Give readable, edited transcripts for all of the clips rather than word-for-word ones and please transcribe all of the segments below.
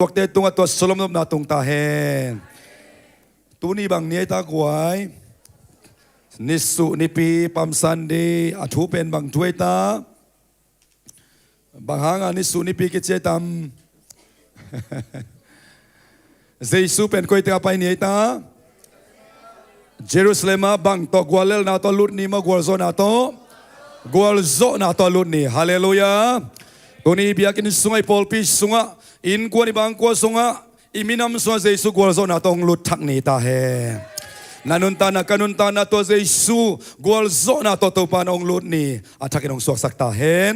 ตัวเตตุงตัวสลมนบนาตุงตาเฮตัวนี้บางเนี้ยตากวยนิสุนิปีปัมสันดีอาทูเป็นบางช่วยตาบางหางานิสุนิปีกิจตามเจสุเป็นคุยตาไปเนี้ยตาเยรูซาเล็มบางตอกวาเลลนาตอลุดนีมากวาลโซนาตอกวาลโซนาตอลุดนีฮาเลลูยาตัวนี้บิอากินสุงไอพอลปีสุงะอินกวนบางกวนสุงะอิมินามสุงะเจสุกวาลโซนาตองลุดทักนีตาเฮนันุนตานากันุนตานาตัวเจสุกวาลโซนาตอตัวปานองลุดนีอาทักนองสวกสักตาเฮน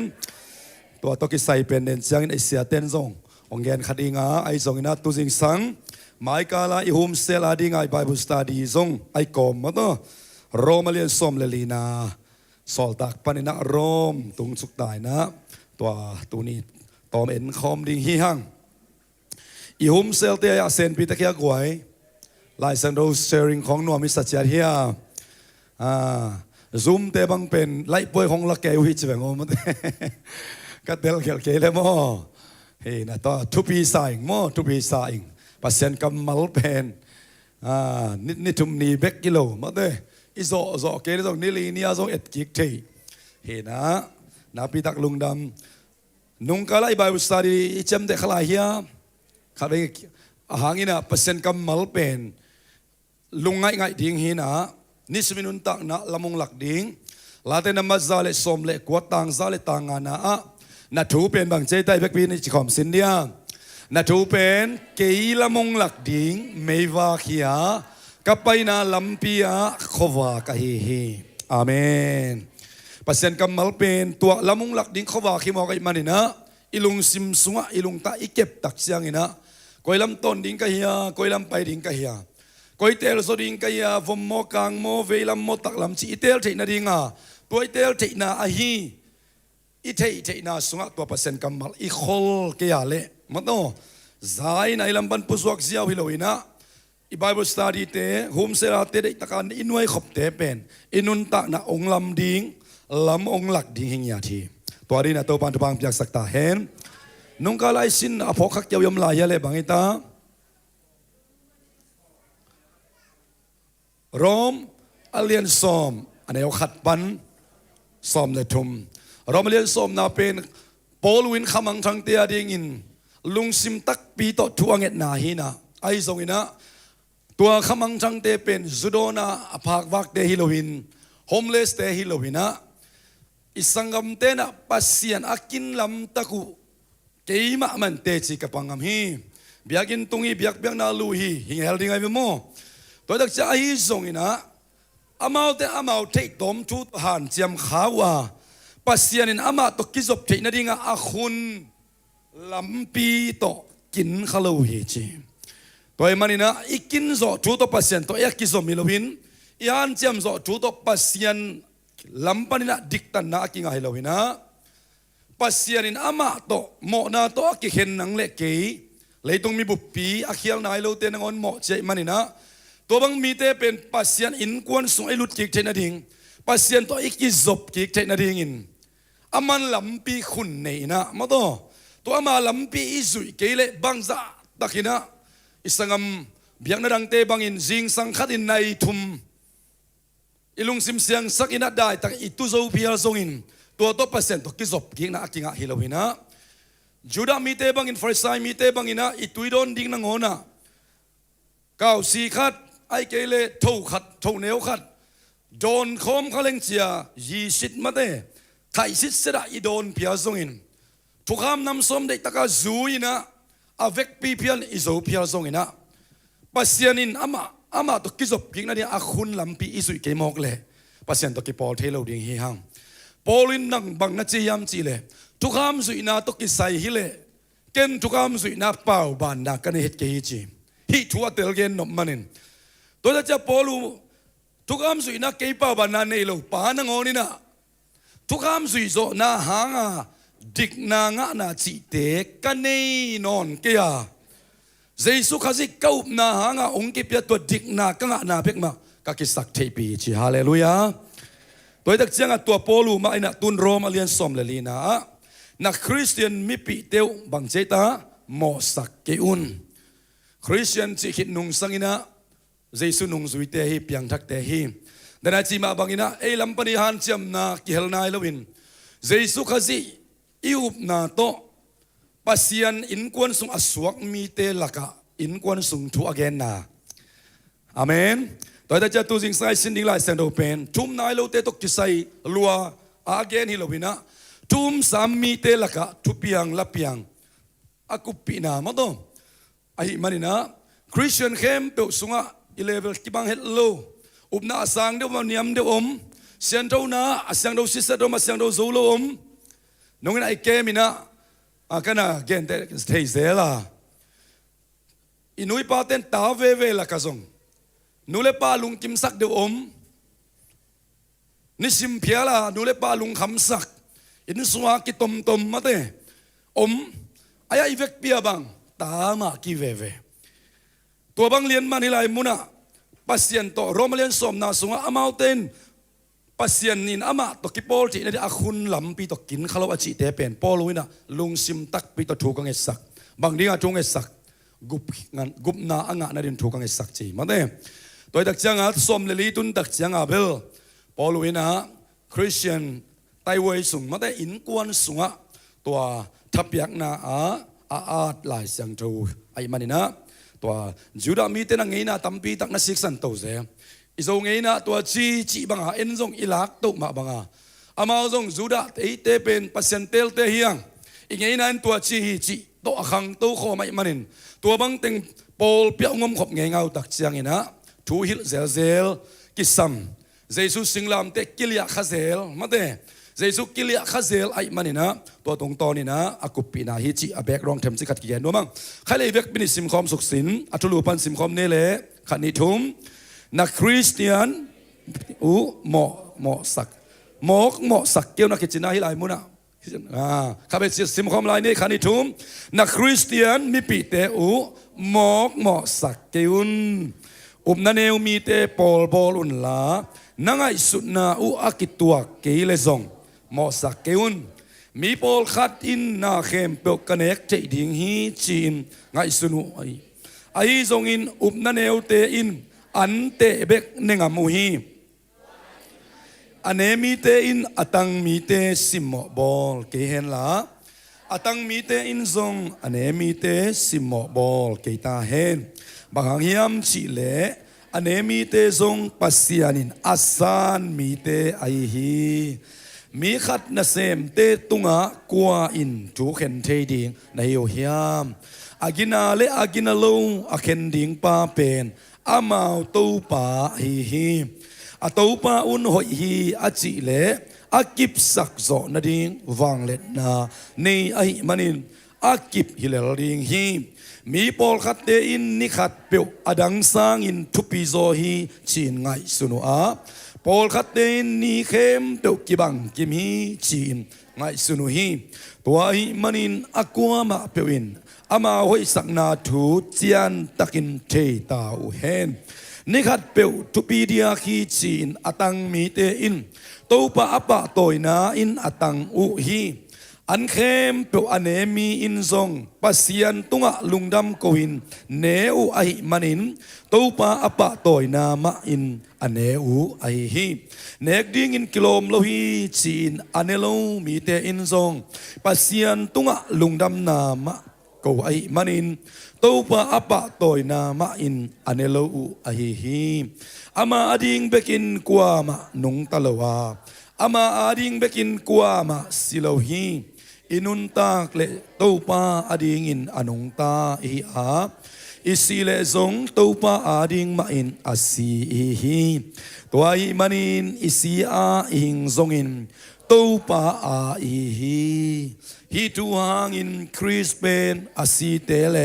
ตัวตอกิไซเป็นเดนจังอินเอเซียเตนซงองเกนขัดอิงาไอซงอินาตุจิงสังหมายกาลาอิฮุมเซลาดิงไอไบเบิลสตัดดี้ซงไอกอมมาตัวโรมาเลียนสมเลลีนาสอลตักปานินะโรมตุงสุกตายนะตัวนี้ตอมเอ็นคอมดิงฮีฮังอิฮุมเซลเตียเซนปีตะเคียกวยไลซันโดเชอริงของนัวมิสัจเฮียซูมเตบังเป็นไล่ป่วยของละแกวิจเวงโอมันก็เดลเกลเกลเลยมั้งเฮ้ยนะต่อทุบีสายมั้งทุบีสายปัสยันกำมัลเป็นนิทุมนีเบกกิโลมาเด้อิโซเกลตรงนี้ลีนี่อาโซเอ็ดกิกเทเห็นนะปีตักลุงดำนุ่งกะไลบายบุษาดีจำเด็กขลายเฮียขับไปหางอินะปัสยันกำมัลเป็นลุงไงดิ้งเห็นนิสมินุนตักนะละมงหลักดิ้งลาเตนมัจซาเลสมเลกวดตังซาเลตังานะนัทูเป็นบางเจไตเบกปีนี่จิคอมสินเดียนัทูเป็นเกยละมงหลักดิ้งไม่ว่าขี้ยกับไปนาลัมปียขวากะเฮเฮอาเมนปัสยันกำมัลเป็นตัวละมงหลักดิ้งขวาขี้มอกไอมันนี่นะอิลุงซิมสุงะอิลุงตาอิเก็บตักเสียงนี่นะกอยลำต้นดิ้งกะเฮียกอยลำไปดิ้งกะเฮียกอยเตลโซดิ้งกะเฮียฟมโมกังโมเวลำโมตักลำชีอิเตลเทนาดิ้งตัวอิเตลเทนาอะฮีอิเทนาสุงะตัวปัสยันกำมัลอิโคลเกียเล่มันโตใจในลำบันปุสวกเสียวฮิโลอินะไบเบิลสตัดดี้เตะโฮมเซราเตะได้ตะการอินไว้ขบเตะเป็นอินุนตะนะองลำดิ้งลำองหลักดิ้งหิงยาทีตัวนี้นะตัวปันตุบังจากสักตาเห็นนุ่งกาไลสินอภคักเกี่ยวยมลายเลยบางอิตาโรมอเลียนซอมอันนี้เอาขัดปันซอมเลทุมโรมอเลียนซอมน่าเป็นโปลวินขมังทางเตียดิ้งอินลุงซิมตักปีต่อทวงเอ็ดนาฮีนะไอซงอินะตัวขมังจังเตเป็นจุดนาอภากวักเตฮิโลวินโฮมเลสเตฮิโลวินะอิสังกัมเตนะปัสยันอากินลำตะกุเกยมะมันเตจิกับปังกัมฮีเบียกินตุงฮีเบียกนาลูฮีหิงเฮลดิ้งไอเวโมตัวดักจะไอซงอินะอามาเตอามาเทตอมทุหันเจียมขาวาปัสยันอามาตกิจบเทนดิ้งอาคุณลำปีโตกินขลุ่ยจีตัวมันนี่นะอีกินโซจูโตปัสยันตัวเอกกิโซมิโลวินอีอันเจียมโซจูโตปัสยันลำปันนี่นะดิกตันนะกิงาฮิโลวินะปัสยันอามาโตโมนาโตกิเห็นนังเล็กเกยเลยต้องมีบุปผีอาเขียวนายโลเตนงอนโมเจมันนี่นะตัวบางมีเตเป็นปัสยันอินกวนสุงไอลุดกิกเทนดิ่งปัสยันตัวอีกิจบกิกเทนดิ่งอินอามันลำปีคุณเนนะมาโตตัวมาลำปีอิสุยเกยเลบังซาตักินะอิสังกัมเบียงนดังเตบังอินจิงสังขัดอินในทุมอิลุงซิมเสียงสักอินัดได้ตักอิตุโซพิอาซงอินตัวโตเปอร์เซ็นต์ตัวกิจบกิงนะกิงะฮิโลวินะจูดามีเตบังอินฟาริสัยมีเตบังอินะอิตุยโดนดิ้งนังโหนะก้าวสีขัดไอเกเลทูขัดทูเนวขัดโดนคอมขลังเจียยีสิตมาเตไทยสิตเสดอิโดนพิอาซงอินทุกคำนำสมได้ตะกาจูอินะอาเวกปีเพียนอิโซเพียนซงอินะปัสยันินอามาตุกิจบกิงนั่นเนี่ยอาคุณลำปีอิสุยเกมอกเลยปัสยันตุกิปอลเทโลดิ้งฮีฮังปอลินนังบังนัจยามจีเลยทุกคำสุยนาตุกิใส่ฮิเลเกนทุกคำสุยนาเป่าบานนักกันเหตุเกยจีฮิทัวเตลเกนนบมันนินตัวจะปอลูทุกคำสุยนาเกยเป่าบานนันเอโลปานังโอนี่นะทุกคำสุยโซนาหางาดิกนางะนาจิเตกันเนนอนเกียเจสุขจิกาบนาหางะองค์กิปยตัวดิกนากังะนาเพ็กมากากิสักเทปีจีฮาเลลูยาตัวตักเจียงตัวโปลูมาอินะตุนโรมาเลียนสมเลลีนานักคริสเตียนมิปิเตวบังเจตา หมอสักเกอุนคริสเตียนจิขิดนุงสังอินะเจสุนุงจุยเตฮีเปียงทักเตฮีแต่นาจีมาบังอินะเอลัมปนิฮันเจียมนากิเฮลนายลวินเจสุขจิอิอุบนาโตปัสยันอินกวนสุงอสวกมีเตลักะอินกวนสุงทุอเกนนาอาเมนตัวแต่จะตัวสิ่งใส่สิ่งนี้หลายเซนโดเป็นทุ่มนายโลเตตกจิใส่ลัวอาเกนฮิโลวินะทุ่มสามมีเตลักะทุเปียงละเปียงอากุปีนามาต้องไอ้มันนี่นะคริสเตียนเข้มเปิดสุงะอีเลเวลที่บังเฮลโลอุบนาสังเดียวมันยำเดียวเสียงเรานะเสียงเราสิสะดมเสียงเราโซโลน้องไอ้เกมินะกันนะเกนเตสเทเซล่ะอินุยปาเตนตาเวเวละกะซงนูเลปาลุงกิมสักเดียวนิสิมเพียละนูเลปาลุงคำสักอินสวากิตมมาเตอายอีเวกเปียบังตามากิเวเวตัวบังเลียนมานิลายมุนะปัสยันโตโรมาเลียนสมนาสุงอามาเตนปัสยันนินอามาตกิปอลที่ในอาคุณลำปีตกินขลาวอจิเตเป็นปอลวินะลุงซิมตักปีตถูกังเอสักบางดีงาจงเอสักกุบนาอ่างนาดินถูกังเอสักจีมาเตตัวตักจังอาสมเลลีตุนตักจังอาเบลปอลวินะคริสเตียนไตเวยสุงมาเตอินกวนสุงตัวทับยักนาอาหลายเสียงทูไอ้มันนี่นะตัวจูดามีเตนังไงนะตั้มปีตักนัสิกสันโตเสียอิโซไงนะตัวจีบังอาเอ็นซงอิลักตุมาบังอามาซงจูดาเตเป็นปัสเซนเตลเตเฮียงอีไงนะตัวจีโตขังโตโคไม่มันนี่ตัวบังเต็งโปลเปียงงมขบเงาตักเชียงไงนะทูฮิลเซลกิซัมเจสุสิงลามเตกิลิยาคาเซลมาเตเจสุกิลิยาคาเซลไอ้มันนี่นะตัวตรงตอนนี่นะอากุปีนาฮิจิอาเบกรองเทมสิขัดเกียนด้วยมั้งใครเลยเวกบินิสิมคอมสุขสินอัตุลูปันสิมคอมเนเลขัดนิทุมนักคริสเตียนหมอสักเกี่ยวนักกิจนาฮิลายมุนะข้าพเจ้าสิมคอมลายนี่ขัดนิทุมนักคริสเตียนมีปีเตหมอสักเกี่ยวนันเอวมีเตปอลอุนลานังไอสุดนาอากิตัวเกลซงหมอสักเกี่ยวมีปอลขัดอินนาเข้มเปลกันเอกเจดิงฮีจีนไงสุนุไอซงอินนันเอวเตอินอันเตเบกเนงามูฮีอันเอมีเตอินอตังมีเตซิมบอลเกเห็นละอตังมีเตอินซงอันเอมีเตซิมบอลเกตาเห็นบางฮิมชิเลอันเอมีเตซงปัสยานินอาซานมีเตไอฮีมีขัดนาเซมเตตุงะกัวอินจูเข็นเทดิงในโยฮิมอากินาเลอากินาโลอาเข็นดิงปาเป็นอามาตูปาฮีอาตูปาอุนหอยฮีอาจิเลอากิบสักโซนาดิงวังเล็ดนาในไอมันินอากิบฮิเลลดิงฮีมีปอลขัดเตอินนิขัดเปียวอดังสางอินทุปิโซฮีจีนไงสุนุอาปอลขัดเตอินนิเข้มเปียวกิบังกิมฮีจีนไงสุนุฮีตัวไอมันอินอากวมาเปียวอินอามาหอยสักนาทูเจียนตักินเทตาอุเฮนนิขัดเปียวทุปิเดียฮีจีนอตังมีเตอินตัวปะอปะตอยนาอินอตังอุฮีอันเข้มเปียวอันเนมีอินซงปัสยันตุงะลุงดำโกวินเนอูไอมันินตัวปะอปะตอยนามาอินอันเนอูไอฮีเนกดิ้งอินกิโลมโลฮีจีนอันเนโลมีเตอินซงปัสยันตุงะลุงดำนามะโกไอมันินตัวปะอปะตอยนามาอินอันเนโลอูไอฮีอามาอดิงเบกินกัวมานุงตะลวาอามาอดิงเบกินกัวมาสิโลฮีอินุนตากเลตูปาอดิงอินอนุงตาอีอาอิสิเลซงตูปาอดิงมาอินอาซีอีฮีตัวอิมันินอิซีอาอิงซงอินตูปาอาอีฮีฮีทูฮังอินคริสเป็นอาซีเตเล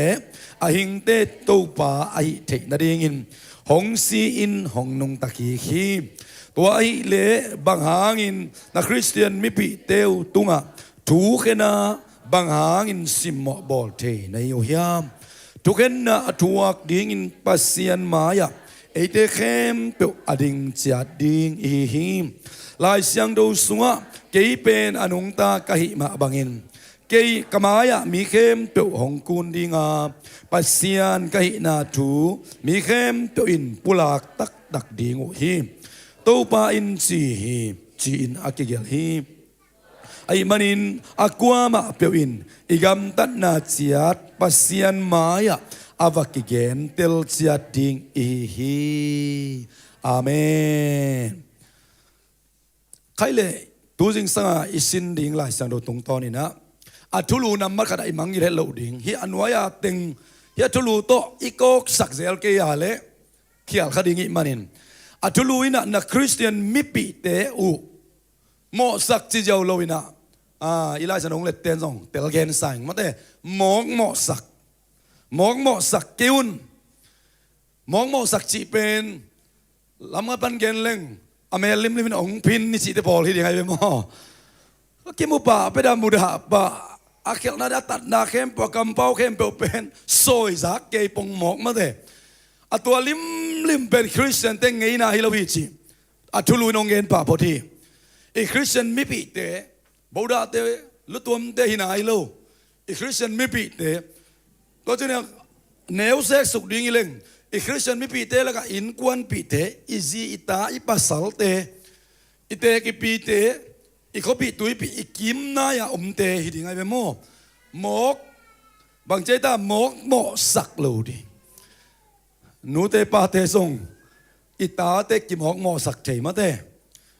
อาหิงเตตูปาไอเทนดิงอินหงซีอินหงนุงตะกีฮีตัวไอเลบังหางอินนักคริสเตียนมิปิเตวตุงะทุกข์นะบางหางอินสิมบอลเทในโยฮิมทุกข์นะทุกดิ่งอินปัสยันมายาเอเตเข้มเปียวอดิ่งจัดดิ่งอีหิมลายเสียงดูสงะเกยเป็นอนุงตากะหิมาบังอินเ cây cà maya mi khem biểu hồng cun đi ngà pasian cây na chú mi khem biểu in pulak tak đặc đi ngộ hi tô pa in chỉ in akigel hi ai manin aqua ma biểu in igam tat na chiat pasian maya avakigen tel chiat ding hi amen khai lệ tu ding sanga isin ding lai sang do tung to ni na athulu namma khada imang ire lo ding hi anwaya teng hi athulu to ikok sak zel ke ya le khial khading i manin athulu ina na christian mipi te u mo sak chi jaw lo ina ilai sanong le ten song tel gen sang ma te mok mo sak keun mok mo sak chi pen lama pan gen leng amel lim lim ong pin ni chi te pol hi ding ai be mo ki mu pa pe da mu da pa akhel na da tat na khem po kam pau khem pe pen soi za ke pong mok ma de atua lim pen christian te ngei na hi lo hi chi athulu nong gen pa po thi e christian mi pi te boda te lu tuam te hi na ai lo e christian mi pi te to chu ne neu se suk ding i leng e christian mi pi te la ka in kwan pi te izi ita i pasal te ite ki pi te i ko pi tui pi i kim na ya te hi ding ai be mo mok bang che ta mok mo sak lo di nu te pa te song ita te ki mok mo sak thei ma te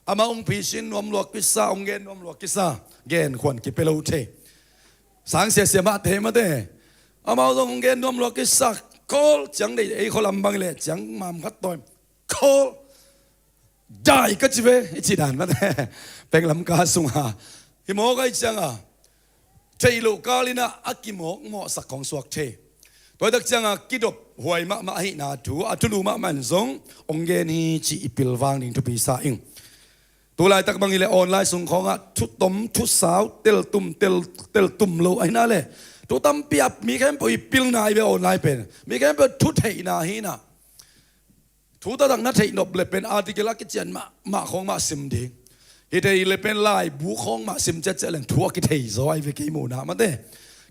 ama ong pi sin nom lok ki sa ong gen nom lok ki sa gen khwan ki pe lo the sang se ma te ma te ama ong gen nom lok ki sa call chẳng để ấy khó làm bằng lệ chẳng mam khát tôi call đại cái gì vậy chỉ đàn mà thế bên làm cá sung hà thì mỗi cái chẳng chơi lục cá lina aki mỏ sắc con suak chơi tôi đặc chẳng kí độc hoài mà hi na chú lù mà mình giống ông gen hi chỉ pil vang đình tu bisa ing tôi lại tắc bằng lệ online sung không chút tôm chút sáo tel tum lâu ấy na lệ tu tâm piap mi khem poi pil nai be online pen mi khem pe thu thei na hi na thu ta dang na thei nop le pen article ki chen ma khong ma sim ding hi thei le pen lai bu khong ma sim cha leng thua ki thei zo ai ve ki mu na ma te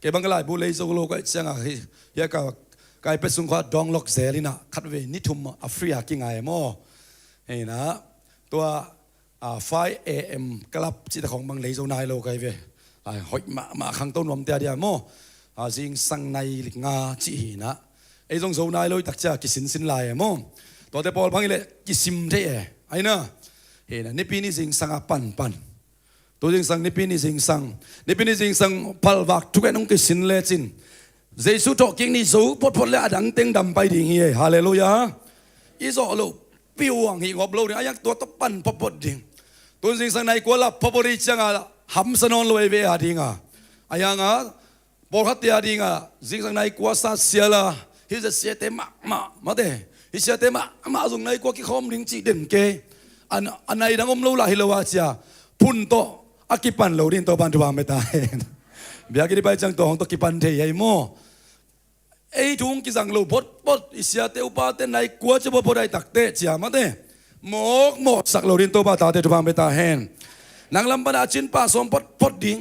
ke bang lai bu le zo lo ka changa hi ya ka kai pe sung kha dong lok zelina khat ve ni thum afria ki ngai mo he na tua 5 am club chi ta khong bang le zo nai lo kai ve ai hoi ma khang ton nom tia dia mo riêng sang này lịch nga chỉ na, ấy trong dấu này lối đặc cha cái xin lại mo, tôi thấy Paul bằng ile cái sim thế ấy na, hè na nipi ni riêng sang pan, tôi riêng sang nipi ni riêng sang pal vak tu cái nông cái xin lệ chín, Giêsu thọ kinh ni dấu pot lệ đắng tiếng đầm bay đi nghe, Hallelujah, ý rõ lo, piu ang hi ngọc lâu đi, ayak tua top pan pot đi, tôi riêng sang này qua là popori chang hầm sanon lo về à đi nga, ayang Paul hat tia ding jing sang nai kwa sa siala hiจะเสียเตมาเตhiเสียเตมาจงnai kwa ki khom ding chi den ke an nai dang om lo la hi lo wa chia phun to akipan lo din to ban thwa me ta bia ki bai chang to hong to kipan the yai mo ei thung ki jang lo bot hi sia te upa te nai kwa che bo dai tak te chia ma te mo sak lo din to ba ta te thwa me ta hen nang lam ba chin pa som pot ding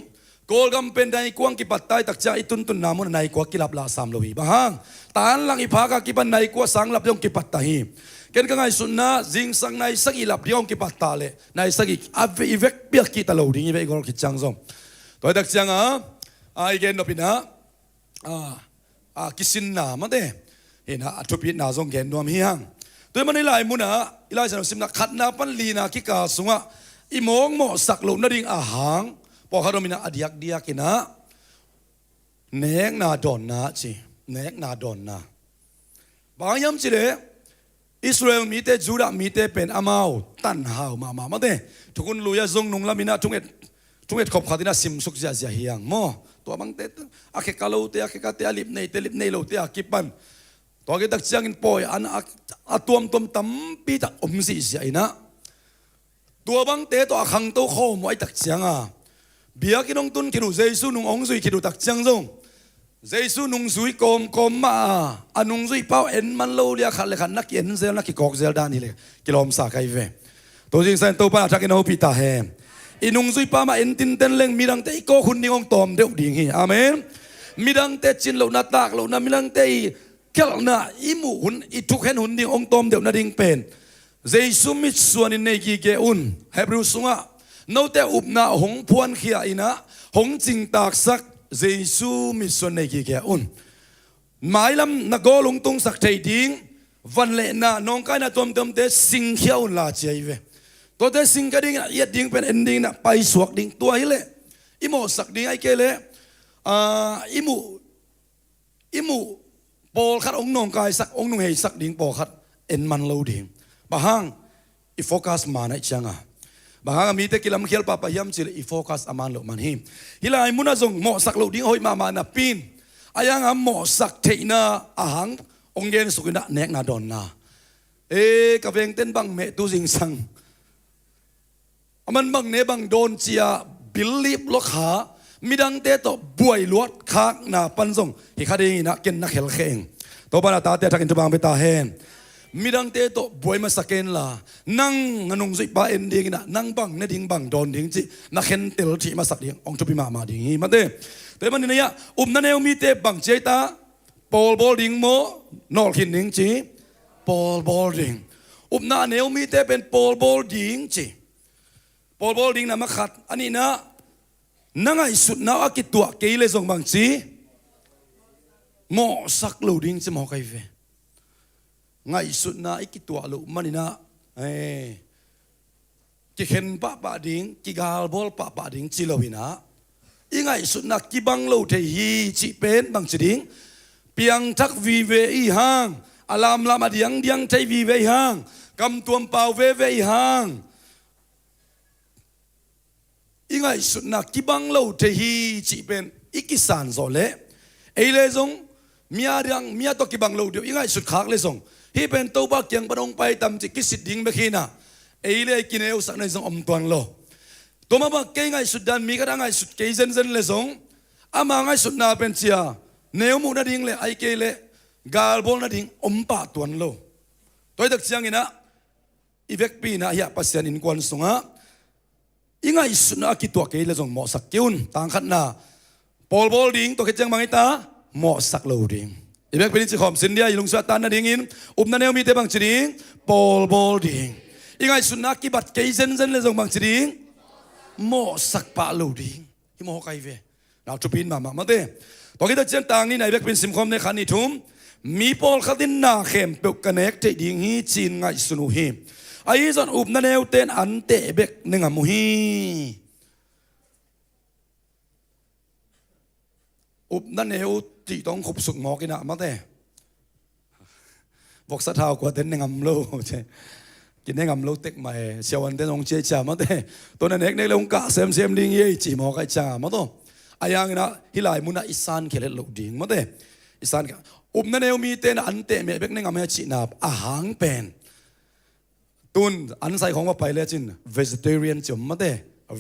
Kol gam pen dai kuang ki patay takcha itun namun nai kwa kilap la sam lohi bahang tan lang ipaka ki pan nai kwa sang lap yong ki patahi ken ka ngai sunna jing sang nai sagi lap yong ki patale nai sagi ave ivek pia ki ta lo ding ivek gol ki chang zong toy dak chang ai gen no pina kisin na ma de hena athupi na zong gen nom hiang toy man ilai muna ilai san sim na khat na pan li na ki ka sunga imong mo sak lo na ding ahangพอเขาเรามีนาอดียกเดียกินะเนกนาดอนนาจีเนกนาดอนนาบางยามจีเดอิสราเอลมีแต่จูดามีแต่เป็นอามาวตันหาวมาเดทุกคนรู้ยาจงนุงละมีนาทุกเอ็ดขบขาดินาซิมสุกจะเฮียงโมตัวบางเตอาเคกาโลเตอาเคกาเตลิบในโลเตอากิปันตัวเกตักเชียงอินปอยอันตัวมตั้มปีตักอมสีเสียนะตัวบางเตตัวขังตัวโคมไว้ตักเชียงเบียกินงตุนคิดูเจสุนุงองซุยคิดูตักจังจงเจสุนุงซุยกอมมาอันุงซุยเป้าเอ็นมันโลเลียขันเลยขันนักเอ็นเซลนักกิกอกเซลด้านนี่เลยกิโลมสาไกเวตัวจริงเซนตัวป้าทักกินเอาพิตาแฮ อินุงซุยปามาเอ็นตินเต้นเล่งมีดังเตอีโก้คุณนิองตอมเดียวดิ่งฮีอาเมนมีดังเตจินเหล่านาตากเหล่านามีดังเตเกี่ยวนาอิมูหุ่นอิทุกเห็นหุ่นดิ่งองตอมเดียวนาดิ่งเป็นเจสุมิตส่วนในกีเกอุนเฮบรูสุงะโนเตอุบนาหงพวนเขียอินะหงจิงตากสักเจสุมิตส่วนในกีเกอุนหมายลำนักโกลงตุงสักเทดิ่งวันเล่นาน้องกายนาตอมเติมเตสิงเขียวลาเจยเวตัวเตสิงกระดิ่งยัดดิ่งเป็นเอ็นดิ่งนะไปสวกดิ่งตัวฮิเลอิโมสักดิ่งไอเกเลอิมูปอลขัดองน้องกายสักองน้องเฮสักดิ่งปอขัดเอ็นมันโลดิ่งบางฮังอีโฟกัสมาในจังอ่ะบางฮังมีแต่กิลามเขียลปะปะยำจิลอีโฟกัสอามันโลมันฮิฮิลายมุนาจงหมอสักโลดิ่งหอยมานาปีนอายังหมอสักเทนาอาหังองเกนสุกินะเนกนาดอนนากับเวงเต้นบังเมตุสิงสังมันบังเนบังโดนเจียบิลลีบลกหามีดังเตโตบวยลวดคักนาปันส่งที่คดีนะเกินนักเฮลเข่งตัวปนาตาเตทักอินทบางไปตาเฮนมีดังเตโตบวยมาสักเกนล่ะนั่งงงสิปาเอ็นดิ้งนะนั่งบังเนดิ้งบังโดนดิ้งจินักเฮนเตลที่มาสักดิ้งองจุบิมาดิ้งมาเตแต่มันนี่เนี่ยนั่นเอวมีเตบังเจตาปอลบอลดิ้งโมนอลขินดิ้งจีปอลบอลดิ้งนั่นเอวมีเตเป็นปอลบอลดิ้งจีปอลบอลดิ้งนะมาขัดอันนี้นะนั่งไอ้สุดน่าอักิตัวเกยเลยส่งบางจีหมอสักลูดิ้งจะหมอใครเวไงสุดน่าอักิตัวลูมันนี่นะกิเห็นปะดิ้งกิกาลบอลปะดิ้งจีโลวินะยังไงสุดน่ากิบังลูเทฮีจีเป็นบางจีดิ้งเปียงทักวีเวอีหางอารามลามาเดียงใจวีเวอีหางกำตัวเปล่าเวอีหางยังไงสุดนักกิบังเล่าเทฮีจีเป็นอิกิสานโซเล่เลยส่งเมียตัวกิบังเล่าเดียวยังไงสุดขากเลยส่งฮีเป็นตัวบักยังปนองไปตำจิกิสิดิ่งเบคีน่ะเลยกินเอวสักในส่งอมตวนโลตัวมาบักเกยไงสุดดันมีกระดังไงสุดเกยเซนเลยส่งอามาไงสุดนาเป็นเชียเนวมูนาดิ่งเลยไอเกยเลยกาลบอลนาดิ่งอมปะตวนโลตัวตักเชียงอินะอีเวกปีน่ะอยากปัสยานินกวนส่งอ่ะยังไงสุนัขกิตัวเกยเลยส่งหมอสักกิ้วต่างขัดนาปอลบอลดิ้งตัวเกจังมังไอตาหมอสักโลดิ้งอีเบกเป็นจิขอมสินเดียลุงสวัสดิ์นาดิ้งอินนั่นเอวมีเตบังจีดิ้งปอลบอลดิ้งยังไงสุนัขกิบัดเกยเซนเลยส่งบังจีดิ้งหมอสักปะโลดิ้งที่หมอใครเวเราจุบินมาเต้ตัวเกตเจนต่างนี่ไหนเบกเป็นสิมคอมในขันนี่ทุ่มมีปอลขัดินนาเข้มเปกกันเอกเตดิ้งฮีจีนไงสุนุฮีไอ้ส่วนนั่นเอวเต้นอันเตะเบกหนึ่งมุฮีนั่นเอวจีต้องขบสุกหมอกินอะมาเต้บอกสะเท้ากว่าเต้นหนึ่งโลใช่กินหนึ่งโลเต็กใหม่เชียววันเต้นองเจียมาเต้ตัวนั้นเอกในเรื่องกะเซมดิ้งยี่จีหมอไก่จ่ามาตัวไอ้ยังนะฮิลายมุนาอิสานเคล็ดลูกดิ้งมาเต้อิสานกันนั่นเอวมีเต้นอันเตะเบกหนึ่งไม่จีนาบอาหารเป็นตุนอันใส่ของว่าไปเลยจิน vegetarian จมมาเต้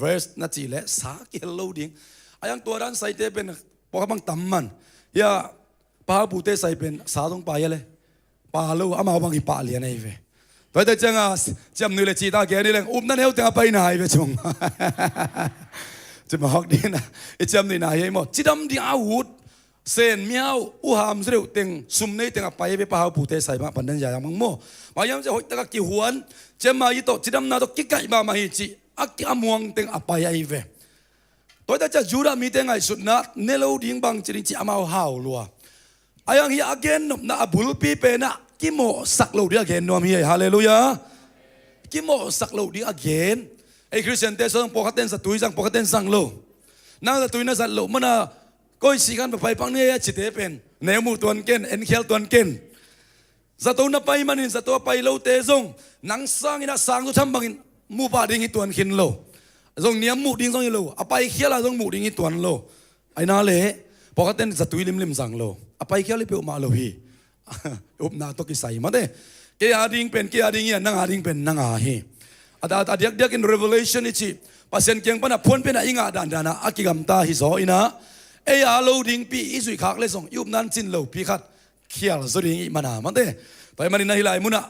verse นั่นจีเละสาเกลโลดิ้งไอ้ยังตัวด้านใส่เต้เป็นพอกำลังตำมันอย่าปลาปูเต้ใส่เป็นสาต้องไปเลยปลาลูอามาบางทีปลาเลี้ยงไอ้เว้ยตัวแต่จังอ่ะจำนี่เลยจีตาแกนี่เลยนั่นเฮลแต่ไปไหนไปจงจะมาฮอกดีนะไอ้จำนี่ไหนไอ้หมดจีดำดีอาวุธเส้นเมียวอุหามเร็วเต็งซุ่มในเต็งไปไปปลาปูเต้ใส่มาปันนันใหญ่ยังมังโม่มายังจะหอยตะกี้หวนจะมาอีโตจีดำนาตกิกไก่มาฮิจิอักอามวงเต็งไปไอ้เว้ยตัวแต่จะจูรามีเต็งไงสุดนัดเนโลดิ้งบังจริงจีอามาหาวลัวไอ้ยังฮีอเกนนบนาบุลปีเป็นอะกิโมสักโลดิ้งอเกนนวมฮีฮาเลลูยากิโมสักโลดิ้งอเกนไอ้คริสเตียนเตสังปกติสัตว์ตุยสังปกติสังโลนั่งสัตว์ตุยนั่งสัตว์โลมันอะก็สิกันไปปังเนี่ยจิตเป็นเนมูตัวเกนเอ็นเคลตัวเกนสัตว์นับไปมันสัตว์ไปโลเตซงนังสร้างอินะสร้างตัวทำบังมูปาดิ้งตัวเกนโลซงเนี้ยมูดิ้งซงโลอไปเขียลาซงมูดิ้งตัวโลไอ้นาเล่ปกติสัตว์ลิมสังโลอไปเขียลไปอุมาโลฮีอุปนาตกิใส่มาเด้เกียดิ้งเป็นเกียดิ้งเนี่ยนังอาดิ้งเป็นนังอาฮีอาเดียกin Revelation นี่ชีภาษาเกียงปนพ้นเป็นอิงาดันดานะอากิกัมตาฮิโซอินะอาโลดิ้งปีอิสุยขากเลยส่งยุบนั้นจินโลปีขัดเขียลสุริงิมานามันเต้แต่มันนี่นาฮิลายมุนะ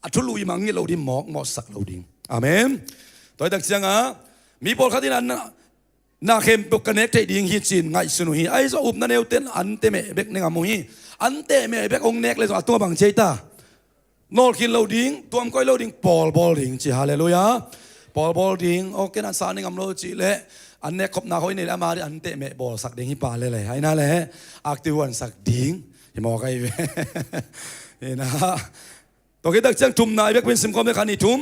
อัทุลุยมังงี้โลดิ้งหมอกสักโลดิ้งอาเมนตัวตักเสียงอ่ะ มีปอลขัดที่นั้นนาเข้มปกกันเนกที่ดิ่งฮิจินไงสุนุฮีไอ้สอุบนั่นเอวเต้นอันเตเมเบกเนงามุฮีอันเตเมเบกองเนกเลยสตัวบังเจตานอลคินเราดิ่งตัวมันก็เราดิ่งปอลบอลดิ่งจีฮาเลลูยาปอลบอลดิ่งโอเคนั่นสารนิงามเราจีเล่อันเนกขบนาเขาเนี่ยอามาดิอันเตเมบอลสักดิ่งฮิปาเลยไอ้นั่นแหละอักติวันสักดิ่งที่มองไอ้เว้ยนะตัวคิดตักจังทุ่มนายเบกเป็นสิมคอมเบคันนี่ทุ่ม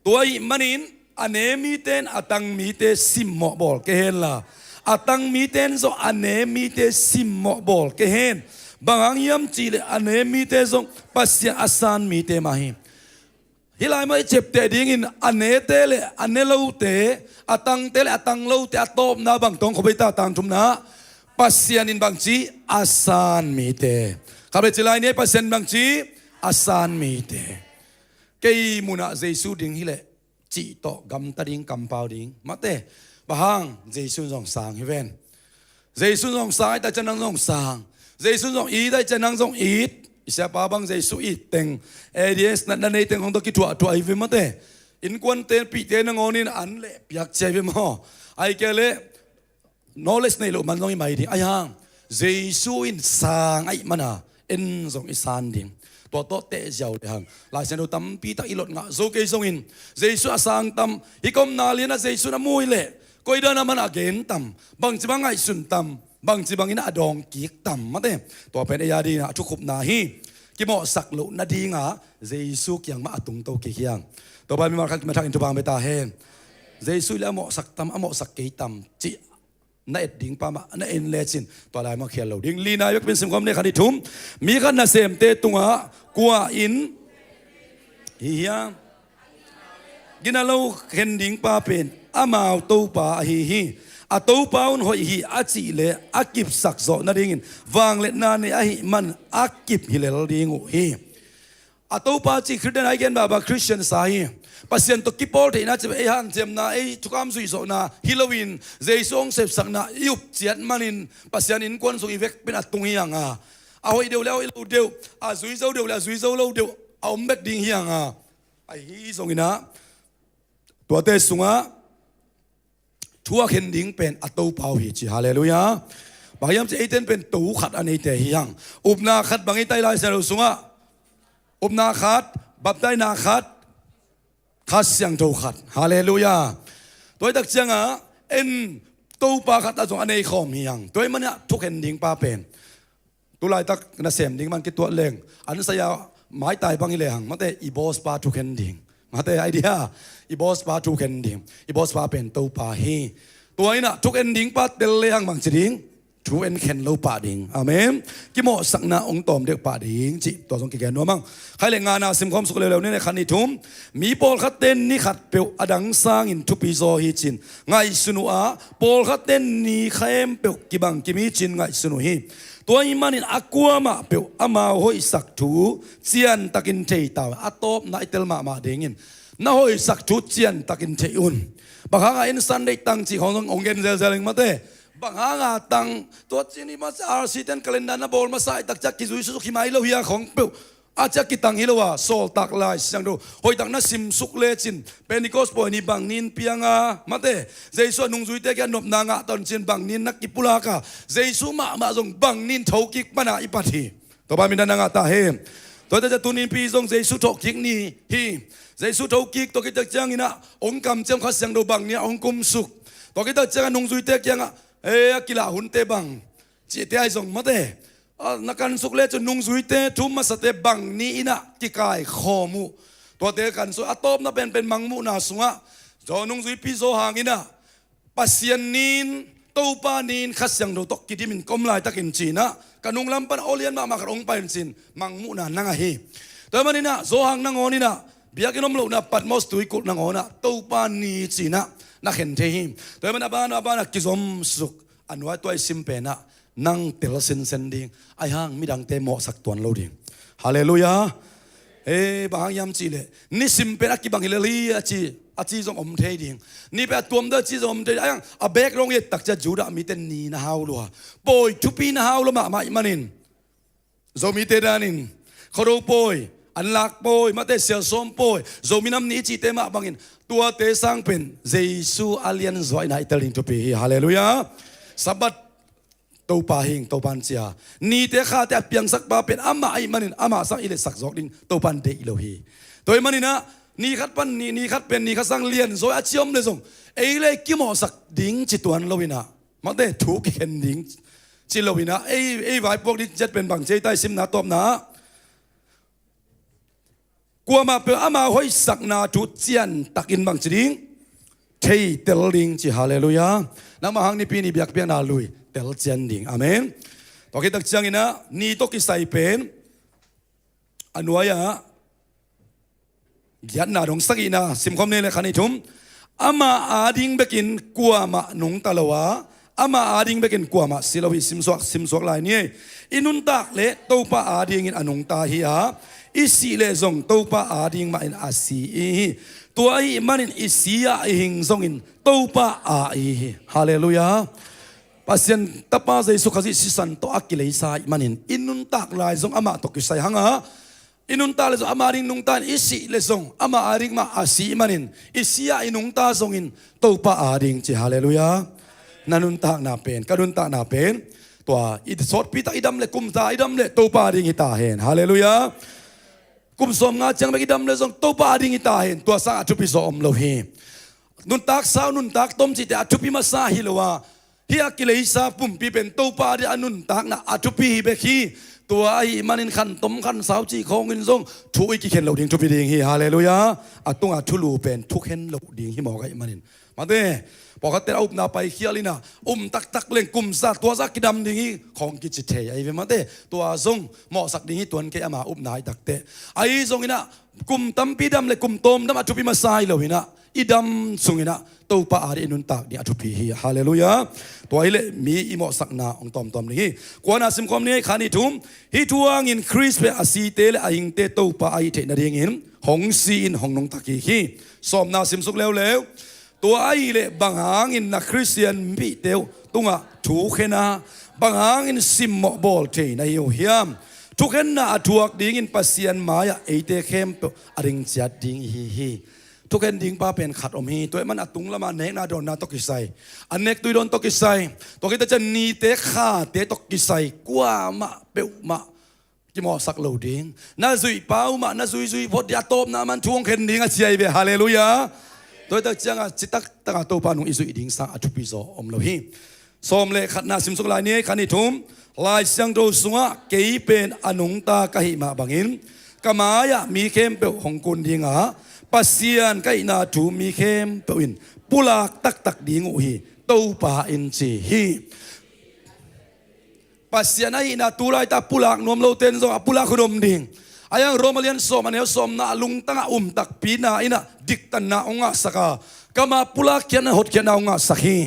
ตัวอีมันอินอันเนมีเต้นอัตังมีเตสิมหมอบอลเกเฮนล่ะอัตังมีเต้นโซอันเนมีเตสิมหมอบอลเกเฮนบางอย่างจีเลอันเนมีเตโซปัสยาอัสานมีเตมาฮิฮิลายไม่เจ็บเตดิ้งอินอันเนเตเลอันเนเลวเตอัตังเตเลอัตังเลวเตอัตอบนาบางตองขบไปตาตังทุมนาปัสยานินบางจีอัสานมีเตข้าพเจ้าเนี่ยปัสยานบางจีอัสานมีเตเกยมุนาเจสุดิ้งฮิเลจีโตกำตัดดิ้งกำเปล่าดิ้งมาเตะบางเจสุนองสางฮิเวนเจสุนองสางแต่จะนั่งองสางเจสุนองอีได้จะนั่งองอีดอิสระปาบังเจสุอีเต็งเอเดียสนั่นในเต็งของตะกี้ถั่วอีวิมาเตะอินควันเตนปีเตนงอนินอันเล่ปียกใจวิมฮอไอเกเล่ knowledge ในโลกมันต้องไม่ดีไอ้ห่างเจสุอินสางไอ้มันอ่ะเอ็นทรงอิสานดิ้งตัวโตเตะเจ้าเลยฮังลายเส้นดูตั้มปีตาอีหลดงะโซเกยทรงอินเจสุอาสังตั้มฮิคอมนาเลียนะเจสุนะมวยเล่ก็อีเดินมันอาเกนตั้มบางจีบางไงสุนตั้มบางจีบางอินะดองกีกตั้มมาเต้ตัวเป็นไอ้ยาดีนะทุกขุบนาฮีกิโมสักลุนาดีงะเจสุยังมาตุงโตเกียงตัวไปมีมาคันมาทางอินทบางไปตาเฮนเจสุแล้วโมสักตั้มโมสักเกยตั้มจีน่าเอ็ดดิ้งปามาน่าเอ็นเลจินตัวลายมาเขียนเราดิ้งลีนายกเป็นสิ่งความในขันทุ่มมีขันน่าเสมเตตุงะกัวอินเฮียกินเราเห็นดิ้งปาเป็นอามาเอาตู้ปาฮีอาตู้ปาอุนหอยฮีอาจีเลอากิบสักโซนาดิ้งวางเล็ดนาในอาฮิมันอากิบฮิเลลดิ้งฮีอาตู้ปาจีคริสเตียนไอเกนบาบาคริสเตียนสายpasien to kipol te na chebe han jem na ei thukam sui so na halloween jeisong sep sak na yup chiat manin pasien in kon so ivek pen atung hianga a hoi deu leo lo deu a zui zo deu la zui zo lo deu a ombek ding hianga ai hi song ina to te sunga thua khen ding pen ato pau hi chi hallelujah bayam che iten pen tu khat anei te hiang upna khat bangi tai lai sa lo sunga upna khat bap tai na khatขัดเสียงโตขัดฮาเลลูยาตัวตักเสียงเอ็นตู้ปลาขัดอาจงอันนี้ขอมเฮียงตัวมันเนี่ยทุกเห็นดิ่งปลาเป็นตัวลายตักน่าเสียมดิ่งมันกิตัวเล่งอันนี้สยาไม้ตายบางอีเล่งมาแต่อีบอสปลาทุกเห็นดิ่งมาแต่ไอเดียอีบอสปลาทุกเห็นดิ่งอีบอสปลาเป็นตู้ปลาฮีตัวนี้น่ะทุกเห็นดิ่งปลาเตลเล่งบางจีดิ่งทูเอ็นเข็นเราป่าดิ่งอาเมนกิโมสักนาองตอมเด็กป่าดิ่งจิตัวสงกิแกนนัวมั่งใครเล่งงานนาซิมความสุขเร็วๆนี่ในคันนี้ทุ่มมีปอลขัดเต้นนี่ขัดเปียวอดังสร้างอินทุปีโซฮิจินไงสนุอาปอลขัดเต้นนี่เข้มเปียวกิบังกิมีจินไงสนุฮีตัวอิมานินอักวัวมาเปียวอามาหอยสักทูเจียนตักินเทยตาวอัตบนาอิเตลมาเด้งินน่าหอยสักทูเจียนตักินเทยุนบางครั้งอินสันได้ตั้งจีขององเกนเซลลิงมาเต้บางหางตังตัวจีนี่มาอาร์ซีเทนคาเลนดาร์นาบอลมาใส่ตักจักกิจุยสุขิมาอิโลฮิอาของเปียวอาจจะกิตังฮิโลวาโซลตักลายสังดูหอยตังน่าซิมสุกเลจินเป็นนิโคสปอยนี่บางนินเปียงมาเต้เจสุนุ่งจุยเตกันนบนางตอนจินบางนินนักกิปุลากาเจสุมาจงบางนินทกิกปนาอิปัติตัวบามินนางตาเฮตัวจะตุนินปีจงเจสุทกิกนี่ฮีเจสุทกิกตัวกิจจังอินะองกำเจ้าข้าสังดูบางเนี่ยองกุมสุกตัวกิจจังนุ่งจุยเตกันกีฬาหุ่นเตบังจีเตไอซงมาเตนักการสุกเล่จนุ่งสุยเตทุ่มมาสเตบังนี่นะกิกายขอมูตัวเตกันสุอัตบน่ะเป็นมังมูนาสุงะจอนุ่งสุยพิโซหางอินะปัสยันนินตูปานินขัดยังดูตกกิดิมินกอมลายตะกินจีนะกันนุ่งลำปันโอเลียนมากระองไปจินมังมูนานังเฮแต่มันนี่นะโซหางนังโอนี่นะเบียกินอมลูกนะปัดมอสตุยกุนังโอนะตูปานีจีนะนักเห็นเทียมตัวมันอาบานกิจอมสุกอันว่าตัวซิมเปนะนั่งเตลเซนเซนดิ้งไอห่างมีดังเตโมสักตัวเราดิ้งฮาเลลูยาบางยามจีเลยนี่ซิมเปนะกิบังฮิเลลีอาจีจงอมเทดิ้งนี่เป็นตัวมันเดจีจงอมเทไอห่างอาเบกลงเยตักจะจูดามีเตนีนะฮาวลัวปอยทุปีนะฮาวลัวมาอิมานินโซมีเตดานินเขาดูปอย อันลักโปยมาเตเสียสมโปยโจมินำนี้จีเตมาบังอินตัวเตสังเป็นเยซูอาเลียนจอยนายตลิงตุปีฮาเลลูยาสับัดตัวปาหิงตัวปันเสียนี่เตข้าแต่เพียงสักปาเป็นอามาไอมันอามาสักอิเลสักจอกดิงตัวปันเดอิโลฮีตัวมันนี่นะนี่คัดปันนี่คัดเป็นนี่คัดสังเลียนจอยอาชิอมเลยส่งเอเลกิโมสักดิงจิตวันโลวินะมาเตถูกเข็นดิงจิโลวินะเอไว้พวกนี้จะเป็นบางเจใต้ซิมนาตอมนะกลัวมาเปอามาห้อยสักนาจุดเจียนตักอินบางจริงเทเตลลิงจิฮาเลลูยาน้ำมาหังนี่ปีนี้เบียกเบียงนาลุยเตลเจียนดิงอาเมนตอกิตักเจียงอินะนี่ตอกิใส่เป็นอันวายะยันนาดงสักอินะสิมคอมเนี่ยเลยขันนี่ทุ่มอามาอาดิงเบกินกลัวมาหนุงตะลวะอามาอาดิงเบกินกลัวมาสิลวิสิมสวกลายนี่อินุนตักเละตัวป้าอาดิงอินอนุงตาฮิอาอิสิเลซงตัวป้าอาดิงมาอินอาซีตัวไอ้มันอินอิสิยาหิงซงอินตัวป้าอาฮาเลลูยาปัสยันตป้าใจสุขสิสิสันตัวอักกิเลสายมันอินนุนตักลายซงอามาตกิสัยหังอาอินุนตาเลซงอามาดิงนุงตาอิสิเลซงอามาอาดิงมาอาซีมันอิสิยาอินุงตาซงอินตัวป้าอาดิงจิฮาเลลูยานันุนตักนาเป็นกรุนตักนาเป็นตัวอิดสดพิตาอิดัมเลกุมตาอิดัมเลตัวป้าดิงอิตาเห็นฮาเลลูยากุมสมงาจังไปกิดำเลยส่งตัวป้าดิ่งตาเห็นตัวสาธุพิสอมโลหีนุนตักสาวนุนตักต้มจิตอาธุพิมาสาฮิลวะฮิอากิเลสาปุ่มปีเป็นตัวป้าดิอนุนตักนะอาธุพิฮิเบคีตัวไอ้มันอินขันต้มขันสาวจีของอินส่งทุกอีกเห็นโลดิ่งทุพิดิ่งฮิฮาเลลูยาอาตุงอาทุลูเป็นทุกเห็นโลดิ่งฮิมอกไอ้มันอินมาเด้พอเขาเตะอุบนาไปเคียลินะตักเล่งกุมซาตัวสักกิดำดิ่งฮีของกิจเทไอ้เวมาเต้ตัวทรงเหมาะสักดิ่งฮีตัวนี้แกมาอุบนาตักเตะไอ้ทรงอินะกุมตั้มปีดำเลยกุมต้มน้ำอาทุพิมาสายเลยนะอีดำทรงอินะตัวป้าอารินุนตักนี่อาทุพิฮีฮาเลลูยาตัวไอ้เล่มีอีเหมาะสักนาองตอมนี่กวนอาสิมคอมนี่ขานิทุ่มฮีทัวงินคริสเปอาซีเตเลอายิงเตตัวป้าไอเทนาเดียงหินหงซีนหงนงตักฮีสอมนาสิมสุกแล้วตัวไอ้เล่บางหางอินนักคริสเตียนมีเดียวตุงะถูกเห็นนะบางหางอินซิมบอลเทนายเฮียมทุกเห็นนะถูกดิ่งอินปัสเซียนมายาเอเตเข้มอริงจัดดิ่งฮีทุกเห็นดิ่งป้าเป็นขัดอมฮีตัวมันตุงละมาเนกนาโดนนาตกิไซอันเนกตุยโดนตกิไซตัวกิตจะนีเตขาเตตกิไซกว่ามาเปวมาจิมอสักเหลาดิ่งน่าซุยเป้ามาน่าซุยพอดีอาตบนะมันช่วงเห็นดิ่งอาเจียเบฮาเลลูยาตัวตักจังอ่ะจิตตักตัวปานุอิสุอิดิงสังอจุปิโซอมโลหิสมเลขัดนาสิมสุกลายนี้ขันนิทุมลายเสียงโดสุงะเกยเป็นอนุงตากะหิมาบังอินกามายะมีเข้มเปวของกุนดิงอ่ะปัสเซียนกะอินาถูมีเข้มเปวินปุลากตักดิงอุหิตัวปาอินจีฮีปัสเซียนไอนาตุลายตาปุลากนวมโลเตนโซปุลากขนมดิงอายังโรมาเลียนสมอันเอสมนาลุงตั้งตักปีนาอินะดิกตันนาองะสักกามาปุลากเขียนหดเขียนองะสักฮี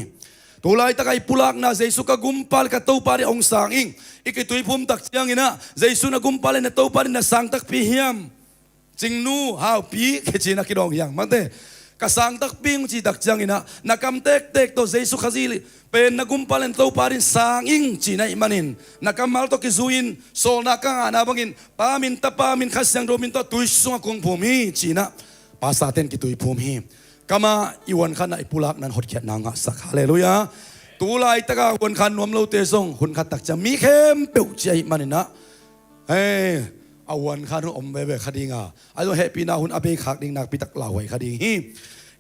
ตุลายตะไคปุลากนาเจสุกกุมพัลกะตัวปาริองสังอิงอีกตุยพุ่มตักยังอินะเจสุนะกุมพัลนะตัวปารินะสังตักปีเฮียมจิงนูฮาวปีเขจินักดองยังมันเตกะสังตักปีงจีตักยังอินะนักำเตกตัวเจสุขจิลิเป็นนักกุมพัลตัวปาริสังอิงจีนัยมันินนักมัลตัวกิซุอินโซนักงานาบังอินปามินตะปามินขัสยังโรมินตัวตุยสุงกุงภูมิจีนะภาษาเต็นกิตุยภูมิกามาอีวันขันไอปุลักนั้นหดเขียนนางสักฮาเลลูยาตุลายตะกาวันขันนวมโลเตซงหุ่นขัดตักจะมีเข้มเปียวใจมันนะเฮ้อาวันขันอมเบเบคดีงาไอ้ตัวเฮปีนาหุ่นอเบขักดิงนักปิตักเหล่าไว้คดีฮี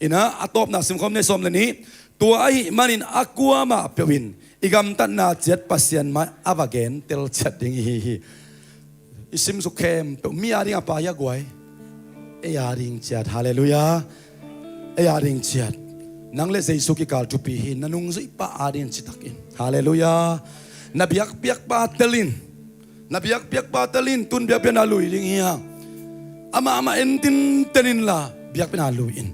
อินะอัตบนาสิมคมในสมเลนี้ตัวไอ้มันอินอักวัวมาเปียวินอีกำตันนาเจ็ดปัสเซียนมาอาวาเกนเตลเจ็ดดิงฮีอิสิมสุเข้มเปียวมีอะไรกับปายากวยเอียริงเจ็ดฮาเลลูยาเอียริงเจ็ดนังเลเซสุกิกาลจุปีหินนันุงซุยปาอาดินจิตักินฮาเลลูยานบียักเปียกปาเตลินนบียักเปียกปาเตลินตุนเบียกเป็นอาลุยดิงเฮียamaเอ็นตินเตนินลาเบียกเป็นอาลุยอิน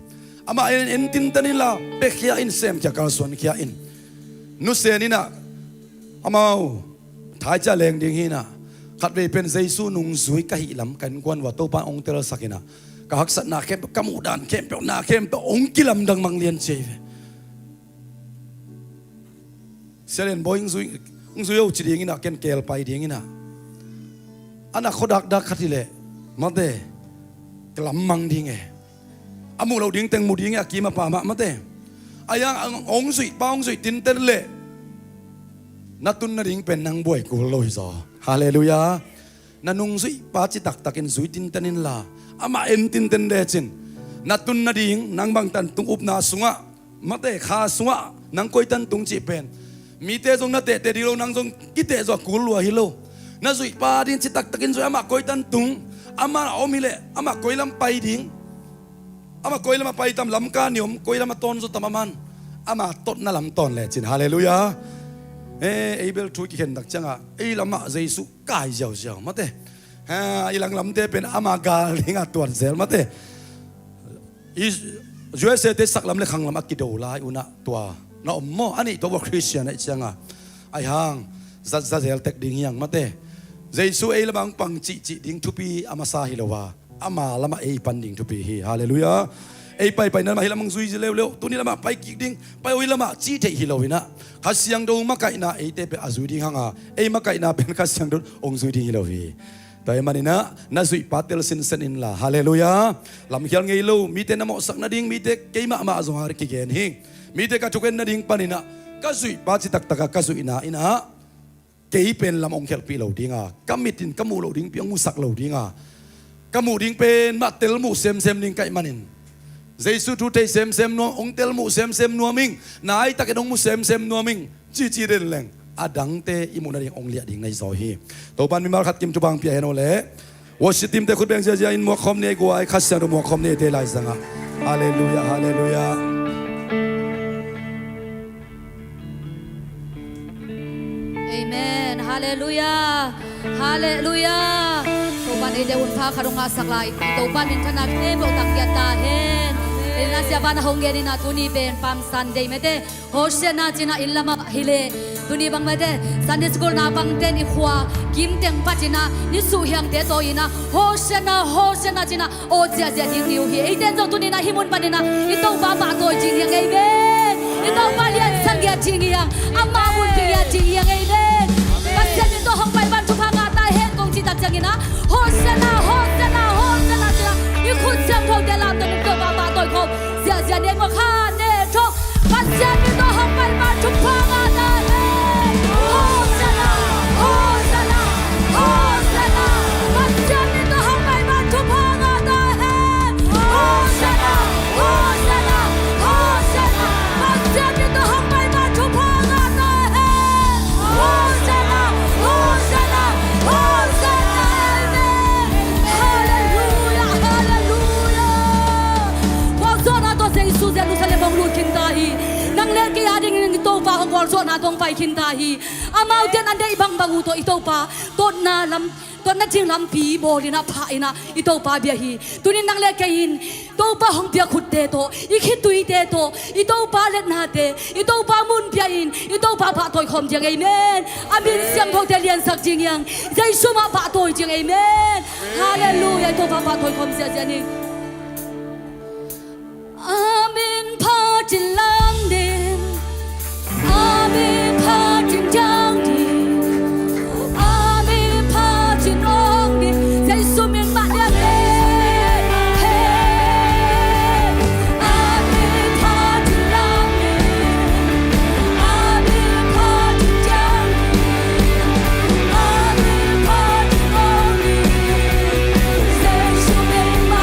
amaเอ็นตินเตนินลาเบคียอินเซมจากการส่วนคียอินนุเซนินะamaท้ายจะแรงดิงฮีนะขัดเวเป็นเซซูนุงซุยกะหิลำกันกวนว่าโตปาองเตลสักินะกหักสัตนาเข้มกมูดานเข้มเปนาเข้มเปองกิลำดังมังเลียนเชฟเซเลนบอยงซุยเอาจีดีงินะเกนเกลไปดีงินะอันนั้นเขาดักขัดทีเล่ มาเตะกลัมมังดิ้งอามูเราดิ้งเต็งมูดิ้งกีมาป่ามาเตะอายังองสุยป้าองสุยตินเตนเล่นัตุนนาดิ้งเป็นนางบวยกูลอยซอฮาเลลูยานันุงสุยป้าจิตักตักินสุยตินเตนินลาอามาเอ็นตินเตนเดจินนัตุนนาดิ้งนางบางตันตุงอุบนาสุงะมาเตะขาสุงะนางคอยตันตุงจีเป็นมีเตะจงนัเตะเตะดิโลนางจงกิเตะจงกูลัวฮิโลนัสุยป้าดิ้งจิตักตักินสุยอามาคอยตันตุงอามาเอามิเลอามาคอยลำไปดิ้งอามาคอยลำไปตามลำกาเนียมคอยลำมาตอนสุดตามมันอามาตดน่าลำตอนเลยจินฮาเลลูยาเอเบลทุกข์เห็นดักจังอ่ะไอ้ลำมาเจสุกายเจ้าเจ้ามาเตะไอ้หลังลำเตะเป็นอามากาลิงอ่ะตัวเซลมาเตะอีจวยเสด็จสักลำเล็กขังลำอักิโดลายอุณะตัวน้าอมโมอันนี้ตัวคริสเตียนไอ้จังอ่ะไอ้ห่างจัดเซลเทคดิ้งยังมาเตะเจสุไอ้ละบังปังจิดิ้งทุปีอามาซาฮิโลวาอามาละมาไอ้ปันดิ้งทุปีฮีฮาเลลูยาไอ้ไปนั่นมาฮิละมังซุยเร็วตัวนี้ละมาไปกิกดิ้งไปโอ้ยละมาจีเทฮิโลวินะข้าเสียงดูมาไก่นาไอ้เตเป็นอาซุยดิ้งห่างอ่ะไอ้มาไก่นาเป็นข้าเสียงดูองซุยดิ้งฮิโลวีแต่มันนี่นะน่าสุยปาเตลสินเซนินละฮาเลลูยาลำเขียนไงลูมีเตนมอสักนาดิ้งมีเตเกยมาจงหาริกิเกนหิงมีเตกระจุกเกนนาดิ้งปานินะข้าสุยปาจิตักตะข้าสุยอินะเกยเป็นลำองเขียนปีเหล่าดิ้งอ่ะกัมมิตินกัมมูเหล่าดิ้งเปียงมูสักเหล่าดิ้งอ่ะกัมมูดิ้งเป็นมาเตลมูเซมดิ้งไก่มันนินเจสุทุเทเซมนัวองเตลมูเซมนัวมิงนายตะเกดองมูเซมนัวมิงจีเรนแรงอาดังเตอิมุนาดิ้งองเลียดิ้งในซอยฮีตัวปันมีมาขัดกิมจุบังเปียเฮโนเล่วอชิติมเตคุดเบงเจียอินมัวคอมเนกัวไอคัสเซนมัวคอมเนเตไลซังอ่ะฮาเลลูยาฮาเลลูยาเอเมนฮาเลลูยาฮาเลลูยาตัวปันเอเดอุนพาคารองอาสักลายตัวปันมินธนาเทพตักยาตาเฮนเอนาเซียบานาฮงเกนินาตุนีเป็นปามซันเดย์เมเตโฮเชนาจินาอิลลามาฮิเลตุนีบังเมเตซันเดสกูลนาบังเตนิขวากิมเต็งปัจินานิสุเฮียงเตโตอินาโฮเชนาจินาโอเจียดิงนิวฮีเอเดนจงตุนีนาฮิมุนปานินาอิโตบาบาโตจิงยังเอเมนอิโตบาเลียนสังเกตจิงยังอามาบุนปิยาจิงยังเอเมนกัสเซนิโตฮองไปบันทุพางาตาเฮนกงจิตักจังอินะโฮเชนาจินายูคุเซมพงเดลาตุนเกบาบาโตยคมเสียเดงว่าข้าเนโชกัสเซนิโตฮองไปบันทุพางาตาเฮนโฮเชนากัสเซนิโตฮองไปบันทุพางาตาเฮนโฮเชนากัสเซนิโตฮองไปบันทุพางาตาเฮนโฮเชนาสุดเดลุสเลบองลูคินตาฮีนังเล่กีอาดิงนิโตปาของกอลโซนาตองไปคินตาฮีอามาอุเทนอันเดอิบังบังอุโตอิโตปาต้นนาลำต้นนัดจิงลำปีโบลินาพายนาอิโตปาเบียฮีตุนินังเล่กีอินโตปาของเบียขุดเตโตอิคิตุยเตโตอิโตปาเล็ดนาเตอิโตปามุนเบียอินอิโตปาพาโตยคมจิงเอเมนอามินเสียงพงเทเลียนสักจิงยังใจสุมาพาโตยจิงเอเมนฮาเลลูยาอิโตปาพาโตยคมเสียเจนิAmin pajin lang din Amin pajin jang din Amin pajin ong din Say sumin ba niya din Amin pajin lang din Amin pajin jang din Amin pajin ong din Say sumin ba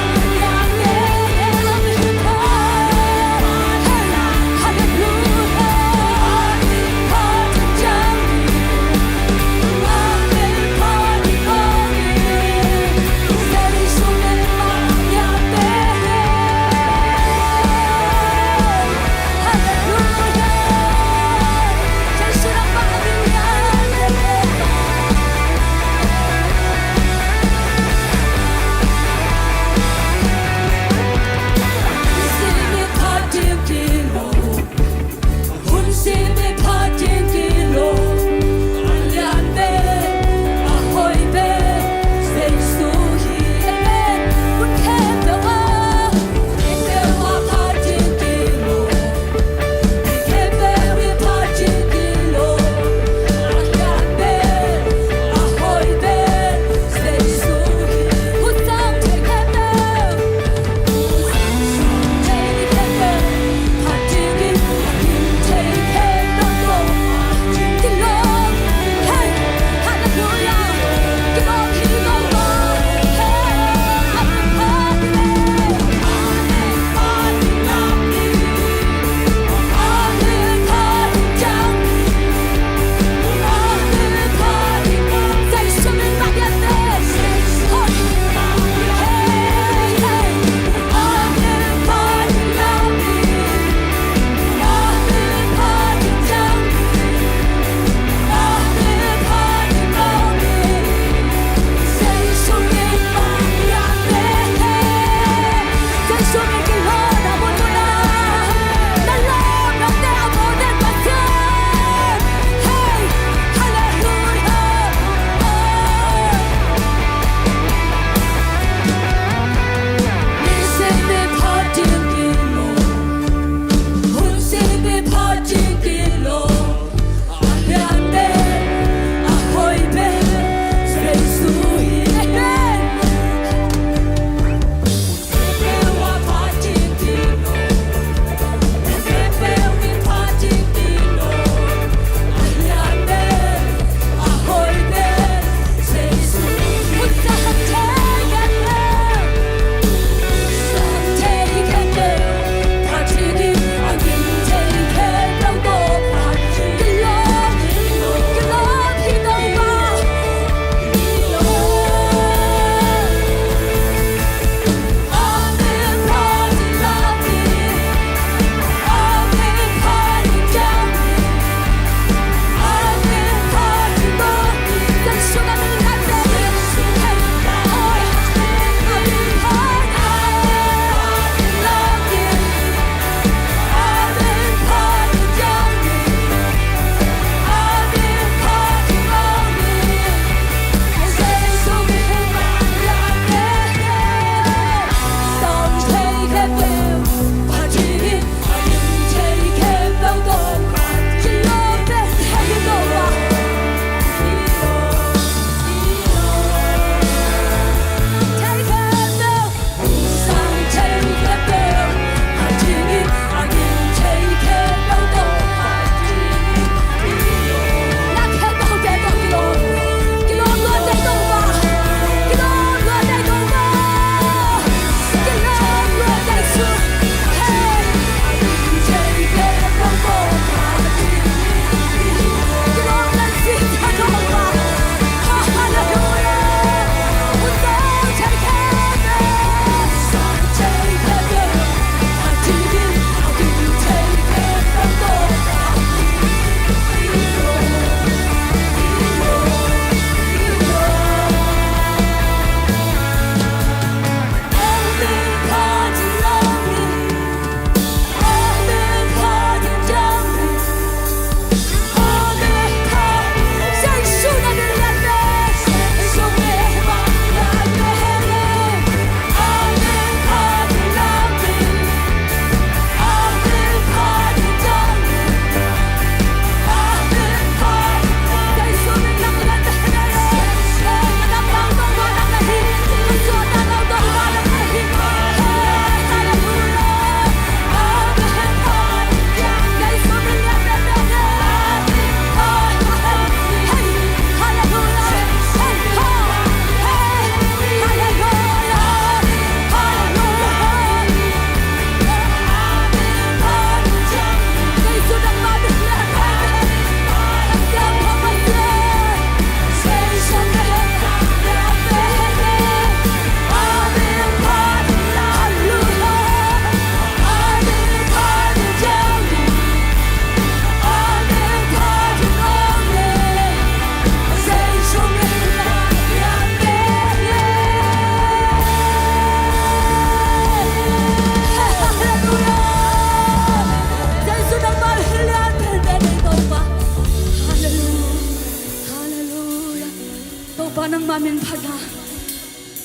mamin phana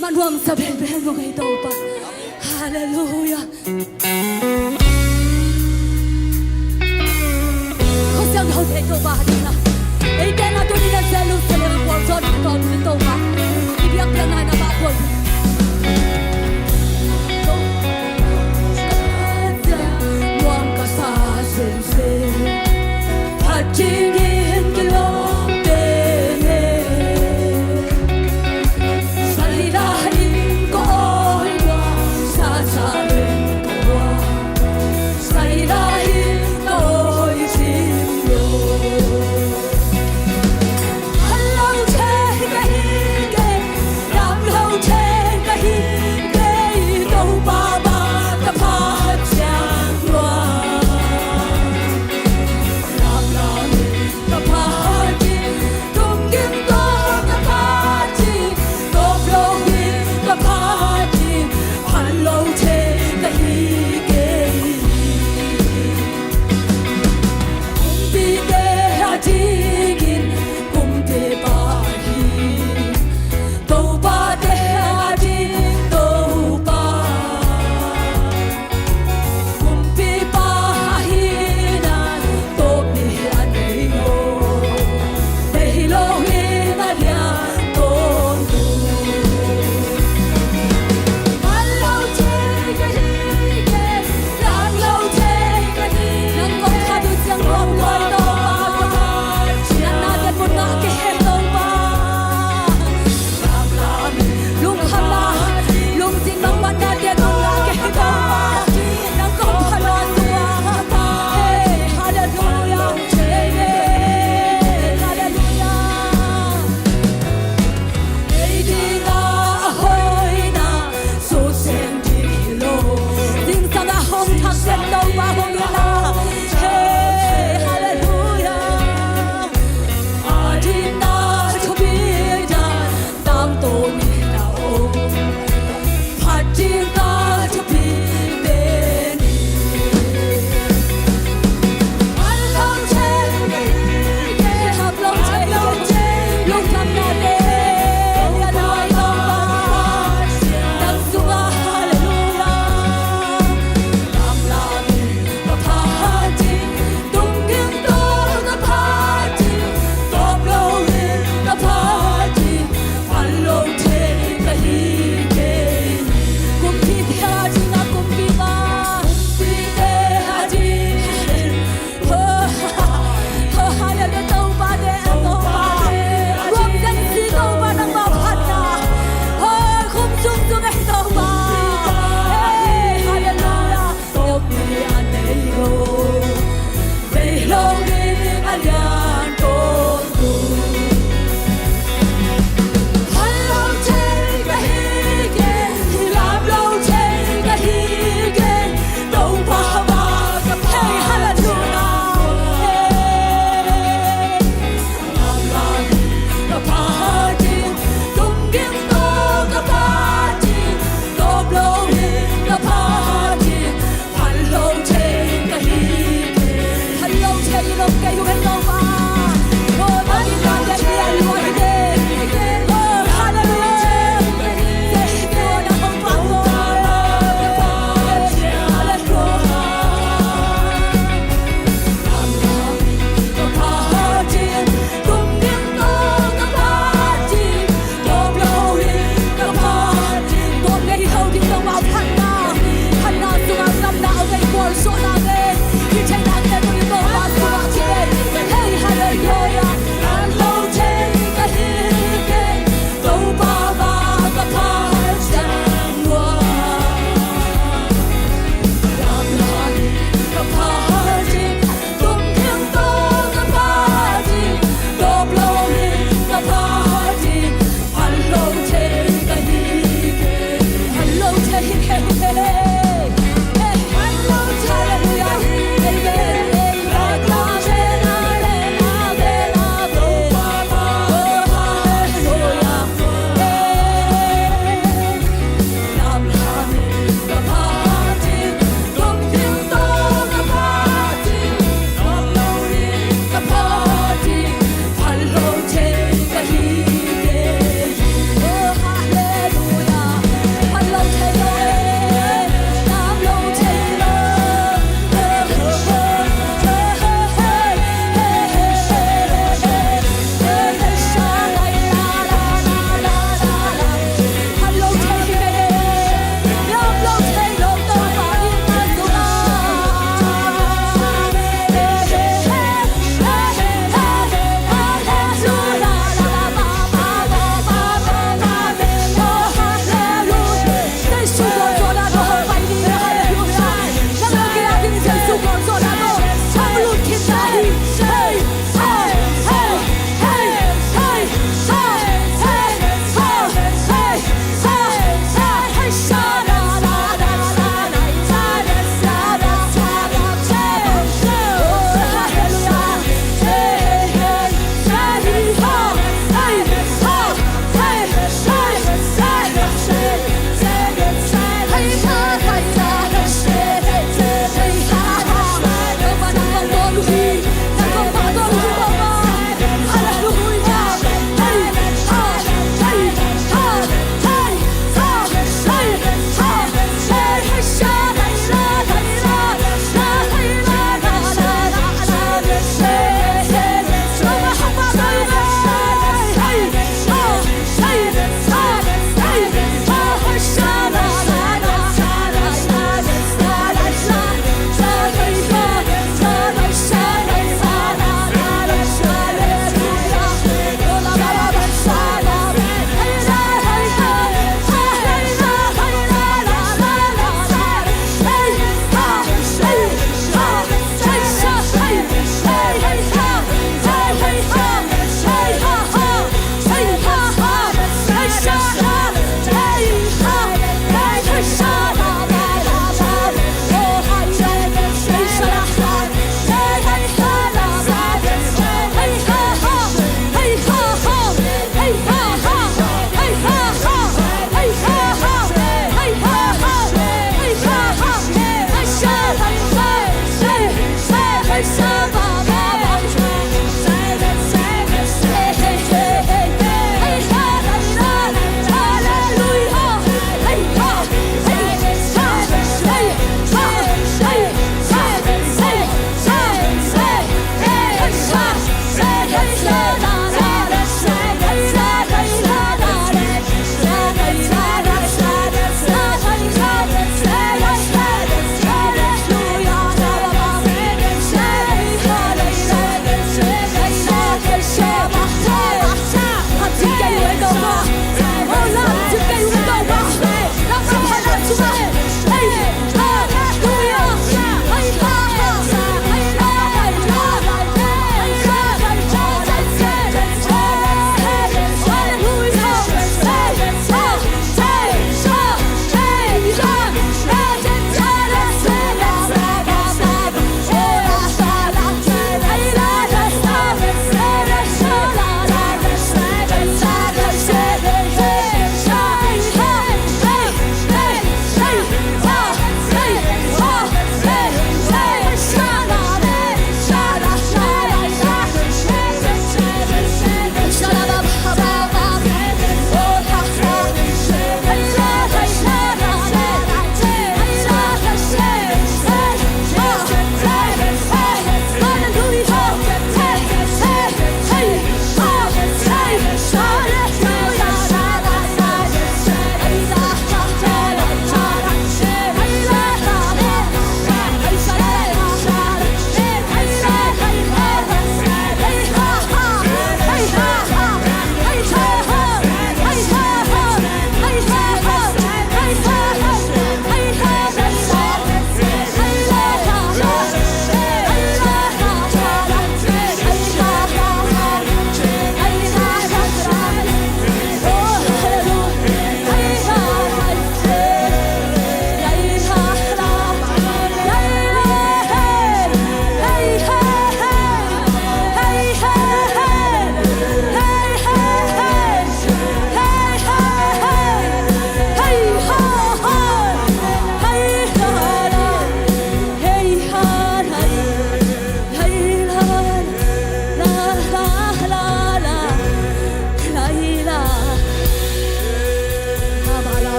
manuam sa ben ben mo kay to pa hallelujah hosang ho te to ba na ei te na to ni na zelu se le ko so to ni to ba ibiak biak na ba ko Muang ka sa sense Hachingin kilong tene Salilain ko oy wa sasarin ko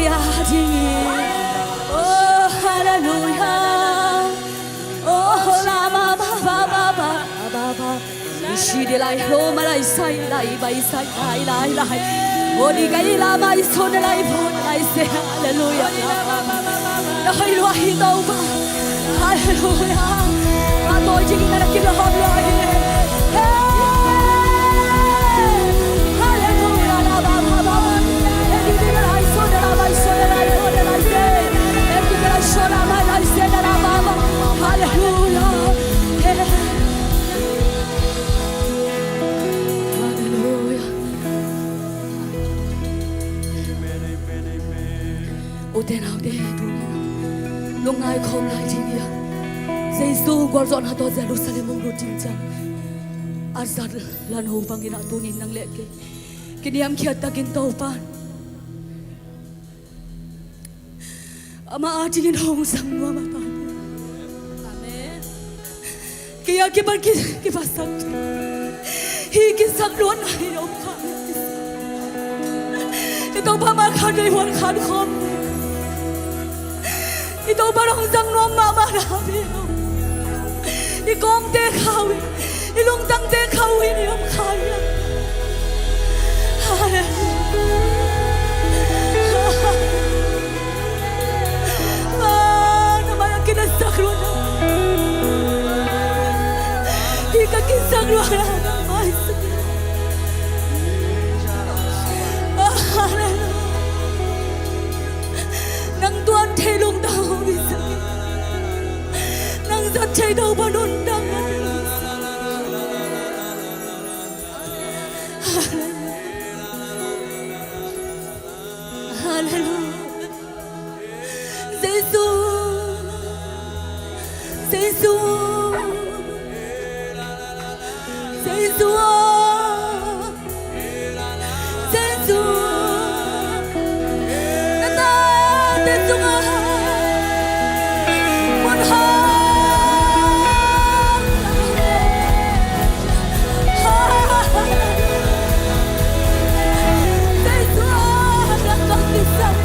Hallelujah, oh hallelujah, oh lama ba ba ba ba ba ba. She de lai ho ma lai sai lai bai sai lai lai lai. Oh đi cái lama iso de lai bo lai se hallelujah. Noi lo hi đâu ba hallelujah. Ba tôi chỉ nghe là kêu là hôm rồi. Uten nào đây tu lúc ngày không lại đi đi Giêsu qua dọn hạt Jerusalem mong đốt chính trang Azad lan hồ vang ina tu nin nang lệ cái niệm kia ta kinh tàu pan ama ajingin hong sang nuama pa amen kaya kiban kibasak hi kisak luan hai rom kha ito pa ma khan dei wan khan khom ito pa rong sang nuam ma ma ra bi i kom te khau i lung tang te khau i niam khai kinasak luan ika kisak luan nang tuan thei lung tao bi sang nang zat thei đâu ba nun dang hallelujah Giêsu Giêsu Giêsu Giêsu ta tên Giêsu muốn Giêsu là con tin rằng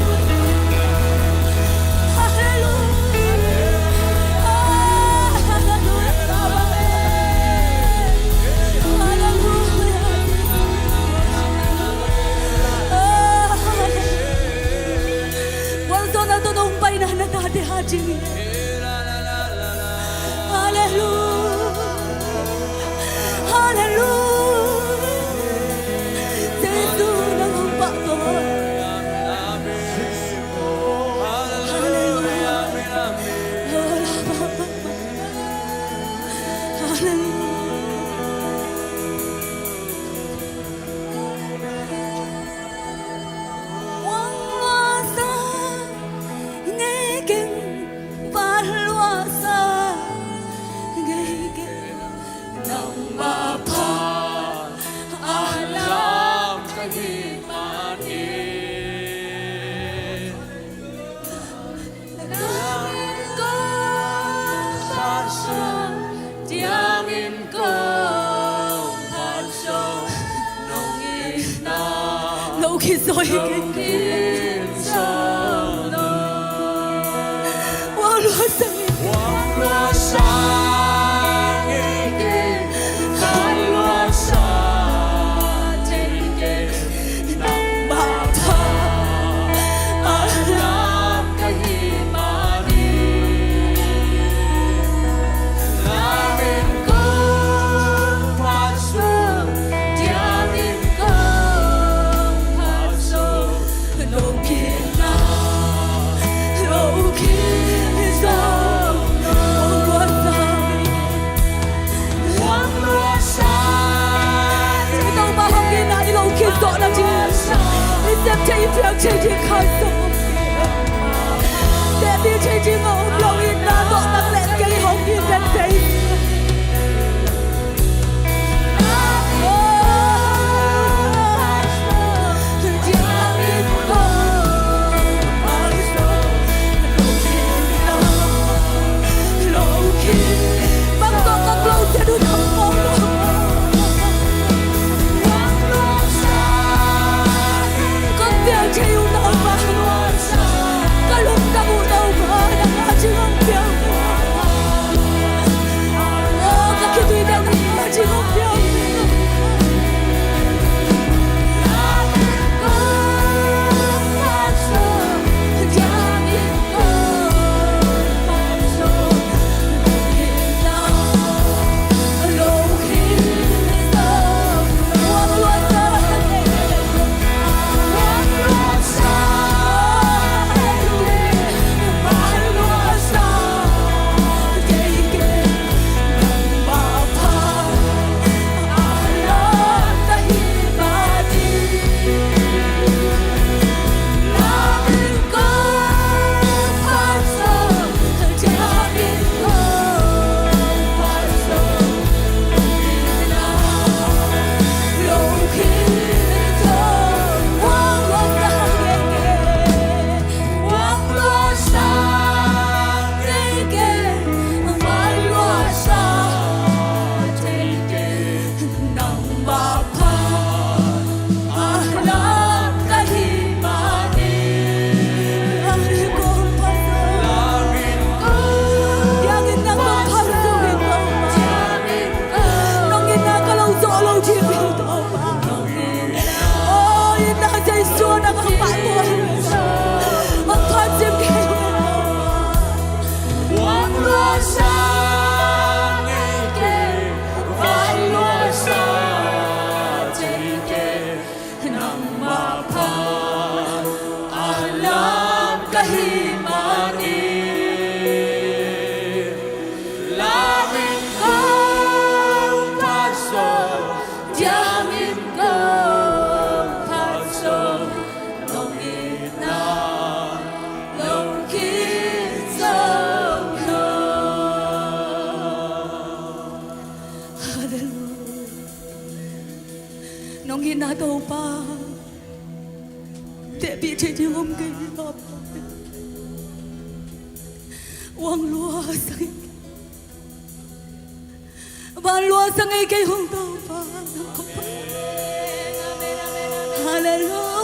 Hati hati, hallelujah, hallelujah, Giêsu đang hùng bạo tôi, hallelujah, khi rồi kinh Quang loa sang loa sang nang ba tha alam kahimani namin ko pasu diamin ko Dọn làm chi Xem chạy việc chạy đi khai sống Để đi chạy đi ngầu Lòng in ra dọn tăng lẹn cây hồng in đến đây Bác dọn các lâu sẽ đủ thầm mong Con tiếng chịu nỗi vang kahimani lamin kong paso diamin kong paso nong ina nong kinsong no Hallelujah nong ina daw pa để bị chết yêu ông cây lọp Wang lúa sang Wang lúa sang ấy cây hồng tàu pa Hallelujah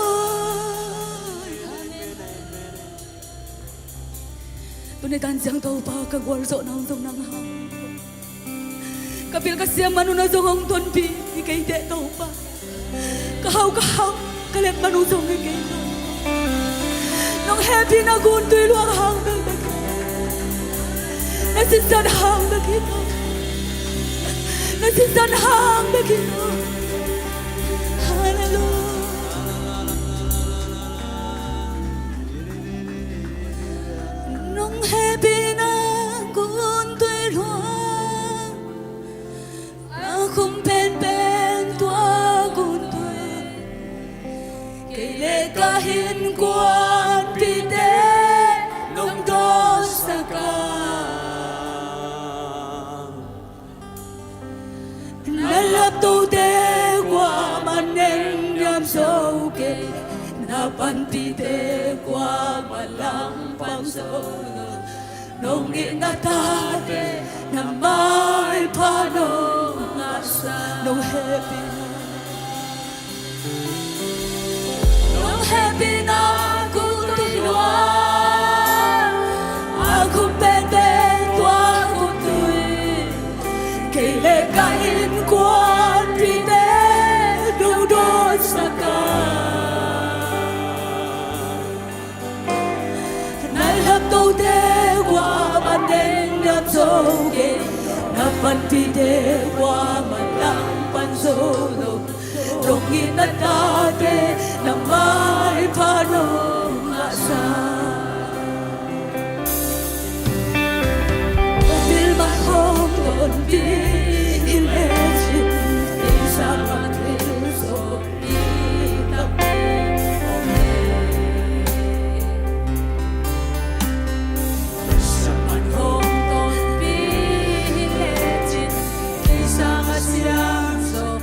Tôi này tan giang tàu pa các quan rộn hồng dòng nắng hồng các việc các xiêm manu na dòng hồng tuần pi cây tệ tàu pa các hậu kalian manusong ng kayo. Nung happy na guntoy luang hang ng dagit. Nasisan hang dagit. Nasisan hang dagit. Hallelujah. Nung happy na guntoy luang akong pen tua guntoy kahin quan pite nong dosa ka nalap tu te qua maneng yam so ke na pan pite qua malang pang so nong ingatate na mai pano ngasa no happy happy na kutuan aku pendek tua kutui kele kain kuat pide duduk saka nai hấp tu te qua ban đêm đêm soge na pan pide qua malang pan solo Rongin na dati na may panungasa Kapil mahong doon dihilesin Isang atil so itapin Sa manhong doon dihilesin Isang atil so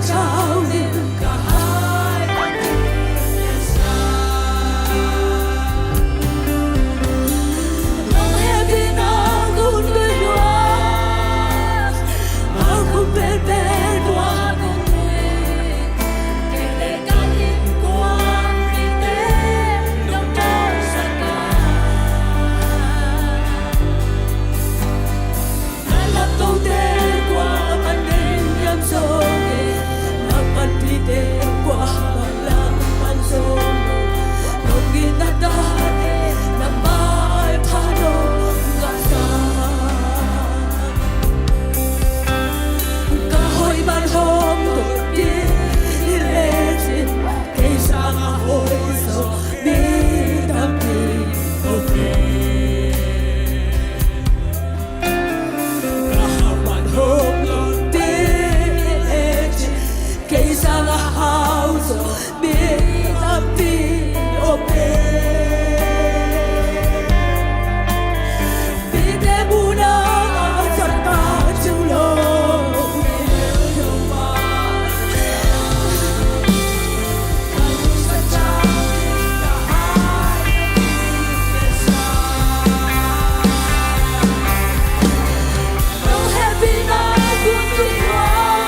Trao lên cả hai con tim xa Nông happy na gun người loa Aku bebe doa con người Kể lệ cả hin quan vì thế Nông đau xa cả Đã lập câu tế qua ban đêm nhắm rồi Pite kwa malang pansono Nung ginadate na may panong kasa Kahoy manhong doon dilesin Kaysa ngahoy so bitapi Kahoy manhong doon dilesin Kaysa nga house bitapi Bite muna sa kachulong Sa tiyawin kahay No happy na kuntuan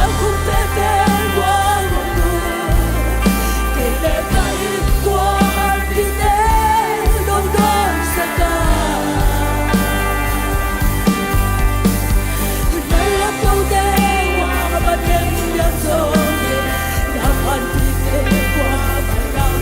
Aku bebe wang Kele kain kuat pite Dong dong saka Nalap kau dewa Baden yang sore Dapat pite kuat Malang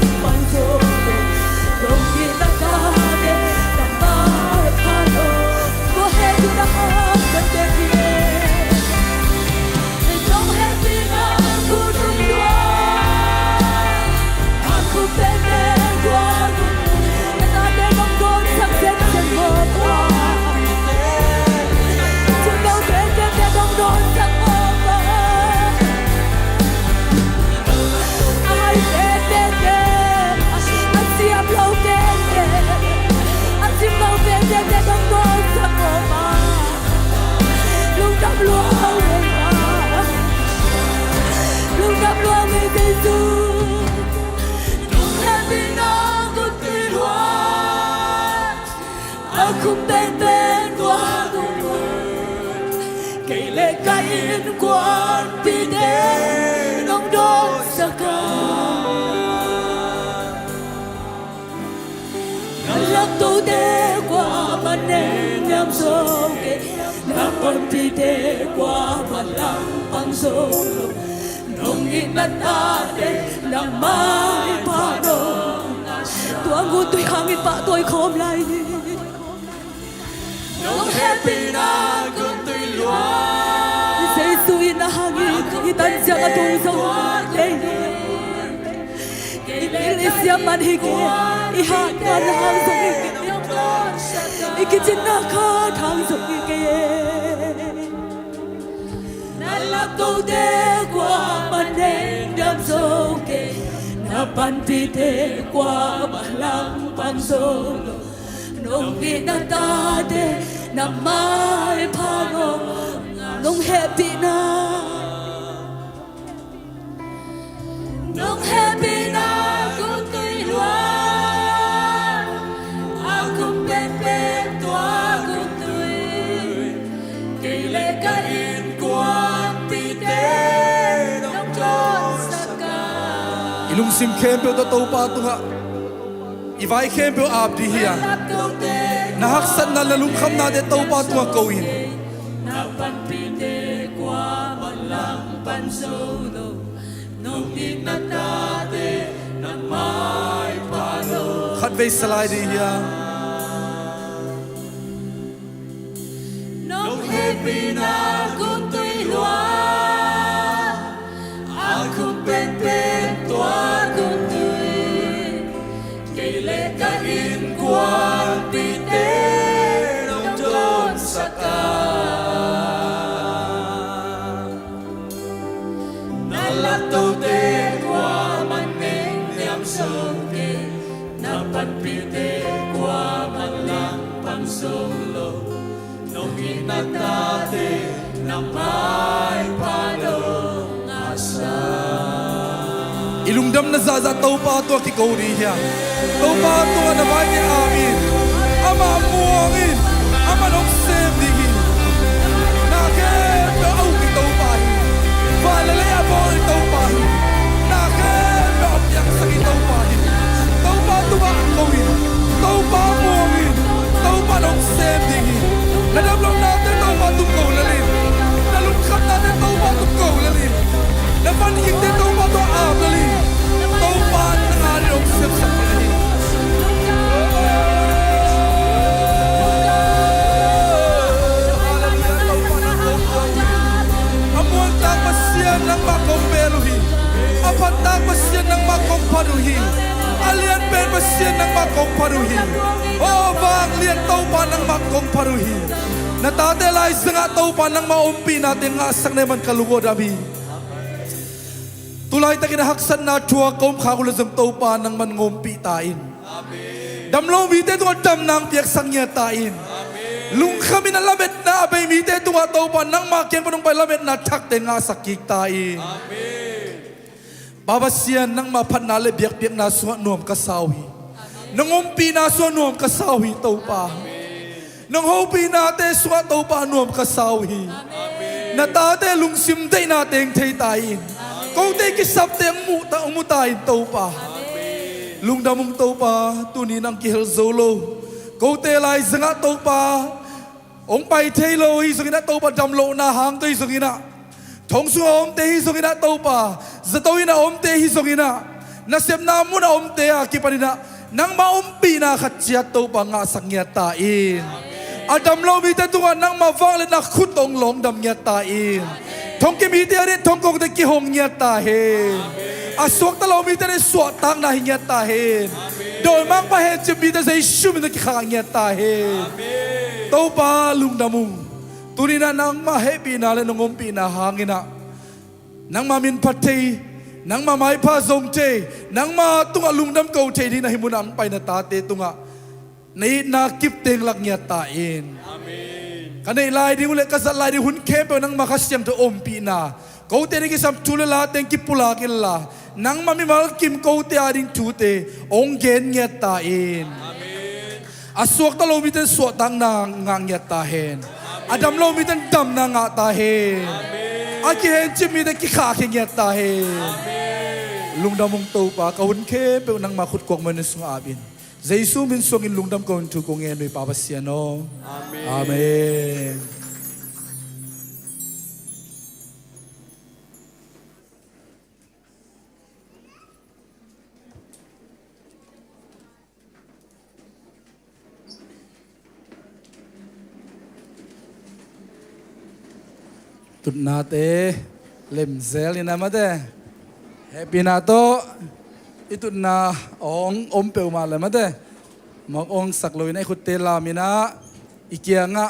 khung bên bên qua cây lệ cây quan bi đen nông đốt sa ca lắc tô đê qua mà nên nhắm sâu kê lắc con bi đê qua mà lắc bằng sâu nông in nát ta đê nằm mãi pa đô tôi ngu tôi ham in pa tôi không lại nông happy na con tôi loa say suy na hangi tan giang a tung sâu đây cái lý xiêm man hi kia i hát man hang sông i cái chân na kha thang sông kia na la câu đê qua man đen đam sâu kia na pan pi đê qua man lang pan sâu nông vi na ta đê na mai pa nông happy na nông happy na cũng tươi loan aku bên bên tua cũng tươi kỳ lệ cả in quan pi đê nông tròn sa ca ilung sim kem pe to pa tunga ivai kem pe ap di hiya na hak san na lalung kham na de to pa tunga ko in na pan pi đê qua ban lang ban solo nông in na ta đê na mai pa lo khat ve salai di hiya nông happy na cũng tươi loan aku bên bên tua cũng tươi kỳ lệ cả in quan pi đê nông tròn sa ca na la tô đê qua man nên nhắm sâu kê na pan pi đê qua man lang pan solo nông in na ta đê na mai pa lo nga sa ilung dam na za to pa to ki ko ri hiya to pa to na vai ni amin ama muangin ama nok sem di hi na ke pe au ki to pa hi va le le abo to pa hi na ke pe op yang sa ki to pa hi to pa to ba ko hi to pa muangin to pa nok sem di hi na dam long na te to pa tu ko le le na lung khat na te to pa tu ko le le na pan ik te to pa to a le le to pa na ri ok sem sa le le amuan tak pasien ng makompeluhi apat tak pasien ng makomparuhi alian pen pasien ng makomparuhi o bang lian taupa ng makomparuhi natatelay sa nga taupa ng maumpi natin nga asak naman kalungod abi tulay ta kinahaksan na chua kom kakulazam taupa ng mangumpi tain damlo mite tunga dam ng piyak sangya tain lung kami na lamet na abay mite tunga taupa ng makyang panong bay lamet na takte nga sakik tain babasiyan ng mapanale biyak-biyak na suwa nuam kasawi nangumpi na suwa nuam kasawi taupa nang hopi nate suwa taupa nuam kasawi natate lung simday nating tay tain kung tay kisapte ang umutain taupa lung damong taupa tunin ang kihel zolo kung tay lai zanga taupa ong pai taylo hisungina taupa damlo na hang to hisungina thong su om te hisungina taupa zatawina om te hisungina nasem na mo na om te akipanina nang maumpi na khatsiat taupa nga sangyatain adam lo mi te tunga nang mawang le na khutong long dam nyatain thong ki mi te ari thong kong te ki hong nyatahin asok ta lo mi te suat tang na hinyatahin doi mang pa hen chim mi te sei shum na ki khang nyatahin taupa lung damung tunina nang mahepi na le nungumpi na hangina nang mamin patay nang mamay pa zong te nang matunga lungdam ko te di na himunang pay na tate tunga na nakipteng lak niya tain amen kanay ilay di ulit kasalay di hun kempe nang makasyam to ompi na ko te di kisam tula lahat ng kipulakin la nang mamimal kim ko te ading tute ong gen niya tain aswak ta lo mi ten swat tang na ngang ya ta hen adam lo mi ten dam na nga ta hen aki hen chim mi ten ki kha ki ya ta hen lungdam mong to pa ka hun ke pe nang ma khut kok man sung abin Jesu min sung in lungdam ko tu ko nge noi pa pasiano amen tut na te lem zel ina ma de happy na to itut na om pe ma le ma de mok ong sak loi nai khut te la mi na ikia nga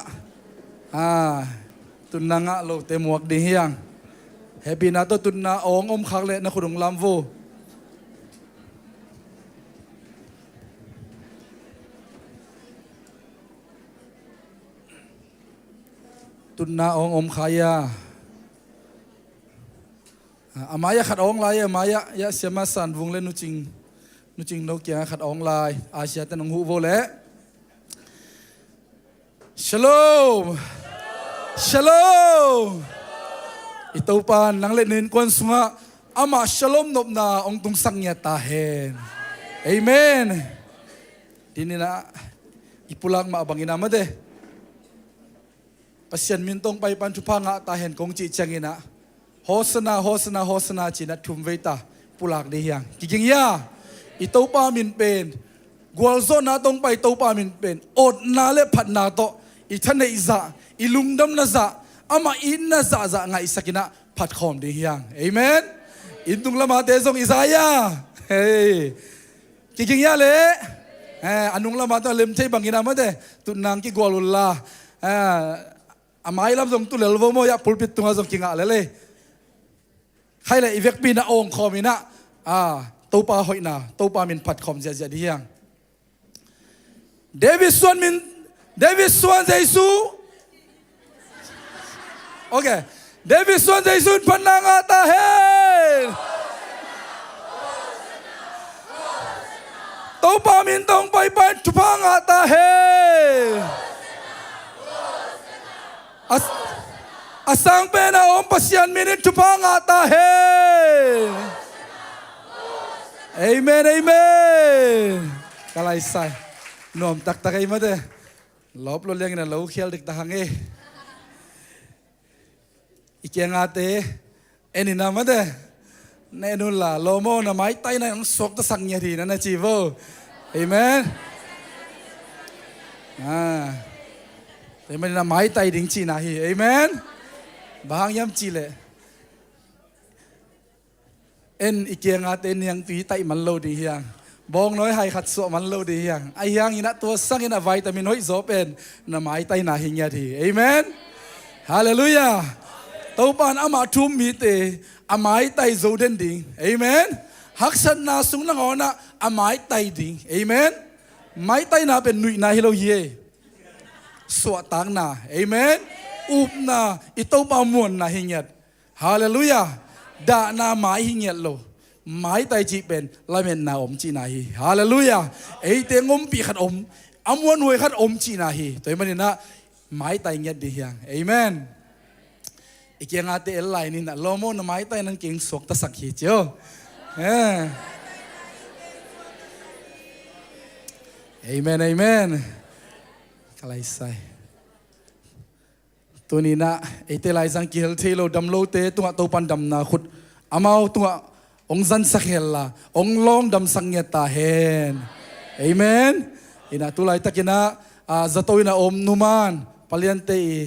tut na nga lo te muak di hiang happy na to tut na om khak le na khudung lam vo tut na om khaya amaya khat ong lai amaya ya siama san vung le nu ching no kya khat ong lai asia tan hu vo le shalom shalom itopan nang le nin kon sunga ama shalom nop na ong tung sang nya ta hen amen dinina ipulang ma bangina ma de pasyan min tong pai pan thupa nga ta hen kong chi changina hosana hosana hosana china thum veita pulak de hiang kiking ya ito pa min pen gwalzo na tong pai to pa min pen od na le phat na to ithane iza ilungdam na za ama in na za za nga isakina phat khom de hiang amen intung lama te zong isaya hey kiking ya le anung lama to lem thei bangina ma de tunang ki gwalullah amai lam zong tu lelvo mo ya pulpit tunga zong kinga lele khai le ivek pi na ong khomina to pa hoina to pa min phat khom ja ja diang David Swan Jesu okay David Swan Jesu pananga ta hen to pa min tong pai pai thupanga ta hen asang pena om pasyan minit tupanga ta he amen amen kalai sai nom tak tak ai mate lop lo leng na lo khial dik ta hange ikenga te enina mate ne nu la lomo na mai tai na ang sok ta sang nya thi na chi vo amen te man na mai tai ding chi na hi amen bahang yam chi le en ikenga te niang tui tai man lo di hiang bong noi hai khat so man lo di hiang ai hiang ina to sang ina vitamin hoi zo pen na mai tai na hi nya thi amen hallelujah to pan ama thum mi te amai tai zo den ding amen haksan na sung na ngona amai tai ding amen mai tai na pen nui na hi lo ye swa tang na amen up na ito pa muon na hinyat hallelujah da na mai hinyat lo mai tai chi pen lamen na om chi na hi hallelujah ei te ngom pi khat om amon hoi khat om chi na hi toy mani na mai tai nyat di hiang amen ikenga te el lai ni na lomo na mai tai nang king sok ta sak hi chyo amen amen kalai sai tunina ete lai sang ki hel thelo dam lo te tunga to pan dam na khut amau tunga ong zan sakhel la ong long dam sang nya ta hen amen ina tulai takina zatoina om numan paliante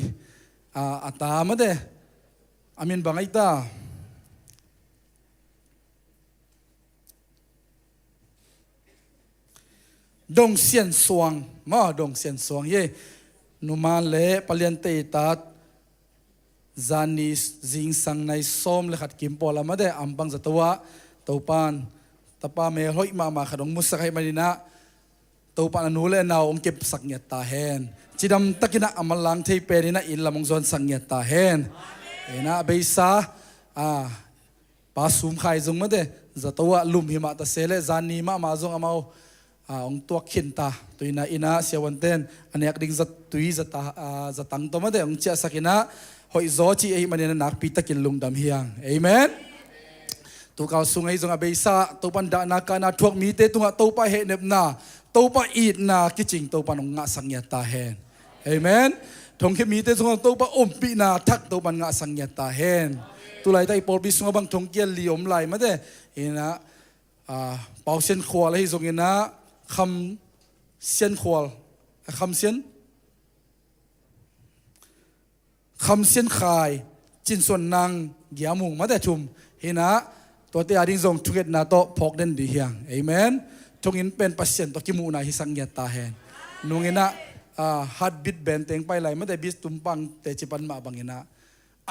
ata ma de amin bangai ta dong sian suang ma dong sian suang ye numan le paliante tat zani zing sang nai som le khat kim pola ma de ambang zatawa topan tapa me hoi ma khadong musakai manina topan anu le naw ong kep saknya ta hen chidam takina amalang thei perina in lamong zon sangnya ta hen ena beisa pasum khai zong ma de zatawa lum hima ta sele zani ma zong amau องตัวขินตาตุยนาอินาเสียวันเต้นอันนี้ดิ่งจัดตุยจัดตั้งตัวมาเดองเจ้าสักนะหอยโจจีเอมันเนี่ยนักปีตะกินลุงดำเฮียงเอเมนตัวเขาสุงไอ้จงอาเบยซาตัวปันดานาการนาทวกมีเตตัวตัวไปเห็นเนบนาตัวไปอีดนากิจิงตัวปันงะสังยาตาเฮนเอเมนทงเคมีเตตัวตัวไปอมปีนาทักตัวปันงะสังยาตาเฮนตัวไหลได้ปอลบิสุงบังทงเกียลีอมไหลมาเดเห็นนะเป่าเส้นขวอะไรจงเห็นนะคำเส้นขวลคำเส้นขายจินส่วนนางเกียมุงมาแต่ชุมเห็นนะตัวเตียดิ้งส่งทุกเอ็ดนาโตพกเด่นดีเฮียงเอเมนทงอินเป็นปัสเซนตัวกิมูนาฮิสังเกตตาเห็นนุ่งเห็นนะฮัดบิดแบนเต็งไปไหลไม่ได้บิสตุมปังแต่จิปันมาบังเห็นนะ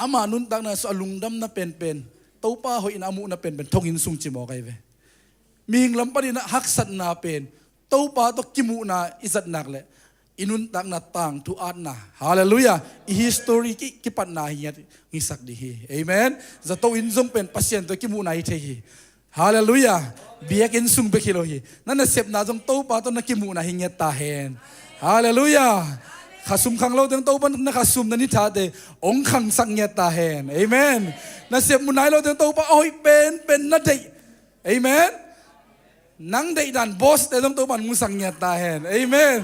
อามานุนตักนะสลุงดำนะเป็นตัวป้าหอยนามุนะเป็นทงอินสุงจิโมไกเวมีงลำปดินะฮักสัตนาเป็นตัวป้าตัวกิมูนาอิสัตนักเลยอินุนตักนาต่างทุอานะฮาเลลูยาฮิสตอรีกิปันนาฮิยงิสักดีฮีเอเมนจะตัวอินซงเป็นปัสเซนตัวกิมูนาฮิเทฮีฮาเลลูยาเบียกินซุงเบคิโลฮีนั่นน่ะเสพนาจงตัวป้าตัวนักกิมูนาฮิเงตาเฮนฮาเลลูยาข้าซุมขังเราถึงตัวป้านักข้าซุมนันนิทาเดองขังสังเงตาเฮนเอเมนน่ะเสพมุนายเราถึงตัวป้าโอ้ยเป็นนั่นเดเอเมนนังเดดันบอสแต่ต้องตัวป้ามุสังเงตาเฮนเอเมน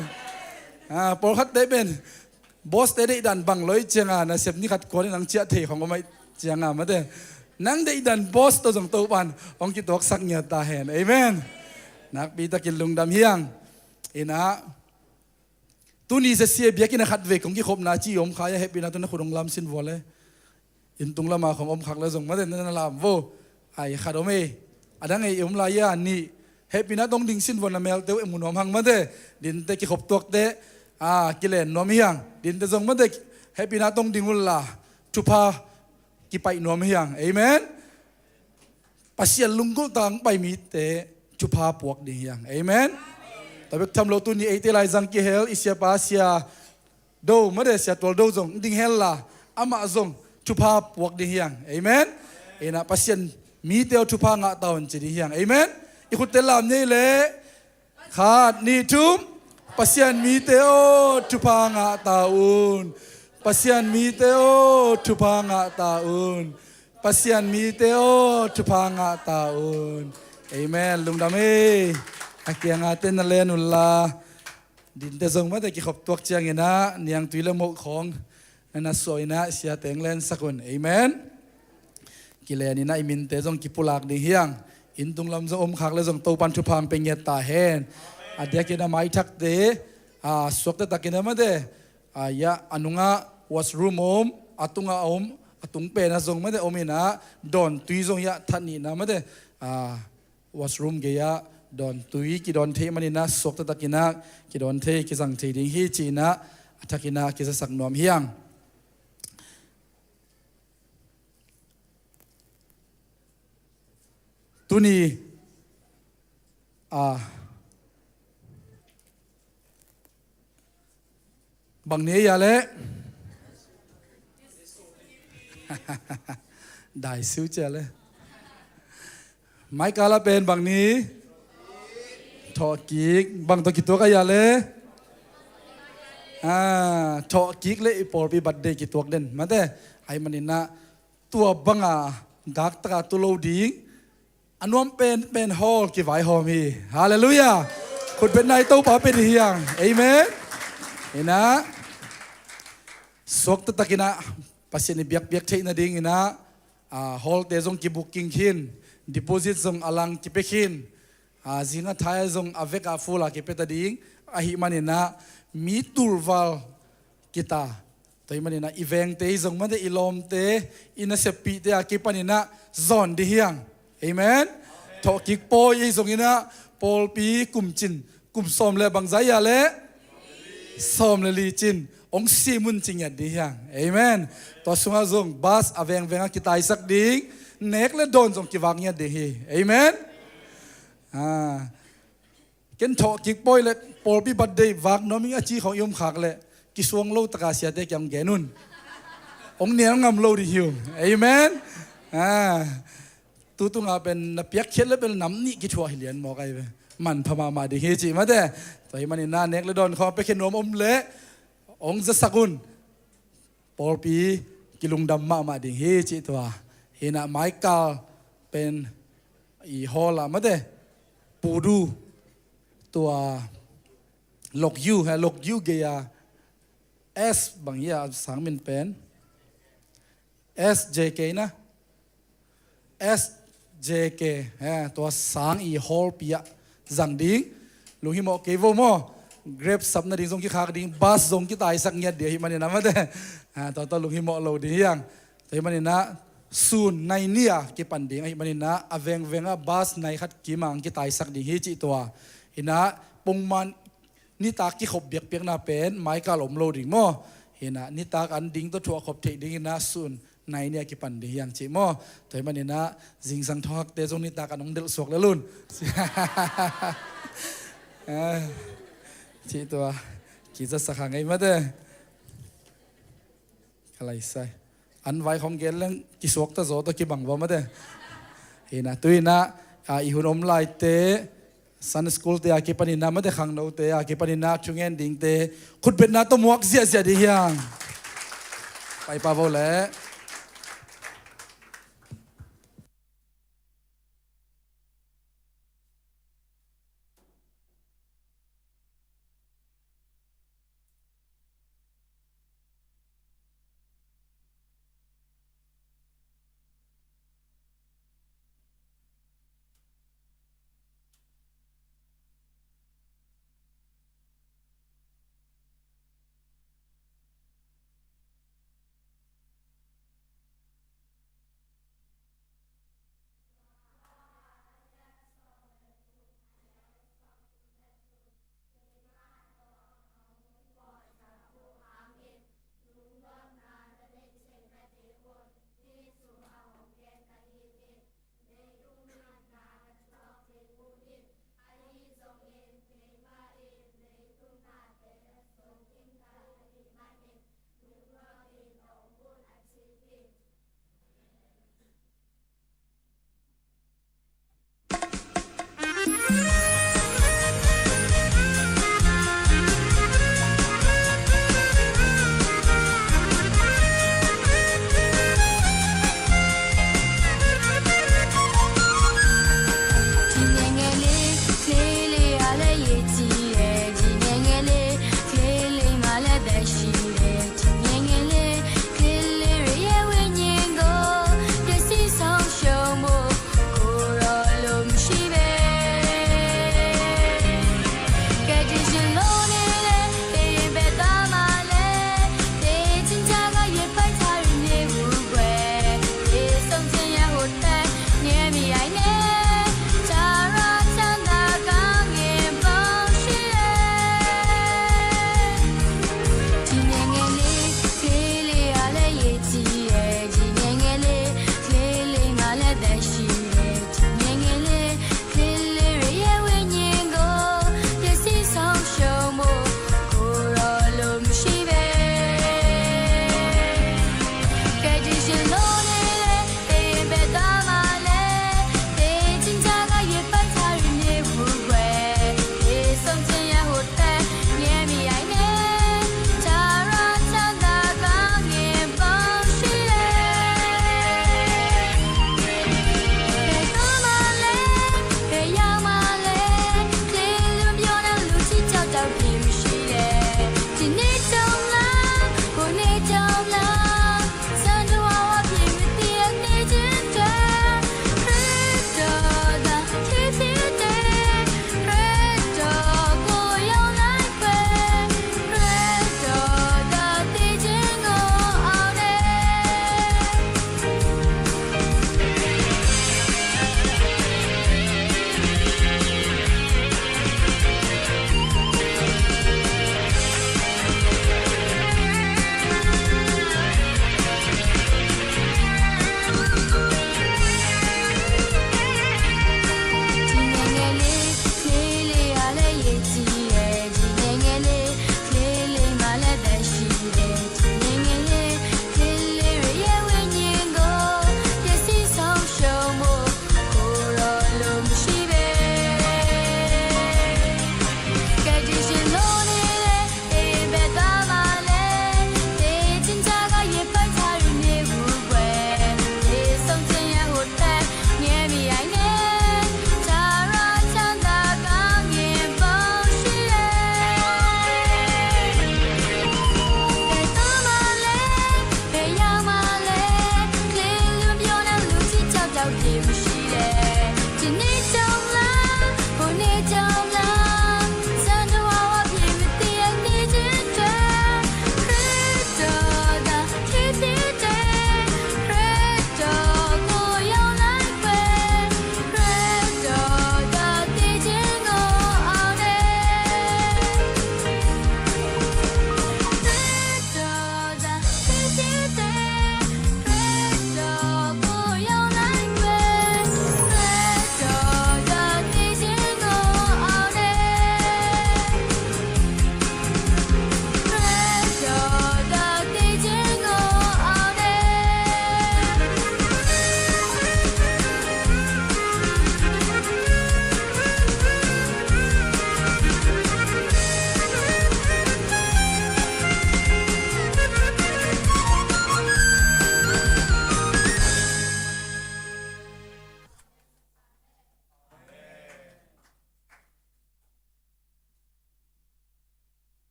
พอขัดได้เป็นบอสได้ดันบังลอยเจียงนะเสพนี่ขัดคนนังเจียเทของก็ไม่เจียงมาเด้นังได้ดันบอสตัวจงตัวปันองคิดตัวสักเงียตาเห็นเอเมนนักปีตะกินลุงดำเฮียงเอ็นะตัวนี้จะเสียเบียกินขัดเวกของกี่ขบนาจีอมขายให้ปีนาตัวนักขุดงลำสินวัวเลยอินตุงละมาของอมขักแล้วส่งมาเด้นั่นลำโวไอขัดอมเออันนั้นไออมลายานี่ให้ปีนาต้องดิ่งสินวัวนะเมลเตวเอมุนอมหังมาเด้ดินเตกี่ขบตัวเตกิเลนนวมเฮียงดินเตจงมันเด็กให้ปีนาต้องดิ่งวุลลาทุพากิไปนวมเฮียงเอเมนปัสเซียนลุงกุตังไปมีเตทุพาปวกดิ่งเฮียงเอเมนแต่เวกทำโลตุนีเอติไลซังกิเฮลอิเซียปาเซียโดมาเดเซียตัวโดจงดิ่งเฮลล่าอามาจงทุพาปวกดิ่งเฮียงเอเมนเอ็นะปัสเซียนมีเตทุพางะตาวันจีดิ่งเฮียงเอเมนอีกุเตลามนี่เละขาดนี่ทุมPasian miteo tupanga taun Pasian miteo tupanga taun Pasian miteo tupanga taun Amen lumdame akyang atin na lenula dinte zong ma te ki khop tuak chiang ina niang tuile mo khong na soina sia teng len sakun amen kileni na imin te zong ki pulak ding hiang intung lam zong khak le zong to pan tupang penget ta hen adia kina mai thak de sokta takina made ya anunga washroom om atunga om atung pe na zong made omina don tui zong ya thani na made washroom ge ya don tui ki don the manina sokta takina ki don the ki sang the ding hi china atakina ki sa sak nom hiang tuniบางนี้อย่าเละได้ซิวเจเลยไม่กาลเป็นบางนี้ทอกิกบางตัวกี่ตัวก็อย่าเละทอกิกเลยปอลปีบัดเดกี่ตัวเด่นมาแต่ไอ้มันนี่นะตัวบังดักตราตัวโลดิ้งอันนู้นเป็นฮอลกี่ไว้ฮอมีฮาเลลูยาคุณเป็นนายตู้ป๋าเป็นเฮียงเอเมนเห็นนะสกตะตะกินะปัสยานิเบียกเทนะดิ้งนะฮอลเตจงกิบุกิงขินดิโพซิตจงอลังกิเปขินจิงะทายจงอเวกาฟูลากิเปตะดิ้งหิมันนี่นะมีตูร์วัลกิตาตัวมันนี่นะอีเวงเตจงมันเดอิลอมเตอินะเซปีเตอากิปันนี่นะจอนดิเฮียงเอเมนทอกิกโปยจงนี่นะปอลปีกุมจินกุมซอมเลบังใจยาเลซอมเลลีจินองซีมุนจริงอย่างดีอย่างเอเมนตัวสุงาจงบาสอเวงกิตายสักดิ้งเนกและโดนจงกิวังอย่างดีเอเมนเกินทอกิกปอยเลยปอลปีบัดเดย์วักน้อมิงอาชีของยมขากเลยกิสวงโลตะกาเสียเด็กยังแกนุนองเนียงงำโลดิฮิวเอเมน ตูตุงาเป็นนับเปียกเขียนแล้วเป็นน้ำนี่กิชัวหิเลียนหมอไก่ไปมันพม่ามาดิเฮจิมาเด้ตัวมันนี่นาเน็กเลยโดนเขาไปเขียนนมอมเละองจะสกุลปอลปีกิลุงดำมาดิเฮจิตัวเฮน่ะไมเคิลเป็นอีฮอลมาเด้ปูดูตัวลกยูฮะลกยูเกียเอสบางอย่างสังมันเป็น SJK นะ SJK ตัวสังอีฮอลปีอะจังดิ้งลุงฮิโมเกวโมเกรฟซับนาดิ้งซงกี่ขากดิ้งบัสซงกี่ตายสักเงียดเดียวฮิมันนี่นะมาเด้ตัวลุงฮิโมเราดิ้งยังแต่ฮิมันนี่นะซูนในเนี่ยกี่ปันดิ้งฮิมันนี่นะอเวงเวงอะบัสในขัดกี่มังกี่ตายสักดิ้งฮิจิตัวฮินะปงมันนี่ตากี่ขบเบียกเปียกนาเป็นไม้กาหลมโลดิ้งโมฮินะนี่ตาอันดิ้งตัวถั่วขบเทดิ้งฮินะซูนในเนี่ยกี่ปันดิ้งยังจิโมตัวมันนี่นะจิงสังทอกเตจงนี่ตากันน้องเดลสวกแล้วลุนที่ตัวกี่จะสักหางไงมาเด้ออะไรใส่อันไว้ของเกลเรื่องกี่สวกตะโจตัวกี่บังบ่มาเด้อเห็นนะตุยนะอีหุ่นอมไลเตซันสกูลเตะกี่ปนินามาเด้อขังเราเตะกี่ปนินาชุงเงินดิ่งเตะขุดเป็นนาตัวหมวกเสียดียังไปปาโวเล่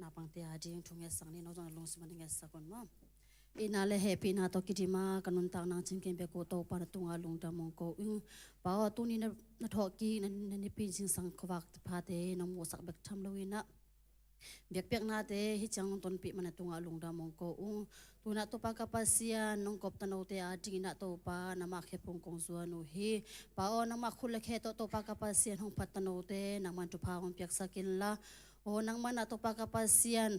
napang tiading tungas sang ni nozon long simaningas sakon mo. Inale happy na to kidima kanuntang nang cingkem be ko to para tunga lung da mong ko ing pa tu ni na thoki na ni pin sing sang kwak phate na mo sak bek tham lowina biak na te hi chang ton pi mana tunga lung da mong ko tu na to pa kapasian nong kop tano te ading na to pa na ma khepong kong suanu hi pa o na ma khulek he to pa kapasian hong patano te nang man tu pa hong piak sakin la o nang man na to pa kapasian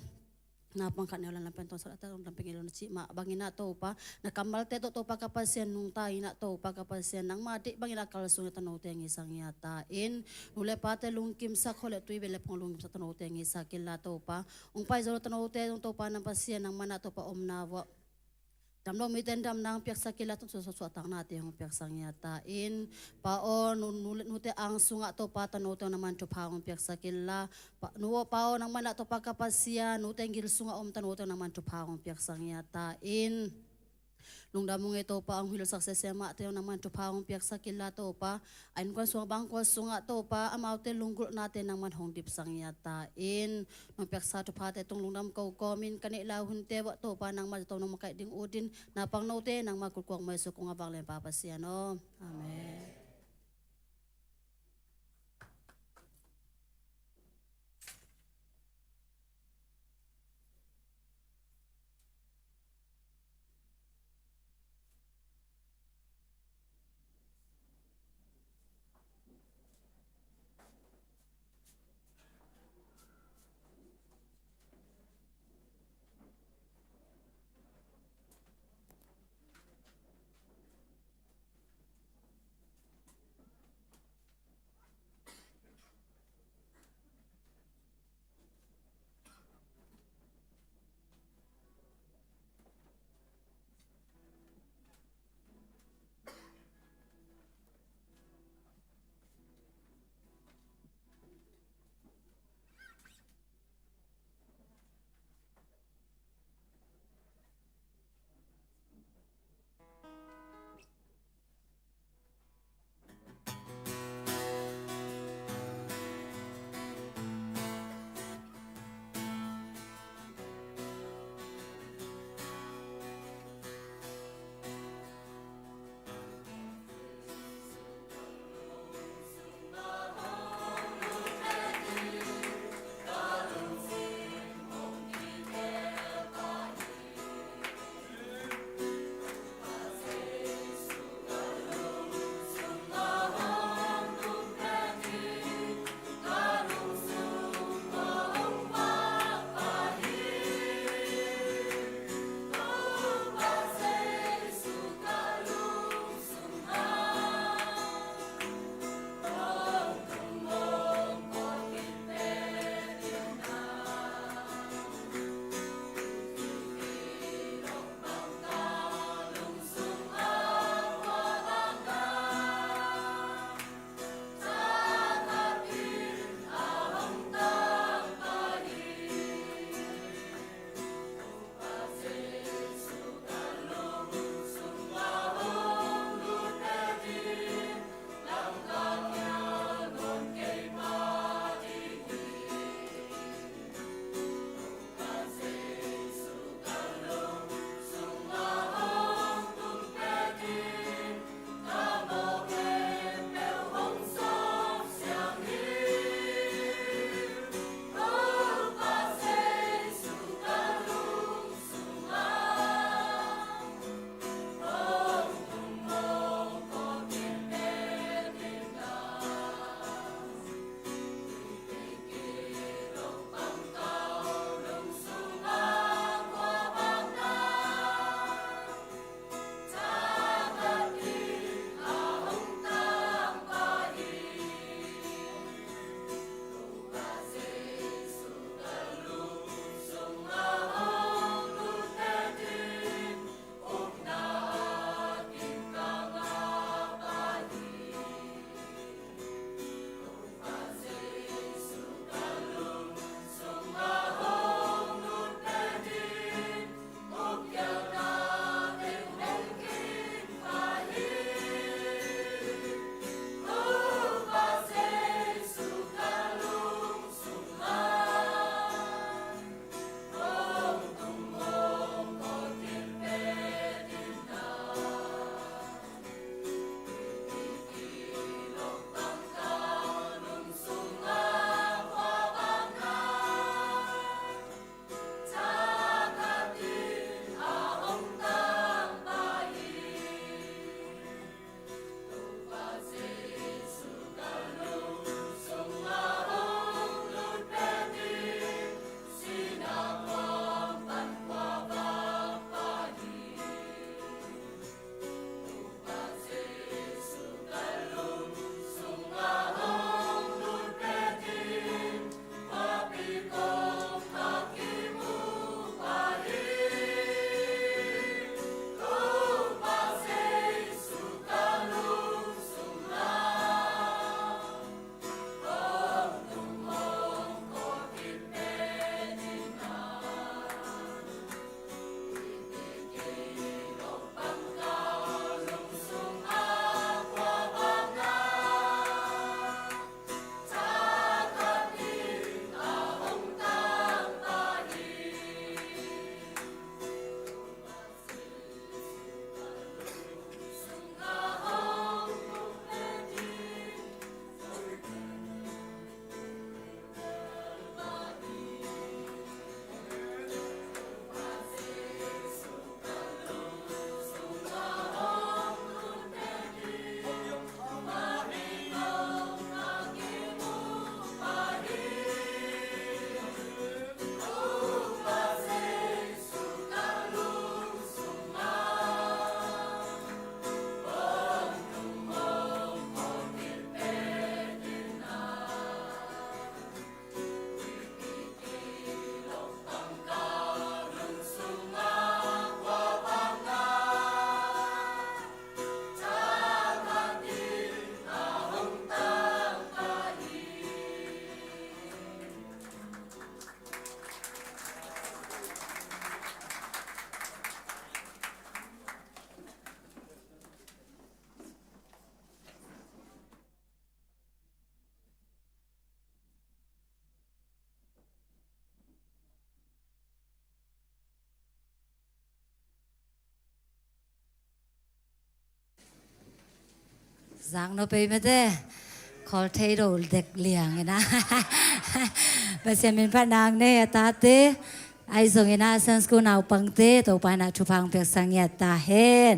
napang kanela lang penton sa atang pengilo na si ma bangina to pa nakamal te to pa kapasyan nung tayo na to pa kapasyan nang mati bangina kalso na tanaw te ang isang yata in nule pate lungkim sa kole tuwi bele pong lungkim sa tanaw te ang isa kila to pa ung pa izolo tanaw te to pa ng pasyan nang mana to pa omnawa damlo miten dam nang piak sakila to so atang natin yung piak sang yata in paon nute ang sunga to patan to naman to paong piak sakila nuwo paon nang mana to pakapasya nute ngil sunga to naman to paong piak sang yata in nung damong ito pa ang hilo saksesema tayo naman to paong piak sakila to pa ayon ko sunga bang ko sunga to pa amaute lunggul natin nang manhong dip sang yata in nung piak sa to pa itong lungdam ko komin kanila huntewa to pa nang mato nang makaiding udin napang note nang magkulkuang may sukong abang len papasya no amen. giang nó pe mà thế call thay đồ đẹp liền cái na bây giờ mình phát nàng nè ta thế ai dùng cái na sang school nào bằng thế tàu pa na chụp hàng việc sang nhà ta hết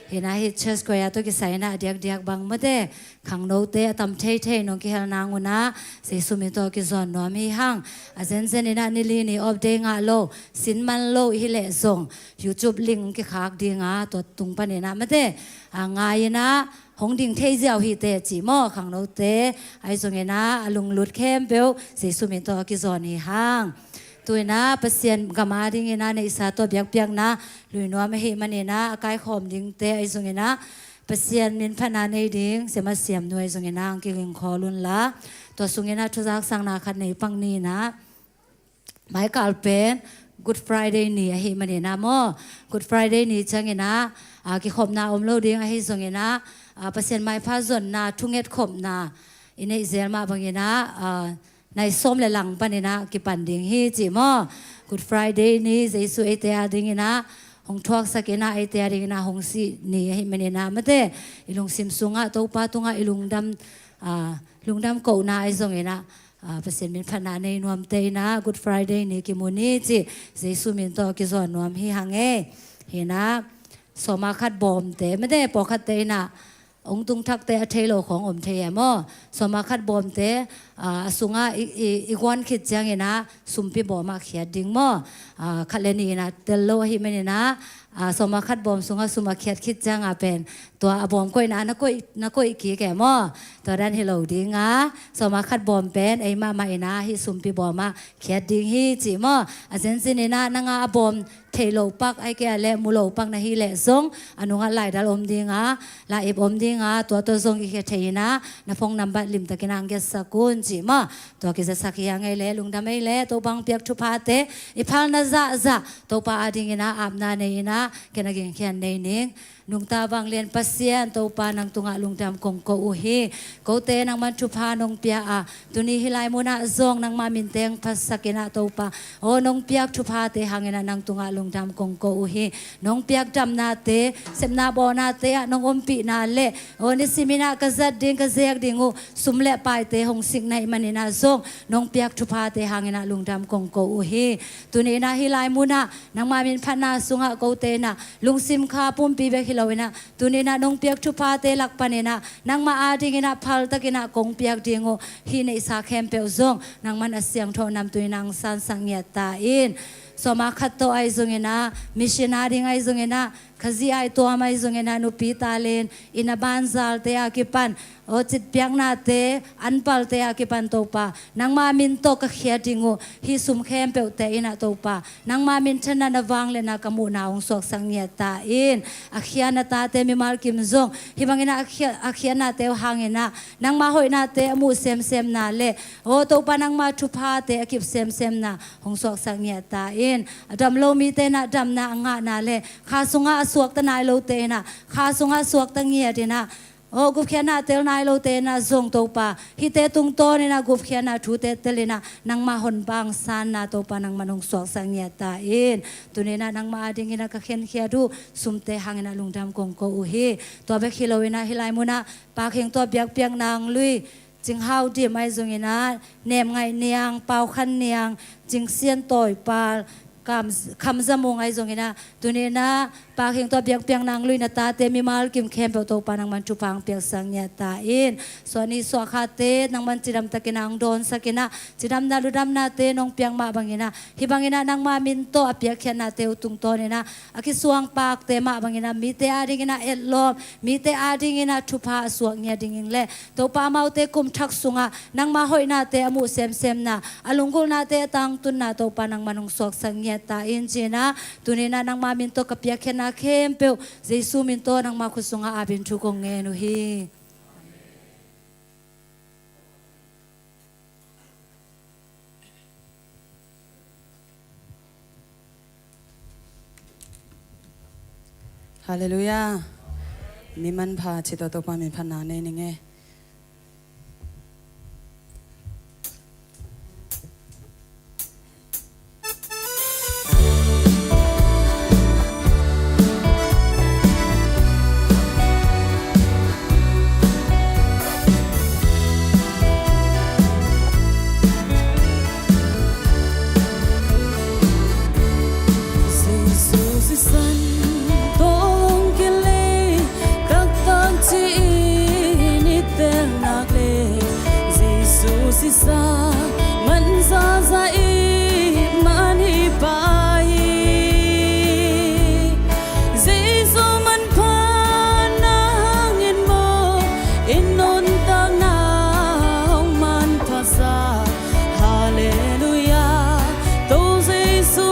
hiện nay church ko ya to ki sai na diak diak bang ma te khang no te tam thei thei no ki hel na nguna se sumi to ki zon no mi hang a zen zen ina ni li ni of day nga lo sin man lo hi le zong youtube link ki khak di nga to tung pa ni na ma te a nga ina hong ding thei jiao hi te chi mo khang no te ai zong ina alung lut khem peu se sumi to ki zon ni hangตัวน่ะเปอร์เซ็นต์กามาดิ้งน่ะในสาตัวเปียกๆนะลุยนัวไม่เห็นมันน่ะกายขอมดิ้งเตะไอ้ตรงนี้นะเปอร์เซ็นต์มินพนาในดิ้งเสียมาเสียมหน่วยตรงนี้นะกิงคอลุนละตัวตรงนี้นะทุกสักสังนาคันในปังนี้นะหมายกาลเป็น Good Friday นี่ไอ้มันน่ะโม Good Friday นี่จังนะกิขอมนาอมโลดิ้งไอ้ตรงนี้นะเปอร์เซ็นต์หมายพาส่วนนะทุ่งเอ็ดขอมนะอินในอิสราเอลมาบางอย่างนะในส้มและหลังปันนี่นะกิปันดิ่งฮีจิมอ Good Friday นี่เจสุเอเตียดิ่งนะหงทวักสักนะเอเตียดิ่งนะหงสีนี่ให้มันนี่นะมาเตอิลุงซิมซุงะตัวป้าตุงะอิลุงดำเก่านาไอซงเอนะเปอร์เซ็นต์มินพันนาในนวมเตนะ Good Friday นี่กิมุนี่จิเจสุมินโตกิจอนนวมฮีหังเอเห็นนะสมาคัดบอมเตไม่ได้ปอคัดเตนะองตุงทักเตอเทโลของอมเทียมอสมาคัดบอมเตสุงะอีกวันคิดจังเงนะสุมพิบอมาเขียดดิ่งมอคัดเลนีนะเตโลหิเมนีนะสมาคัดบอมสุงะสุมาเขียดคิดจังเป็นตัวบอมก้อยนะนักก้อยขี้แก่มอตัวด้านฮิโลดิ่งสมาคัดบอมเป็นไอมาเอนะฮิสุมพิบอมาเขียดดิ่งฮิจิมอเซนซินีนะนังอาบอมเทโลปักไอแก่เละมูโลปักนะฮิเละซงอนุงะไหลดัลอมดิ่งลาอิบอมดิ่งตัวซงอีกเทยนะนะพงนำบัดลิมตะกินังเกสกุนจิมาตัวกิจสักยังไงเละลุงดำไม่เละตัวบังเปียกทุพาเตอีพัลนาจะตัวปาอดิ่งนะอาบนาเนยนะแกนักเขียนเนยนิงนุงตาบางเลียนปัสเซียนตัวปานังตุงะลุงดำคงโกอุฮีโกเตนังมันทุพานงเปียตุนีฮิไลมุนาซงนังมามินเตงพัสกินะตัวปาโอนงเปียกทุพาเตหังนะนังตุงะลุงดำคงโกอุฮีนงเปียกดำนาเตเสมนาบอนาเตนงอมปีนาเละโอนิสิมินากษัดดิ่งกษัดดิ่งสุมเละปายเตหงสิงในมันนาซงนงเปียกทุพาเตหังนะลุงดำคงโกอุฮีตุนีนาฮิไลมุนานังมามินพันนาสุงะโกเตนะลุงซิมคาปุ่มปีเบคิโลวินะตุนีนะนงเปียกทุพาเตลักปานีนะนังมาอาดิงินะพัลตะกินะกงเปียกดิ่งฮีในสาเข้มเปียวซงนังมันเสียงโทนำตุยนังสันสังเงียตาอินสมาคัตโตไอซงเนะมิชนาริงไอซงเนะขจีไอตัวมาไอซงเนะนุปีตาเลนอินาบานซาลเตอากิปันโอจิตเปียกนาเตอันปัลเตอากิปันโตปานังมามินโตกะเขียดิงฮิสุมเข้มเปียวเตอินาโตปานังมามินชนะนวังเลนะกมูนาองสวกสังเงียตาอินอาเขียนาตาเตมิมาลกิมซงฮิบังเนะอาเขียนาเตวหังเนะนังมาหอยนาเตอมูเซมเซมนาเลโอโตปานังมาทุพาเตอกิบเซมเซมนาองสวกสังเงียตาอินดำโลมีเตนะดำนาองะนาเลข้าสุงะสวกตนายโลเตนะข้าสุงะสวกตังเงียดินะโอ้กุบเขียนนาเตลนายโลเตนะซงโตปาฮิเตตุงโตนี่นะกุบเขียนนาทูเตเตลินะนังมาหนบางซานนาโตปานังมานงสวกสังเงียตาอินตุนี้นะนังมาดิงินะกะเขียนเขียดูสุมเตหังนะลุงดำกงโกอุฮีตัวเบคิโลวินะฮิไลมุนะปากเข่งตัวเปียกเปียกนางลุยจึงเฮาดีไม่ซงอินะเนมไงเนียงเป่าคันเนียงจึงเสียนต่อยปาคำจมูกไอ้ตรงนี้นะตัวนี้นะปากเห็นตัวเปียกเปียกนางลุยนาตาเตมีมาลกิมเข้มเปตัวปานังมันจุพังเปียกสังเนียตาอินส่วนนี้สวาคาเตนังมันจิดำตะกินางโดนสักินะจิดำนาลุดำนาเตนงเปียงมาบางอินะฮิบางอินะนังมามินโตเปียกเขียนนาเตอุตุงโตนี่นะอากิสวงปากเตมาบางอินะมีเตอาดิงินะเอ็ดลอมมีเตอาดิงินะทุพาสวงเงียดิงิงเล่ตัวปาเมาเตกุมทักสุงะนังมาหอยนาเตอมูเซมเซมนะอลุงกุลนาเตตังตุนนาตัวปานังมันงสวกสังเงียตาอินจีนะตุนีนะนังมามินโตกับเปียกเขียนนาเข้มเปียวเจสุมินโตนังมาคุสุงอาบินทุกงเงนุฮีฮาเลลูยามีมันพาจิตตัวปามินพนาในนิงเง sisa man sa zai man hi pai Giêsu man pa na hangin mo inon ta na hong man pa sa hallelujah to Giêsu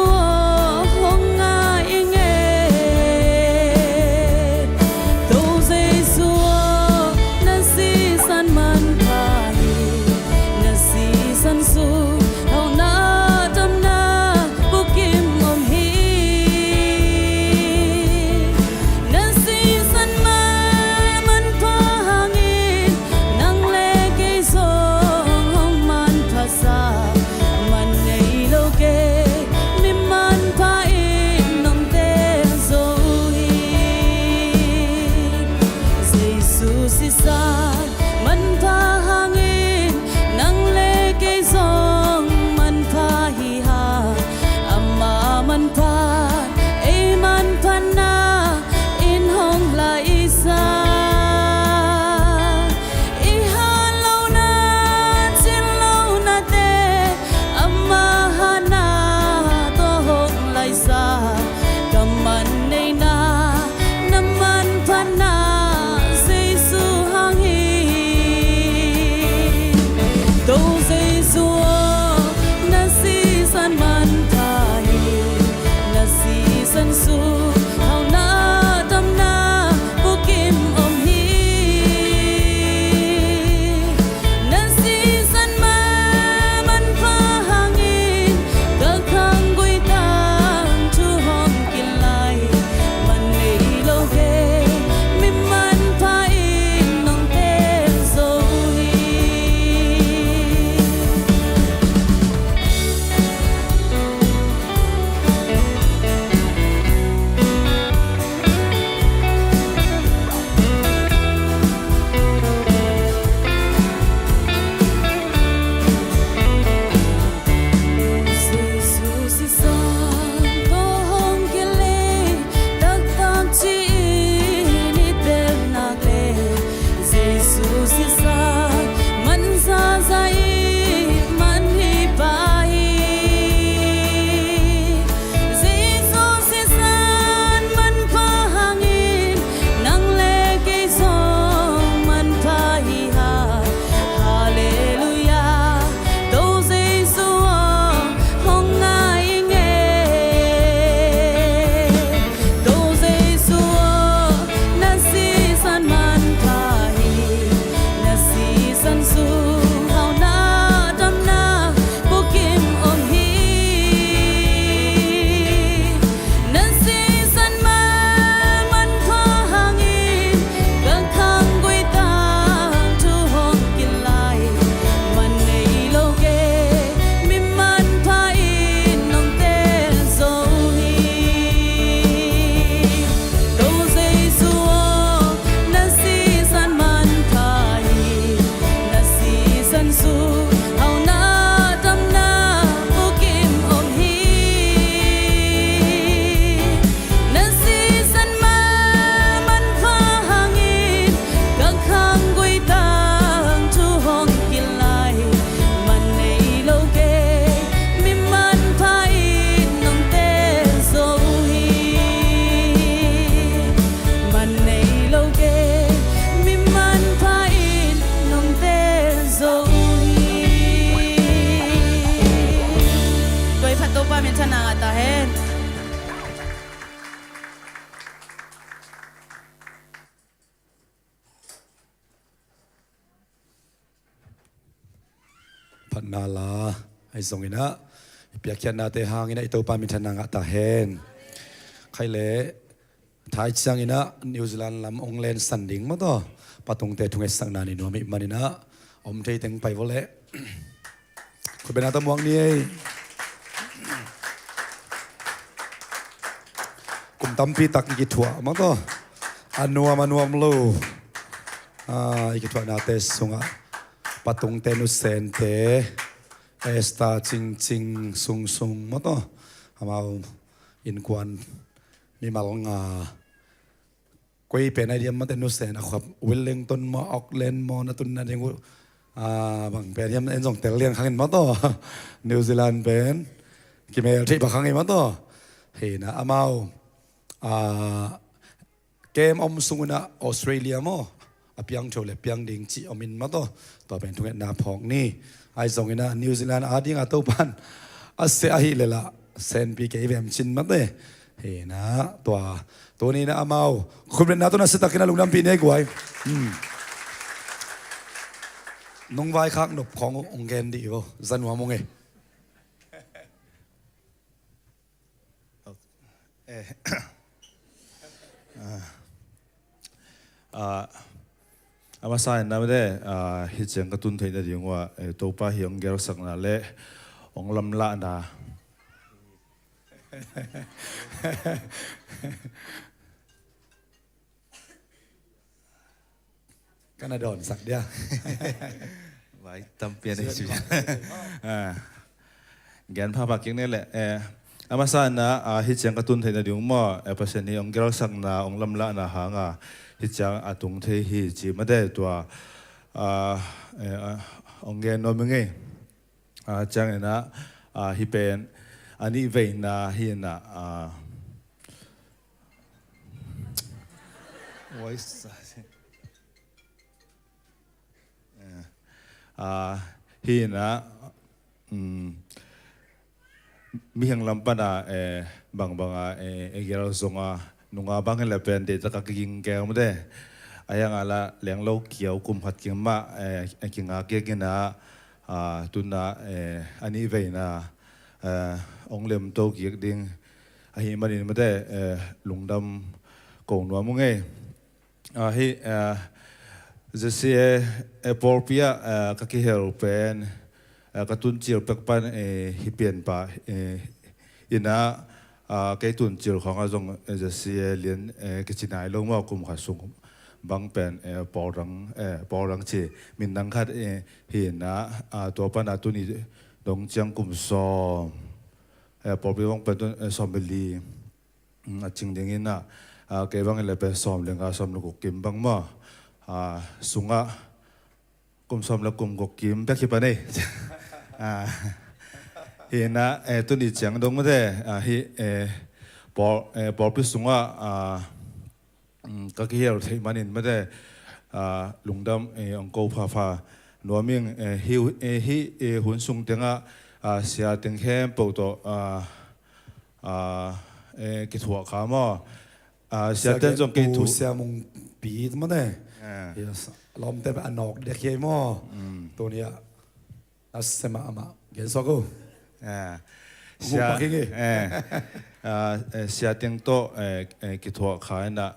hong nga inge to Giêsu na si san man pa na si san su hong na tam na bukim om hi na si san man pa hangin nang le ke song hong man pa sa man nei lo ke mi man pa in nong te zo hi Giêsu si sa man pa hangin nang le ke song man pa hi ha amma man pa e man pa na in hong la isa i ha lo na chin lo na te amma ha na to hong lai sa kaman nei na naman pa na Giêsu hang hi to Giêsu na si san man pa hi na si san su hao na tam na bukim om hi na si san man pa hangin ka khang gui tang chu hom kin lai man nei lo ke mi man pa in nong te zo hi Giêsu si san to hong ke le tak tak chi ni te na le Giêsu si san man sa zai man hi pai Giêsu si san man pa hangin nang le ke song man pa hi ha hallelujah to Giêsu hong ngai nge to Giêsu na si san man pa hi na si san su hao na tam na bukim om hi na si san man pa hangin gang khang gui tang tu hong kin lai man nei lo ke mi man pa in nong te zo hi to Giêsu na si san man pa hi na si san su hao na tam na bukim om hi na si san man pa hangin gang khang gui tang tu hong kin lai man nei lo ke mi man pa in nong te zo hi man nei lo ke mi man pa in nong te zo hi Tôi phát tô pa min chana nga ta hen Phan na la ai zong ina pia kyan na te hang ina ito pa min thana nga ta hen khai le thai chang ina New Zealand lam onglen sanding mo to patung te thunge sang na ni no mi manina om thei teng pai vole ko bena ta muang ni ei kum tampi tak ki thua mo to anuam lo ki thua na te sunga patung te nu sen te esta ching sung mo to amao in kwan mi mal nga quay pe na diam ma te nu sen a khap Wellington mo Auckland mo na tun na dengu บางเป็นยังเอ็นส่งแต่เลี้ยงครั้งมาต่อนิวซีแลนด์เป็นกิเมลที่บางครั้งมาต่อเห็นนะอามาเกมอมสุงนะออสเตรเลียมั้งอพิยังโชว์เลยพิยังดิ่งจีอมินมาต่อเป็นทุกนาพองนี่ไอ้ส่งนะนิวซีแลนด์อาดิ้งอาตัวพันอาเซียฮิเลละเซนปีเกย์แบบชินมาเต้เห็นนะตัวนี้นะอามาคุณเป็นนาตัวนั้นสตักกินลุงน้ำปีนี้กวยน้องไว้ข้างหนบขององค์แกนดีบ่จันหัวมงอามาสายนั่นไม่ได้ฮิตเสียงกระตุ้นเทียนดีกว่าตัวป้าเหียงเกลสักนั่นแหละองลำละนะกันนะดอนสักเดียวไว้ตำเปลี่ยนในชีวิตแกนภาพกิงนี่แหละอามาสายนะฮิตเสียงกระตุ้นเทียนดีกว่าเปอร์เซ็นต์นี้องเกลสักนะองลำละนะหางฮิตจังตุงเทียฮีจีไม่ได้ตัวองเกนโนมึงไงจังนะฮิเป็นอันนี้เวนะฮินะโอ้ยฮินะมีอย่างลำปนาบางเกลส่งนุ่งบางเลเป็นเด็กตะกิงแก้วไม่ได้อายังอะไรเลี้ยงลูกเขียวกุมผัดกินมากินอาเกกินนะตุนนะอันนี้เวนะองเล็มโตเกียกดิ้งฮิมันนี่ไม่ได้ลุงดำโกงนัวมึงไงฮิจะเสียปอร์ปีก็คิดเฮลเป็นกระตุ้นเจียวเป็กปันฮิเปลี่ยนไปอินะcái tuần chiềuของเราจะเสียเลี้ยนกิจนายลงมาคุมขัดส่งบางเป็นปอรังเชมินดังคัดเห็นนะตัวปันตัวนี้ดงจังกุมซ้อมปอไปบางเป็นตัวซ้อมเบลีจริงอย่างนี้นะแกบางอะไรเป็นซ้อมเรื่องซ้อมลูกกิมบางมาสุงะกุมซ้อมแล้วกุมกกิมแบกขี้ปนนี่เห็นนะตัวนี้จังตรงไม่ได้ฮิปอพิสุงว่าก็เกี่ยวที่มันนี่ไม่ได้ลุงดำองค์พาหนัวมิ่งฮิหุ่นสุงเตียงเสียเตียงแค่ปกตัวกิจหัวขามาเสียเตียงจงกิจถูเสียมงปีไม่ได้ล้อมเต็มอันนอกเด็กเยี่ยมตัวนี้อัศมาอามาเกี่ยวกับเสียเสียเตียงโตกิจหัวขาน่ะ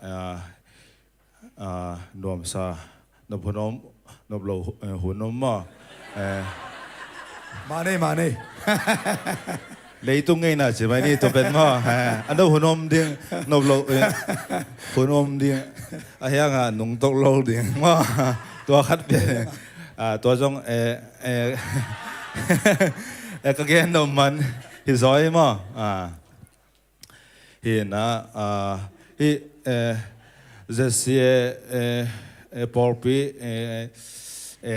นวมซานบพนมนบโลหุ่นนมมาเนี่ยเลยตรงไงน่ะใช่ไหมนี่ตัวเป็นมั่อันนั้นหุ่นนมดิ้งนบโลหุ่นนมดิ้งอะไรอย่างนุ่งตกโลดิ้งมั่ตัวคัดเปลี่ยนตัวจงก็แค่นมมันฮิซอยมั้งเห็นนะฮิจะเสียปอร์ปี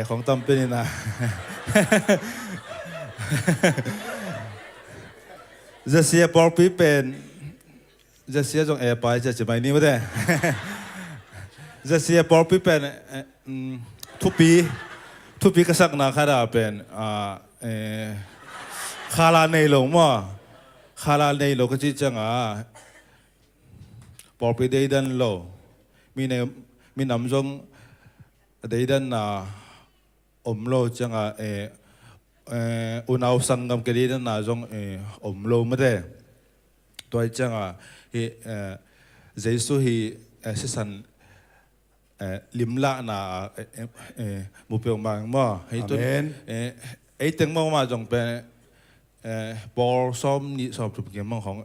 ของตั้มเป็นนะจะเสียปอร์ปีเป็นจะเสียจงไปจะไม่นี่ไม่ได้จะเสียปอร์ปีเป็นทุกปีก็สักนาคาราเป็นคาราในหลงมั้งคาราในหลงก็จีจังปอร์ปีเดดันโลมีน้ำจงเดดันอมโลจังอุณาวสังกัมกเดดันจงอมโลไม่ได้ตัวจังฮิเจสุฮิสิสันลิมละมุเปียงบางมั้งให้ตัวไอ้เต็งมาจงเป็นบอลซ้อมนี่สอบถูกเกี่ยวมั่งของ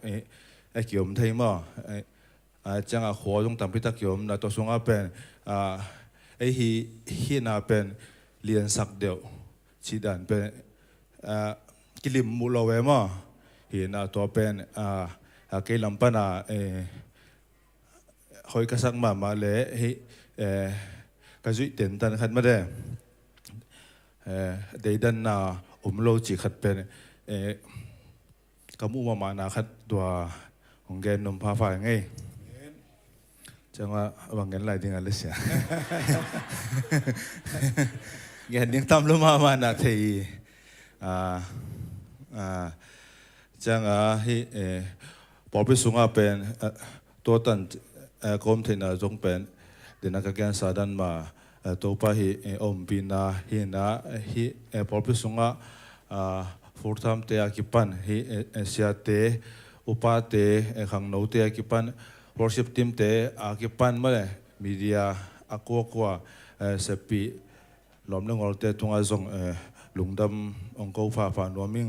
ไอ้เกี่ยวมันไทยมั้งจังหัวจงตามพิทักษ์เกี่ยวมันตัวสงเป็นไอ้ฮีน่าเป็นเรียนสักเดียวชีดันเป็นกิลิมมูลเวมั้งฮีน่าตัวเป็นเกลัมปนาคอยกระสังมาเลยให้กระจุยเต็นตันขัดมาได้ เดี๋ยวดันน่ะโลจิขัดเป็นกำอุมานาขัดตัวของแกนมพาฝ่ายไงจังว่าบางเงินไหลดิ่งอะไรเสียแกนยังตามลงมานาทีจังให้พอไปสูงเป็นตัวตันกรมเทนาจงเป็นเดี๋ยวนักการสาดันมาตัวไปอมปีนาฮินาฮิพอไปสูงฟูร์ทามเตะกิปันฮิเสียเตอุปาเตขังโนเตะกิปันworship team เตะกิปันมาเลยมีเดียกว่าเสปีล้อมเรื่องออเตตุงอาจงลุงดำองค์กูฟ้านัวมิง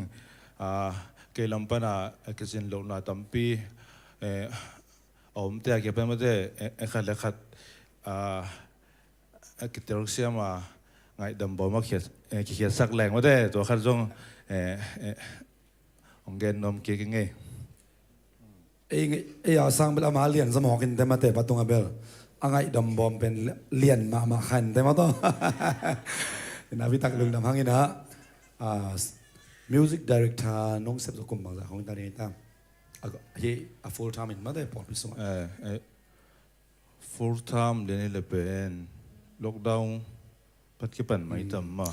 เกลัมปนาเกจินโลนาตัมปีอมเตะกิปันมาเตะขัดเล็กขัดกิตรเสียมาไงดำบ่มาเขียนสักแรงมาได้ตัวขัดจงองเกนนมเกี่ยงไงอาสังเบลมาเลียนสมองกินเต็มเตะประตูเบลอังไงดำบอมเป็นเลียนมาขันเต็มตัวนาวิตักลุงดำหังอินะมิวสิกดีเรคเตอร์น้องเซฟสุขุมบางจากของตานีตามเฮียฟูลไทม์อินมาได้พอพิสูจน์full time เดี๋ยวนี้เลยเป็นล็อกดาวน์ปัจจุบันไม่ทำมา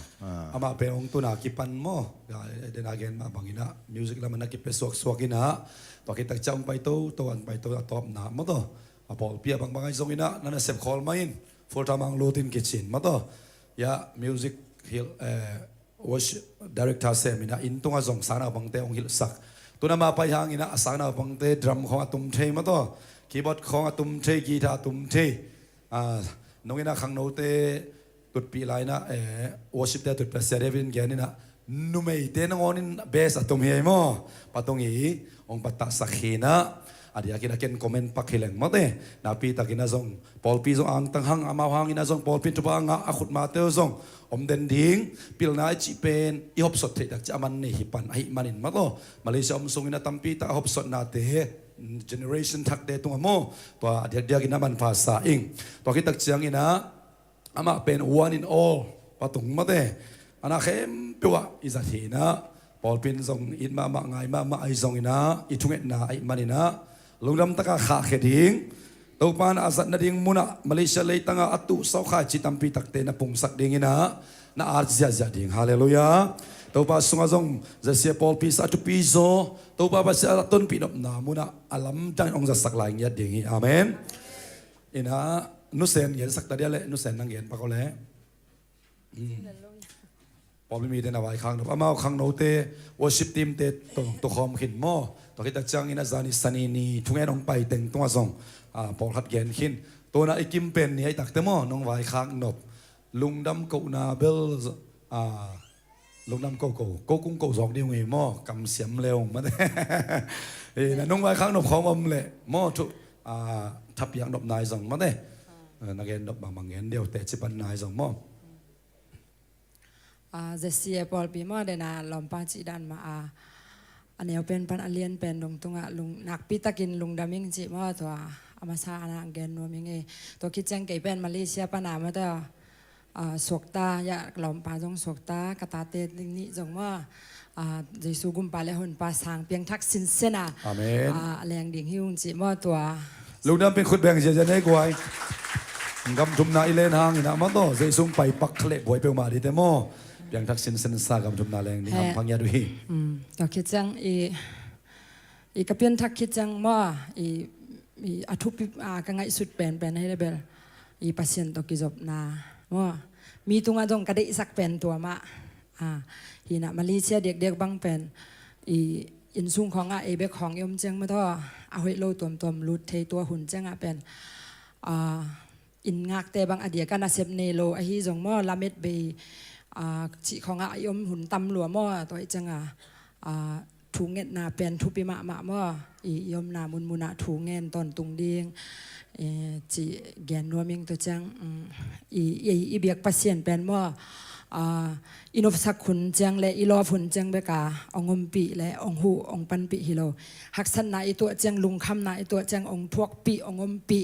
มาเป็นองค์ตัวนักกิปันโม่เดินอาเกนมาบางอินะมิวสิกแล้วมันนักกิปสวกอินะตัวกิตักจังไปตัวอันไปตัวตอบหนามาตัวพอเปียบางไอ้ทรงอินะนั่นเซฟคอลมาอินfull time อังโลตินกิชินมาตัวยามิวสิกฮิลwas director เซมินะอินตัวงสารบางเตองฮิลสักตัวนั้นมาไปหางอินะสารบางเตดรัมของตุ่มเทมาตัวคีย์บอร์ดของตุ่มเทกีตาร์ตุ่มเทน้องอินะขังโนเตตุดปีไลนะworship เตตุดเปเซเรวินแกนี่นะนุ่มเอเตนงอนินเบสตุ่มเฮมอปะตงอีองปัตตาสักขีนะอาดิอากินักเก็นคอมเมนต์ปักเฮลังมาเตนาปีตากินาซงพอลปีซงอังตังหังอามาหังอินาซงพอลปีทุบางอาขุดมาเตอซงอมเดนดิ้งพิลนาจิเป็นอีฮอบสดเตดักจะมันนี่ฮิปันไอมันินมาโตมาเลเซียอมซงอินาตัมปีตาฮอบสดนาเตgeneration ทักเตตุงอโมตัวเดียกินามันภาษาอิงตัวคิดตักเชียงอินะอามาเป็น one in all ปะตุงมาเตอันนั้นเข้มเปียวอิจัดทีนะพอลปีนซงอินมาไงมาไอซงอินะอิทุงเอ็ดนาไอมันินะลุงดำตะกาขาเขดิงตัวปานอาสัตนาดิงมุนะมาเลเซียเลยตั้งอัตุสาวขาจิตัมปีตักเตนะพุงสักดิงินะน่าอาร์เซียดิงฮาเลลูยาตัวปาสุงazongจะเสียพอลปีสาตุปีโซตัวปาภาษาต้นปีนบนามุนะอัลลัมจังองจะสักลายยัดดิงิอาเมนอินะนุเซนเย็นสักตาเดียเลยนุเซนนั่งเย็นปะก็เลยพอไม่มีเดนเอาไว้ข้างนอกมาข้างโนเตวอชิปทีมเตตัวคอมขินโมตัวคิดจังอินะจานิสันีนีทุ่งเอ็นองไปเต็งตัวส่งพอขัดเกนขินตัวน่ะไอกิมเป็นนี่ไอตักเตโมน้องไว้ข้างนอกลุงดำกูนาเบลลุงดำกูกุ้งกูสองเดียวไงโมกำเสียมเร็วมาเลยน้องไว้ข้างนอกของอมเลยโมทุทับยังดอกนายส่งมาเลยนักเรียนดอกบางเงินเดียวแต่จิปันนายส่งโมจะเสียพอลปีมาเดน่าลอมปาจิดันมาอันนี้เป็นพันอเลียนเป็นลุงลุงนักปีตะกินลุงดามิงจิมาตัวอามาซานาเกนนัวมิงเอตัวคิดจังเกเป็นมาเลเซียปนามาตัวสวกตาอยากลอมปาจงสวกตากตาเตนี่จงว่าเยซูกุมปาเลหุนปาสางเพียงทักสินเสนาอาเมนแรงดิ่งหิวจิมาตัวลุงดำเป็นคนแบ่งเสียจะได้กวยกำทุมนาอิเลนหางนะมาโตเยซูไปปักเละบวยเปียวมาดิเตโมยังทักษิณเซนซากำทุมนาแรงนี่พังยาดุยตัวคิดจังอีกระเพียนทักคิดจังว่าอีอาทุปิกังไงสุดเป็นให้ได้เบลอีปัสยันตัวกิจบนาว่ามีตุงอาดงกระดิสักเป็นตัวมาฮีน่ะมาเลเซียเด็กบางเป็นอินซุงของเอเบกของยมจังมาท่อเอาให้โลตัวรูดเทตัวหุ่นจังเป็นอินงักแต่บางอดียกันอาเซบเนโลไอฮีจงม่อลาเม็ดเบจีของยมหุ่นตำหลัวม่อตัวจังถูเงินนาเป็นทุปิมะม่อยมนามุนถูเงินตอนตุงเดียงจีแกนนัวมิงตัวจังอีเบียกปัสเซียนเป็นม่ออินอฟสักขุนจังและอีลอฟุนจังเบกาองมปีและองหูองปันปีฮิโลหักสันนาอีตัวจังลุงคำนาอีตัวจังองทวกปีองมปี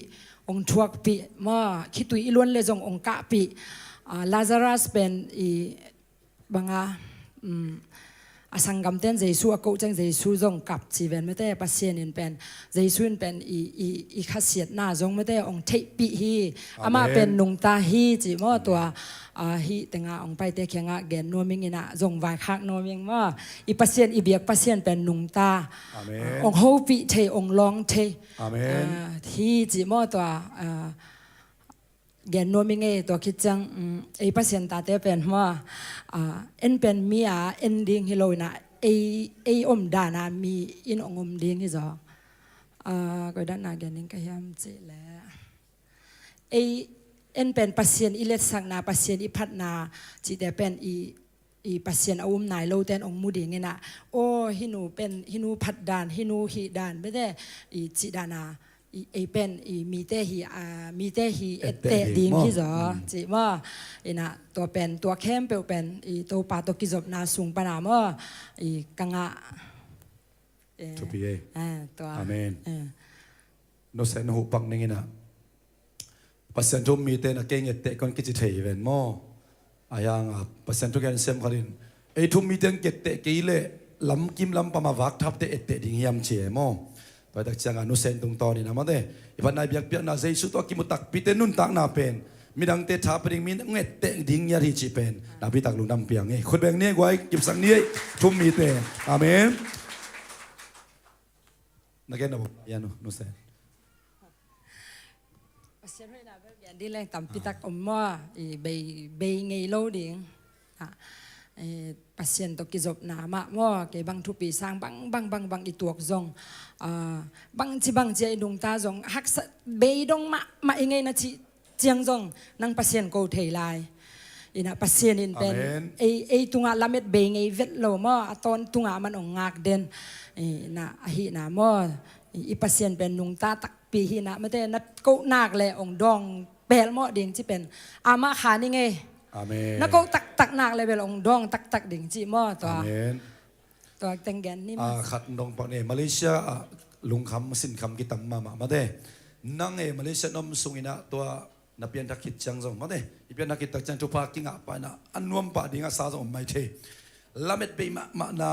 องทวกปีม่อคิดตุยอีล้วนเลยจงองกะปีลาซารัสเป็น บางอาสังกัมเต้นเจสูอากูจังเจสูจงกับจีเวนไม่ได้ปัสเซียนเป็นเจสูเป็นอีขัดเสียดหน้าจงไม่ได้องเทปีฮีอามาเป็นนุงตาฮีจีมอตัวฮีแต่งาองไปเตะเขียงเกนนัวมิงอินะจงวายคักนัวมิงว่าอีปัสเซียนอีเบียกปัสเซียนเป็นนุงตาองโฮปีเทองลองเทฮีจีมอตัวเกนนัวมิงตัวคิดจังไอปัสเซียนตาเตเป็นว่าเอ็นเป็นมีเอ็นดิ้งฮิโลนะไออมดานามีอินองอมดิ้งฮิจอก็ด้านหน้าเกนนิ่งก็ยามเจแล้วไอเอ็นเป็นปัสเซียนอิเลสสักนาปัสเซียนอิพัดนาจีแต่เป็นอีปัสเซียนอุ้มนายโลเตนองมูดิ้งนะโอ้ฮินูเป็นฮินูพัดดานฮินูฮีดานไม่ได้อีจีดานาไอเป็นมีเตฮีเอเตดิ้งฮิจอจีว่าอินะตัวเป็นตัวเข้มเป็นตัวปาตัวกิจบนาสูงปนามกังะทุบเอตัวอาเมนโนเซนหูปังนึงนะปัสสันทุมมีเตนะเก่งเอเตคนกิจเทยเวนมออายังปัสสันทุกันเซมคดินไอทุมมีเตนเกตเตกีเลลำกิมลำปมาวักทับเตเอเตดิ้งยามเชมอไปตักจังนุเซนตรงตอนนี้นะมาเดอีพันนายเบียกนาเซสุตัวกิมุตักพิเตนุนตักนาเป็นมีดังเตทับปริงมีเงเตดิ้งยาริจิเป็นนาพิตักลุงดำเปียงคนแบงเนี่ยไว้กิบสังนี้ทุมมีเตอาเมนนักเก็ตนะบุยานุเซนปัสเซียนให้นาแบบอย่างดีแรงต่ำพิตักอมว่าเบยไงโลดิ้งปัสเซียนตกิจบนามาว่าเก็บบางทุปีสร้างบางอีตัวจงบางเจดุงตาจงฮักเบยดงมาเองไงนะเจียงจงนั่งปัสเซียนโกเทลายอินะปัสเซียนอินเป็นไอตุงาลาเม็ดเบยไงเวทโลมาตอนตุงามันองงากเด่นนะฮีนะมาอีปัสเซียนเป็นนุงตาตักปีฮีนะไม่ได้นัดโกนากเลยองดองเปลมอดิ่งที่เป็นอามาขานี่ไงนักก็ตักนักเลยเวลองดองตักดิ่งจีมอตัวแตงแกนนี่ขัดดองปนมาเลเซียลุงคำสินคำกิตำมาเด้นั่งมาเลเซียน้ำสุงินะตัวนับเปียนทักขิดจังจงมาเด้อีเปียนทักขิดตักจังจุพากิงะไปนะอันนวมปะดิ่งอาซาจงไม่เทลาเม็ดไปมานา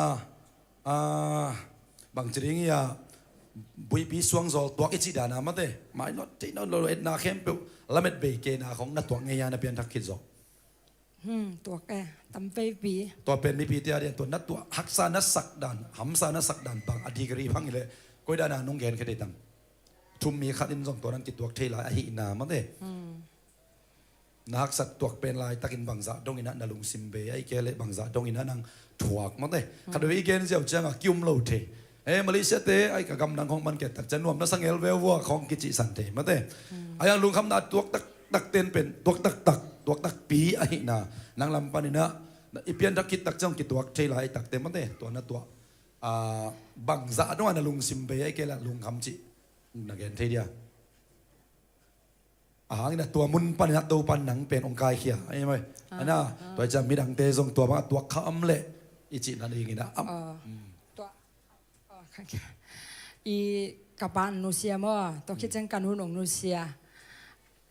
บางจริงยาบุยปีสวงโซตัวกิจดานามาเด้ไม่นอที่นอโลเอ็ดนาเข้มเปลาเม็ดไปเกนาของนักตัวเงียนับเปียนทักขิดโซตัวแกตำไปปีตัวเป็นมีปีเดียเดียตัวนัดตัวฮักษานัสักดันหำษานัสักดันปังอดีกรีพังเลยก็ได้นานงเกนแค่ได้ตังทุมมีขัดินส่งตัวนั้นติดตัวเทลายอหินามันเด้นักสัตว์ตัวเป็นลายตะกินบังซาดงอินะนาลุงซิมเบไอเกเลบังซาดงอินะนังถวกมันเด้ขัดวิเกนเจ้าจังกิมโลเทมาเลเซียเตไอกกำลังของมันเกิดตักจันวมนัสังเอลเวลวัวของกิจิสันเทมันเด้อายังลุงคำนาตัวตักเต้นเป็นตัวตักปีไอน่ะนางลำปานินะอีเปียนทักคิดตักจังกิตัวเทลายตักเต็มมันเด้ตัวนั้นตัวบังซาด้วยนะลุงซิมเบย์ไอเกล่ะลุงคำจินักเรียนเทียนี่นะตัวมุนปานินะตัวปันหนังเป็นองค์กายเขียไอ้ไหมอันน่ะตัวจะมีดังเตซงตัวมาตัวคำเละอีจินั่นเองนะตัวอีกับปานนูเซียมั้งตัวคิดจังกันหุ่นองนูเซีย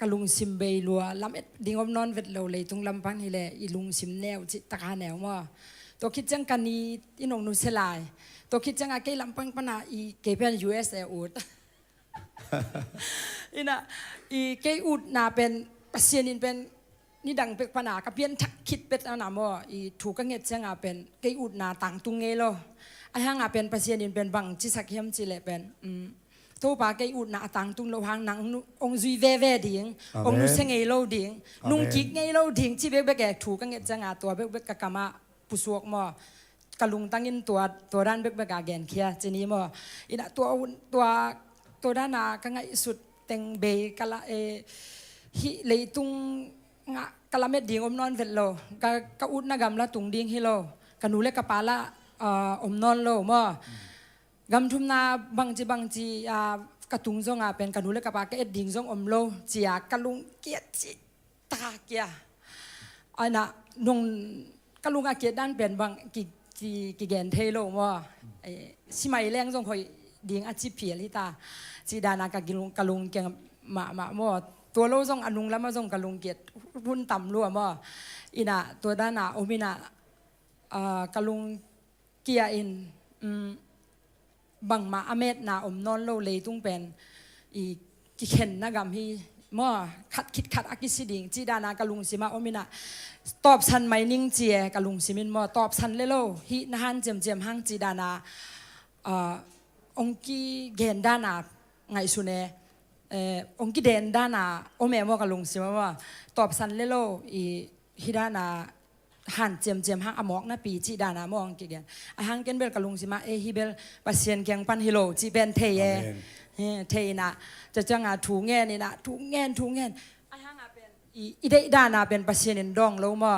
กลุงซิมเบย์ลัวลำเอ็ดดิ่งอมนอนเวทเราเลยตรงลำพังนี่แหละอีลุงซิมแนวจิตตาแนวว่าตัวคิดจังกันนี้อีนงนุเซลายตัวคิดจังอะไรลำพังปนาอีเกเป็น US อูดอีน่ะอีเกอูดน่าเป็นปัสเซียนินเป็นนี่ดังเป็กปนากับเพียนทักคิดเป็ดเอาหนาว่าอีถูกกังเง็ดจังอาเป็นเกอูดน่าต่างตุงเงโลไอ้ห่างอาเป็นปัสเซียนินเป็นบังจิสักเฮียมจิเลเป็นตัวปากไก่อุดหน้าต่างตุงโลหางนังองซุยเว่ดิ่งองนุเซงไงโลดิ่งนุ่งกิกไงโลดิ่งที่เบกแกถูกกังเงจังอาตัวเบกกะมาปุสวกมอกะลุงตั้งอินตัวด้านเบกแกนเคียจีนี้มออินะตัวด้านนากังไงสุดเต็งเบกะละฮิเลยตุงกะละเม็ดดิ่งอมนอนเวทโลกะอุดนากำละตุงดิ่งฮิโลกะนูเล็กกะปาละอมนอนโลมอกำทุมนาบางจีกระตุงจงเป็นกระนูเล็กกระปากเอ็ดดิ่งจงอมโลจีกระลุงเกียจิตาเกียอันน่ะนงกระลุงอาเกียด้านเป็นบางกี่แกนเทโลว่าชิมัยแรงจงคอยดิ่งอาชีพเพียริตาจีดานากกระลุงเกียงมาว่าตัวโลจงอนุงแล้วมาจงกระลุงเกียรพุ่นต่ำรัวว่าอิน่ะตัวด้านน่ะโอมิน่ะ กะลุงเกียอินบังมาอเมดนาอมนอนโลเลยตุ้งเป็นอีกิเข็นนะกำฮีมอขัดคิดขัดอากิสิดิงจีดานากะลุงสิมาอมินะตอบสันไม่นิ่งเจียกะลุงสิมินมอตอบสันเลโลฮีนะฮันเจมเจมฮังจีดานาองกีเกนดานาไงสุเนองกีเดนดานาโอเมมอกะลุงสิมาว่าตอบสันเลโลอีฮิดานาหันเจมเจมฮังอมอกนะปีจีดานามองกีเกนฮังเกนเบลกะลุงสิมาฮิเบลปัสเซียนเกียงปันฮิโลจีเป็นเทเยเทนะจะจังอาถูเงนี่นะถูเงนไอ้ฮังอาเป็นอีเดดานาเป็นปัสเซียนดองโลมา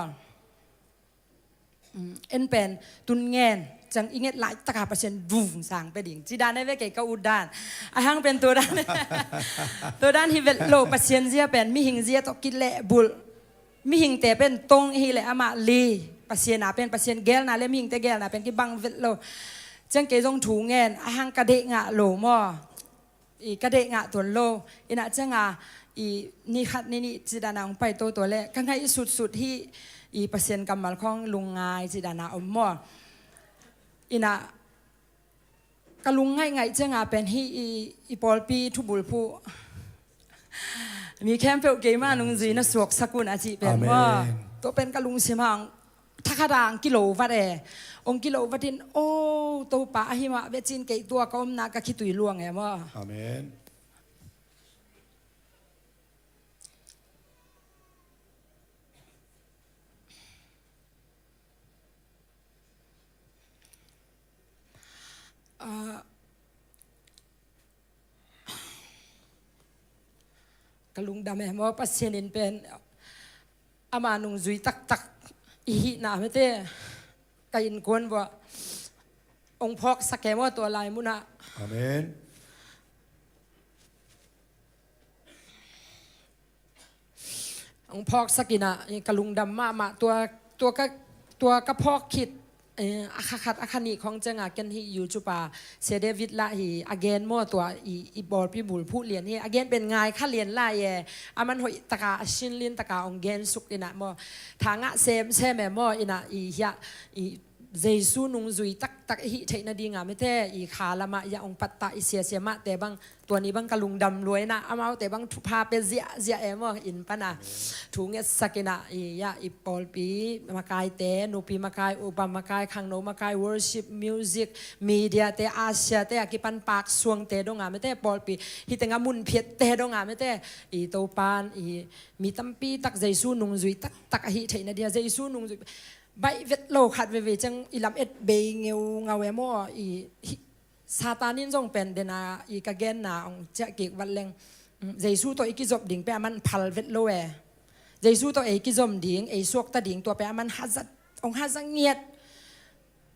เอ็นเป็นตุนเงนจังอีเงหลายตะกาปัสเซียนดูสั่งไปดิ่งจีดานได้เวกเกก็อุดานไอ้ฮังเป็นตัวด้านตัวด้านฮิเวลโลปัสเซียนเจียเป็นมิหิงเจียตกิเลบุลมิหิงแต่เป็นตรงฮิเลอามาลีปัสเซียนาเป็นปัสเซียนเกลนาเลมิหิงแต่เกลนาเป็นกิบังเวลโลจังเกจงถูเงนไอ้ฮังกระเดงะโลมาอีกระเดงะตัวโลอินะจังอีนี่ขัดนี่จีดานาองไปตัวแรกข้างในสุดที่อีเปอร์เซ็นต์กำมัลของลุงงายจีดานาอมมออินะกะลุงไงจังเป็นที่อีปอลปีทุบุลผู้มีแคมเปญเกมานุงจีนะสวกสกุลอาจีเป็นว่าตัวเป็นกะลุงเสียมังทักดางกิโลวัดองกิโลวัดินโอ้ตัวป่าหิมะเวจินเกยตัวก็อมนากะคิตุยลวงไงว่าอาเมนกะลุงดำแม่ว่าปัสเซนินเป็นอามานุงจุยตักอีหินาไม่เต้กอินกวนว่าองค์พอกสักแกว่าตัวลายมุนะอาเมนองค์พอกสักินะกะลุงดำมาตัวกระพอกขิดอาคานิของจังกันที่อยู่จุปาเซเดวิดละฮีอเกนมั่วตัวอีบอลพี่บุลผู้เรียนนี่อเกนเป็นไงข้าเรียนไล่อามันหอยตะกาชินลินตะกาองเกนสุกอินะมั่วทางเซมแม่มั่วอินะอีเฮียอีเจซูนุงจุยตักฮิเทนดีงามไม่แท้อีขาละมายาองปัตตาอิเสียมาแต่บางตัวนี้บางกะลุงดำรวยนะอามาแต่บางพาเป็นเสียมั่วอินปะนะถุงเงสกินะอียาอีปอลปีมากายเตนูปีมากายอุปมากายขังโนมากาย worship music media เตอาเซียเตอกิปันปากสวงเตดงงามไม่แท้ปอลปีฮิตงามุนเพียเตดงงามไม่แท้อีโตปานอีมีตั้มปีตักเจซูนุงจุยตักฮิเทนดีเจซูนุงจุยใบเวทโลขัดเวจังอิลำเอ็ดเบงเงวเงาเวมออีซาตานินจงเป็นเดนาอีกาเกนนาองเจกิกวันเลงเจซูตัวอีกิจบดิ่งไปมันพัลเวทโลเอเจซูตัวอีกิจมดิ่งไอสวกตาดิ่งตัวไปมันฮัจัดองฮัจังเงียด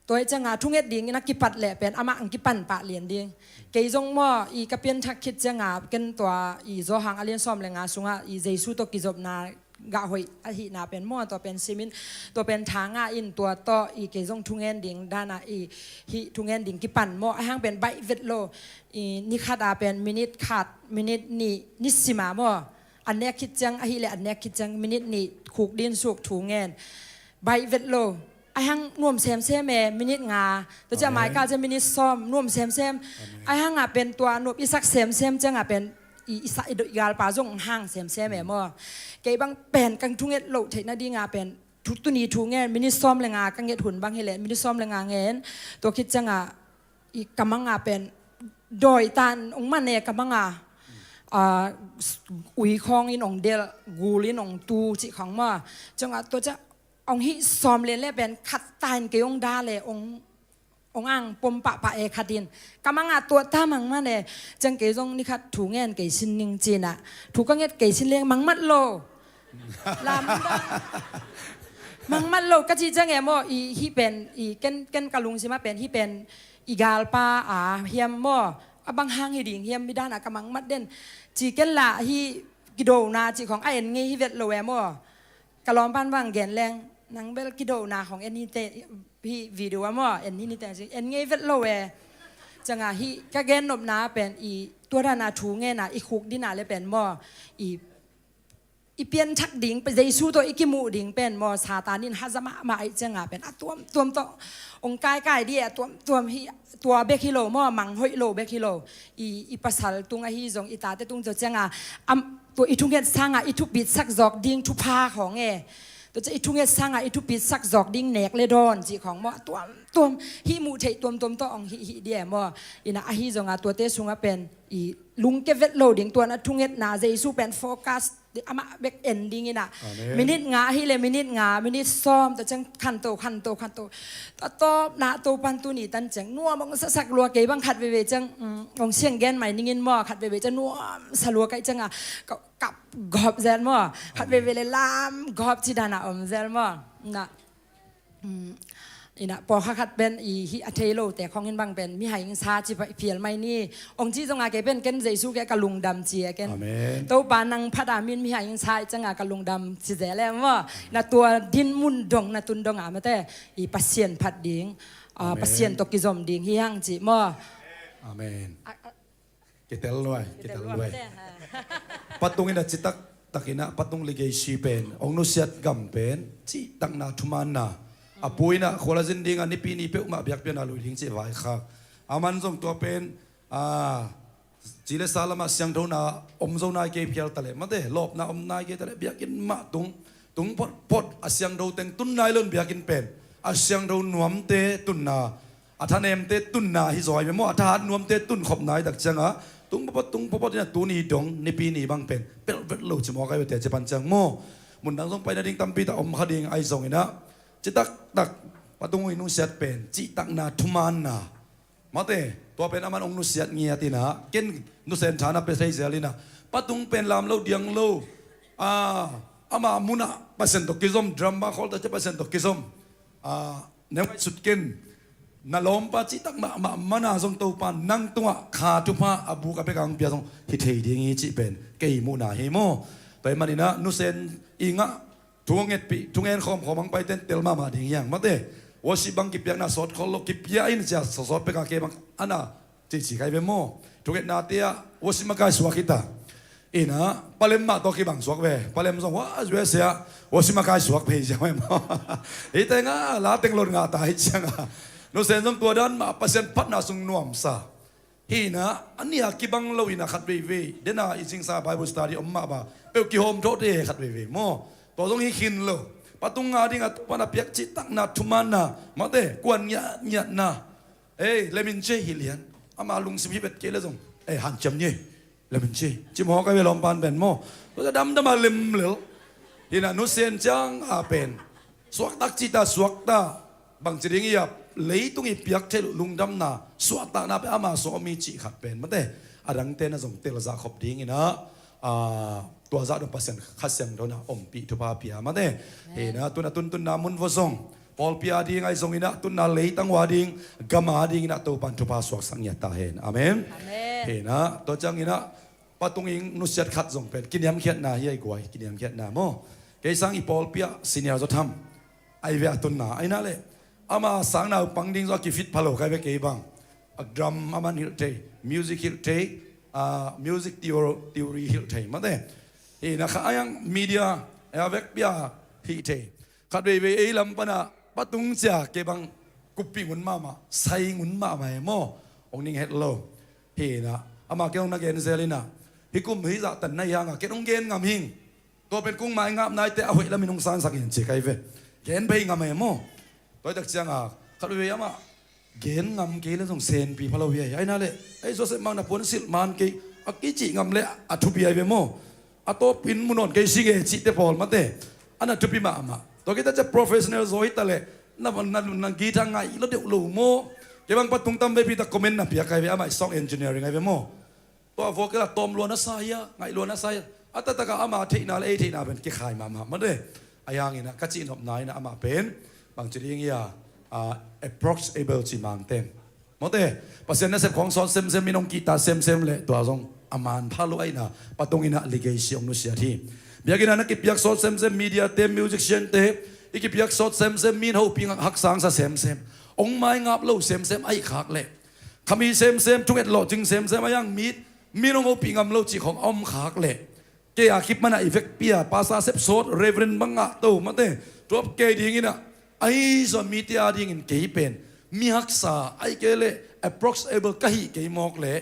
ตัวจังอาทุ่งเอ็ดดิ่งนักกิปัดแหละเป็นอามาอังกิปันปะเลียนดิ่งเกยจงมออีกระเปียนทักคิดจังอาเกันตัวอีโจหังอเลียนซอมเลงอาสุงอาอีเจซูตัวกิจบนากะหอยอหินาเป็นมั่วตัวเป็นซีมินตัวเป็นทางอินตัวต่ออีเกจงทุงเงินดิ่งด้านาอีฮิทุงเงินดิ่งกิปันมั่วห้างเป็นใบเวทโลอีนิคาดาเป็นมินิทขาดมินิทนี่นิสิมามั่วอันเนี้ยคิดจังอหิเลอันเนี้ยคิดจังมินิทนี่ขูกดินสุกทุงเงินใบเวทโลห้างน่วมเซมแม่มินิทงาตัวจะหมายกาจะมินิทซ้อมน่วมเซมห้างเป็นตัวน่วมอิสักเซมจังเป็นอีสายดยาลปาจงห้างเสียมแม่มั่วเกยบางเป็นกังทุ่งเอ็ดโลเทนาดีงาเป็นทุกตัวนี้ทุ่งเงินมินิซ้อมเลยงากังเอ็ดหุ่นบางเฮเลมินิซ้อมเลยงาเงินตัวคิดจังอีกำมังงาเป็นโดยตานองมันเนี่ยกำมังงาอุยคองอินองเดลกูลินองตูจิของมั่วจังตัวจะองฮิซ้อมเล่นเล่เป็นขัดตายเกยองดาเลยองอ่างปมปะเอคดินกำมังตัวตามังมาเนี่ยจังเกยจงนี่คัดถูเงินเกยชินนิงจีน่ะถูกก็เงินเกยชินเลี้ยงมังมัดโลลามังมัดโลก็จีจังเอโมอีฮีเป็นอีเกันกะลุงใช่ไหมเป็นฮีเป็นอีกาลปาเฮียมโมบางห้างฮีดิ่งเฮียมไม่ได้นะกำมังมัดเด่นจีเกันละฮีกิโดนาจีของไอเอ็นงี้ฮีเวทโลเอโมกะล้อมบ้านบางแกนแรงนังเบลกิโดนาของเอ็นนี่เตพี่วิดีโอว่าเอ็นนี่แต่เอ็นงี้เวทโลเอจังฮีก็แกนนบนาเป็นอีตัวดานาถูเงินนะอีคุกดินาเลยเป็นมั่วอี อีเปียนชักดิ่งไปเยซูตัวอีกิมูดิ่งเป็นมอซาตานินฮัซามะมาไอจังอ่ะเป็นตัวองค์กายกายเดียตัวเบคิโลมอมังหอยโลเบคิโลอีภาษาตุงไอฮิจงอีตาเตตุงจะจังอ่ะตัวอีทุงเกตสร้างอ่ะอีทุกบิดสักจอกดิ่งทุพาของตัวจะอีทุงเกตสร้างอ่ะอีทุกบิดสักจอกดิ่งเนกเลดอนจีของมอตัวฮิมูเทตัวตัวองฮิเดียมออีน่ะไอฮิจงอ่ะตัวเตสุงอ่ะเป็นอีลุงเกเวตโลดิ่งตัวนั้นทุงเกตนาเยซูเป็นโฟกัสอามาเบกเอนดิ้งนะมินิทงาฮิเลมินิทงามินิทซ้อมแต่จังขันโตต่อหน้าโตปันตุนี่ตันจังนัวมองสักลัวเกยบังขัดเวจังองเสียงแกนใหม่นิ่งมอขัดเวจังนัวสลัวไกจังอ่ะกับกอบแซนมอขัดเวเลยลามกอบที่ดานาอมแซนมอนะอีน่ะพอขัดเป็นอีฮิอัเทโลแต่ของเงินบางเป็นมีหายยิงซาจิเพียลไม่นี่องค์ที่จงอาแกเป็นเกนเจซูแกกะลุงดำเจียเกนตัวปานังพัดามินมีหายยิงซาจังอากะลุงดำสิเจแล้วว่าน่ะตัวดินมุนดงน่ะตุนดงอามาแต่อีปัสเซียนพัดดิงปัสเซียนตกิจอมดิงฮิฮังจิมออาเมนkita luai patung ina citak takina patung ligay sipen ong nusiat gampen ci tak na thumana apoi na khola zinding ani pi ni pe ma biak pe na lu ding che vai kha aman jong to pen chile salama siang tho na om zo na ke phial tale ma de lop na om na ke tale biakin ma tung pot asyang do teng tun nai lon biakin pen asyang do nuam te tun na athanem te tun na hi zoi me mo athat nuam te tun khop nai dak changa tung popot na tu ni dong ni pi ni bang pen pel vet lo chmo kai te che pan chang mo mun dang song pai na ding tampi ta om khading ai zong inaจิตักปะตุงอินุเสียดเป็นจิตักนาทุมานนามาเตตัวเป็นอามันองนุเสียดเงียตินะเกินนุเซนฐานะเป็นไซเซลินะปะตุงเป็นลามโลเดียงโลอามามุนะเปอร์เซ็นต์ตกิซอมดรัมบ้าคอลต์จะเปอร์เซ็นต์ตกิซอมเนี่ยสุดเกินนาลอมปะจิตักมานาทรงตัวปานนั่งตัวขาทุพาอบูกับเปกังเปียทรงฮิตเฮดีงี้จิเป็นเกยมุนาเฮโมไปมานี่นะนุเซนอิงะทุ่งเอ็ดปีทุ่งเอ็นคอมของมังไปเต้นเตลมาดิ่งอย่างมาเต้วสิบังกิบยังน่าสดคอลกิบยาอินจะสดไปกับเกบังอันน่ะจีใครเป็นโม่ทุ่งเอ็ดนาเตียวสิมากายสวากิตาอินะพาเลมมาตัวกิบังสวกเวพาเลมส่งว่าจเวเสียวสิมากายสวกเพย์ใช่ไหมโม่อีแต่งาลาเต็งหล่นงาตายจังอ่ะนุเซนส่งตัวดันมาเปอร์เซ็นต์พัดนาส่งนวมซาฮีนะอันนี้กิบังเราอินะขัดเวเดน่าอิจิงซาไบเบิลสตาดิอมมาบ่าเปลกิโฮมโทษเดขัดเวโม่ตัวตรงนี้ขินโลปะตุงงาดิงะปะนาเปียกจิตักนาทุมานามาเตกวนญะนาเลมินเจฮิเลียนอามาลุงสิบฮิเบ็ดเกลซงหันจำเนี่ยเลมินเจจิมฮอกไปลอมปานเป็นโมตัวจะดำมาลิมเหลวฮินานุเซนจังอาเป็นสวกตักจิตาสวกตาบางจิริงยับเลยตุงอีเปียกเทลุงดำนาสวกตานาไปอามาสวมีจิขัดเป็นมาเตอดังเตนะซงเตลซาขบดิ้งนะตัวจ่าดูเปอร์เซ็นต์ขัดเสียงโดนอมปีทุพาพิอามาเด้เห็นนะตุนนามุนวซงพอลพิอาดิ้งไอซงอินะตุนนาเลยตั้งวาดิ้งกามาดิ้งนะตัวปันทุพาสวกสังเกตตาเห็นอาเมนเห็นนะตัวจังอินะปะตุงอิงนุสเซตขัดซงเป็นกินยำเขียนนาเฮียกวยกินยำเขียนนาโมเกยสังอีพอลพิอาซีเนียร์จะทำไอเวะตุนนาไอนั่นเลยอามาสังนาปังดิ้งจะกิฟิตพะโลใครเวกเกยบังดรัมอามันฮิลเทมิวสิกฮิลเทมิวสิกทีโอรีฮิลเทมาเด้นะข้ายังมีเดียเวกเบียฮิเทขัดเวลำปนะปะตุงเสียเก็บังกุปปี้งุนมาใส่งุนมาไม่โมองนิงเฮดโลนะอามาเกี่ยวนักเกนเซลินะฮิกุมฮิจะตันนายยังเกี่ยวงเกนงามหิงตัวเป็นกุ้งไม้งามนายแต่เอาไว้แล้วมีนงสารสักอย่างเจ๊ใครเวเกนไปงามไม่โมตัวจักจังขัดเวยังมาเกนงามเกนแล้วส่งเซนปีพะโลเวียไอ้นั่นเลยไอ้โซเซมันนะปนสิลมันเกอกิจิงามเลยอัตุบีไอเวโมอัตโตปินมุนอนเกสิเกจิเตพอลมาเตอันนั้นทุบิมามาตัวkitaจะ professional โซฮิตเลยนั่นกีทางไงแล้วเดี๋ยวลูโมเก็บางปัตตุงตั้มไปพิตาคอมเมนต์นะพี่ใครไปอามาซองเอนจิเนียริงไงไปโมตัวโฟกัสตอมล้วนนะสายไงล้วนนะสายอัตตะกะอามาเทนาเอเทนาเป็นกี่ขายมาเด้อายังงี้นะกัจจินอบนายนะอามาเป็นบางจุดอย่างเงี้ยapproachable จิมังเต็มมาเด้เปอร์เซ็นต์นั้นเซฟของซอนเซมมีน้องกีตาร์เซมเลยตัวซองอามันพาลุไอ้นะปัตตุงอินะลิเกชิองนุเสียทีเบียกินนะนักกิบยักษ์ซอนเซมมีเดียเต็มมิวสิกเชนเต็มอีกิบยักษ์ซอนเซมมีนหูพิงหักสังซะเซมองไม้งับเล่าเซมไอ้ขากเลยขมีเซมทุกเอ็ดหล่อจึงเซมไอ้ยังมีน้องหูพิงงับเล่าจีของอมขากเลย ke akip mana effect pia pasa sep sot reverend banga to mate drop ke ding ina ai zo media ding in ke pen mi haksa ai ke le approximable kahi ke mok le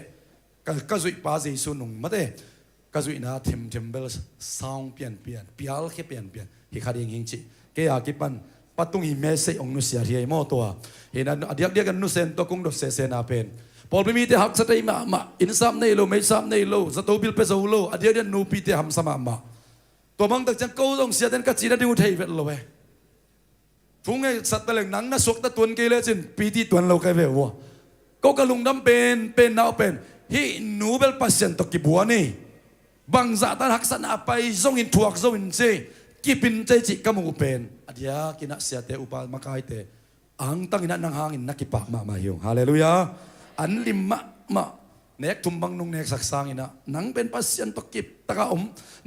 ka zui pa jesu nung mate ka zui na them bel sound pian pial ke pian hi khading hing chi ke akipan patung hi message ong nu sia hi mo to ina adiak kan nu sen to kung do se na pen Paul mi te hak sa tay ma in sam nei lo mai sam nei lo sa to bil pe zo lo adia dia nu pi te ham sama ma to bang tak chang ko dong sia den ka chi na ding thei vet lo we thung ngai sat ta leng nang na sok ta tuan ke le chin pi ti tuan lo kai ve wo ko ka lung dam pen nau pen hi nu bel pasien to ki bua ni bang za tan hak sa na pai zong in thuak zo in che ki pin che chi ka mu pen adia kina sia te upal makai te ang tang ina nang hangin nakipa ma hiu hallelujah an lim ma nek tumbang nung nek saksang ina nang pen pasien to kip taka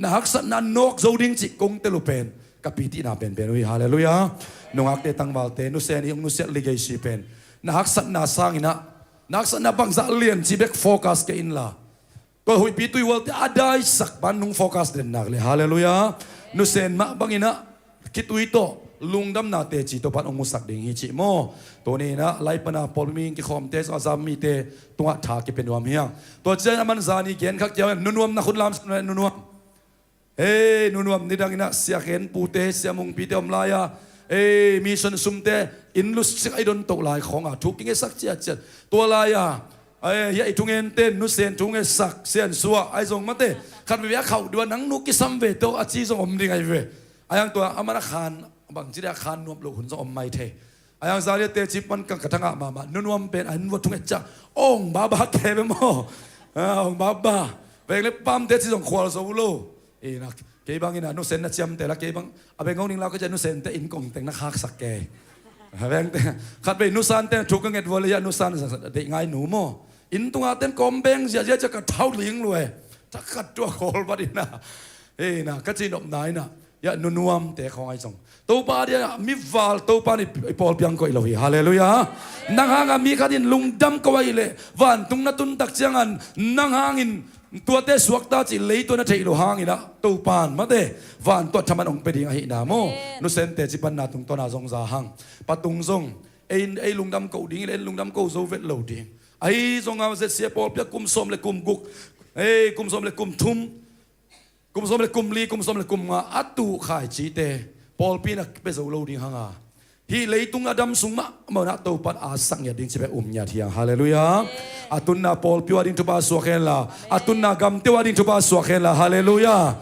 na haksa na nok zo ding chi kong telu pen kapiti na pen ui hallelujah nung ak te tang wal te nu sen yung nu set ligay si pen na haksa na sang ina na haksa na bang za lien chi bek focus ke in la ko hui pitui wal te adai sak ban nung focus den nak le hallelujah nu sen ma bang ina kitui to lungdam na te chi to pan ong musak ding hi chi mo to ni na lai pana polming ki khom te azam mi te tunga tha ki penwam hiang to chen aman zani gen khak jaw nunuam na khunlam nunuam nunuam ni dang ina sia khen pu te sia mungpi te om laya mission sumte inlus sik ai don to lai khong a thu king sak chia chia to laya ya itungen ten nu sen tunge sak sen suwa ai jong mate khan me ya khau dua nang nu ki sam ve to a chi jong om ding ai ve ayang to amana khan bang jira khan nuam lo hun zo om mai the ayang zaria te chi pan kang kathanga ma nunuam pen an wa thung cha ong baba ke be mo ong baba ve le pam te chi jong khwal zo lo na ke bang ina no sen na chiam te la ke bang abe ngong ning la ko ja no sen te in kong teng na khak sak ke haveng te khat be nu san te thu ka nget wol ya nu san de ngai nu mo in tunga ten kom beng ja ja ka thau ling lo ta khat to khol ba din na na ka chi nom nai na ya nunuam te khong ai jong to pa dia mi val to pa ni Paul piang ko ilohi hallelujah nang hanga mi kadin lungdam ko ai le van tung na tun tak chiangan nang hangin tua te suak ta chi lei to na thei lo hangina to pan ma de van to thaman ong pe ding hi na mo nu sen te chi pan na tung to na jong za hang patung jong ei lungdam ko ding le lungdam ko zo vet lo ding ai jong a se sia Paul pia kum som le kum guk kum som le kum thum kum som le kum li kum som le kum nga atu khai chi te Paul pina pe zo lo ding hanga hi leitung adam sungma mo na to pat a sang ya ding chibe nya thiang hallelujah atun na Paul piwa ding to ba so khela atun na gam te wa ding to ba so khela hallelujah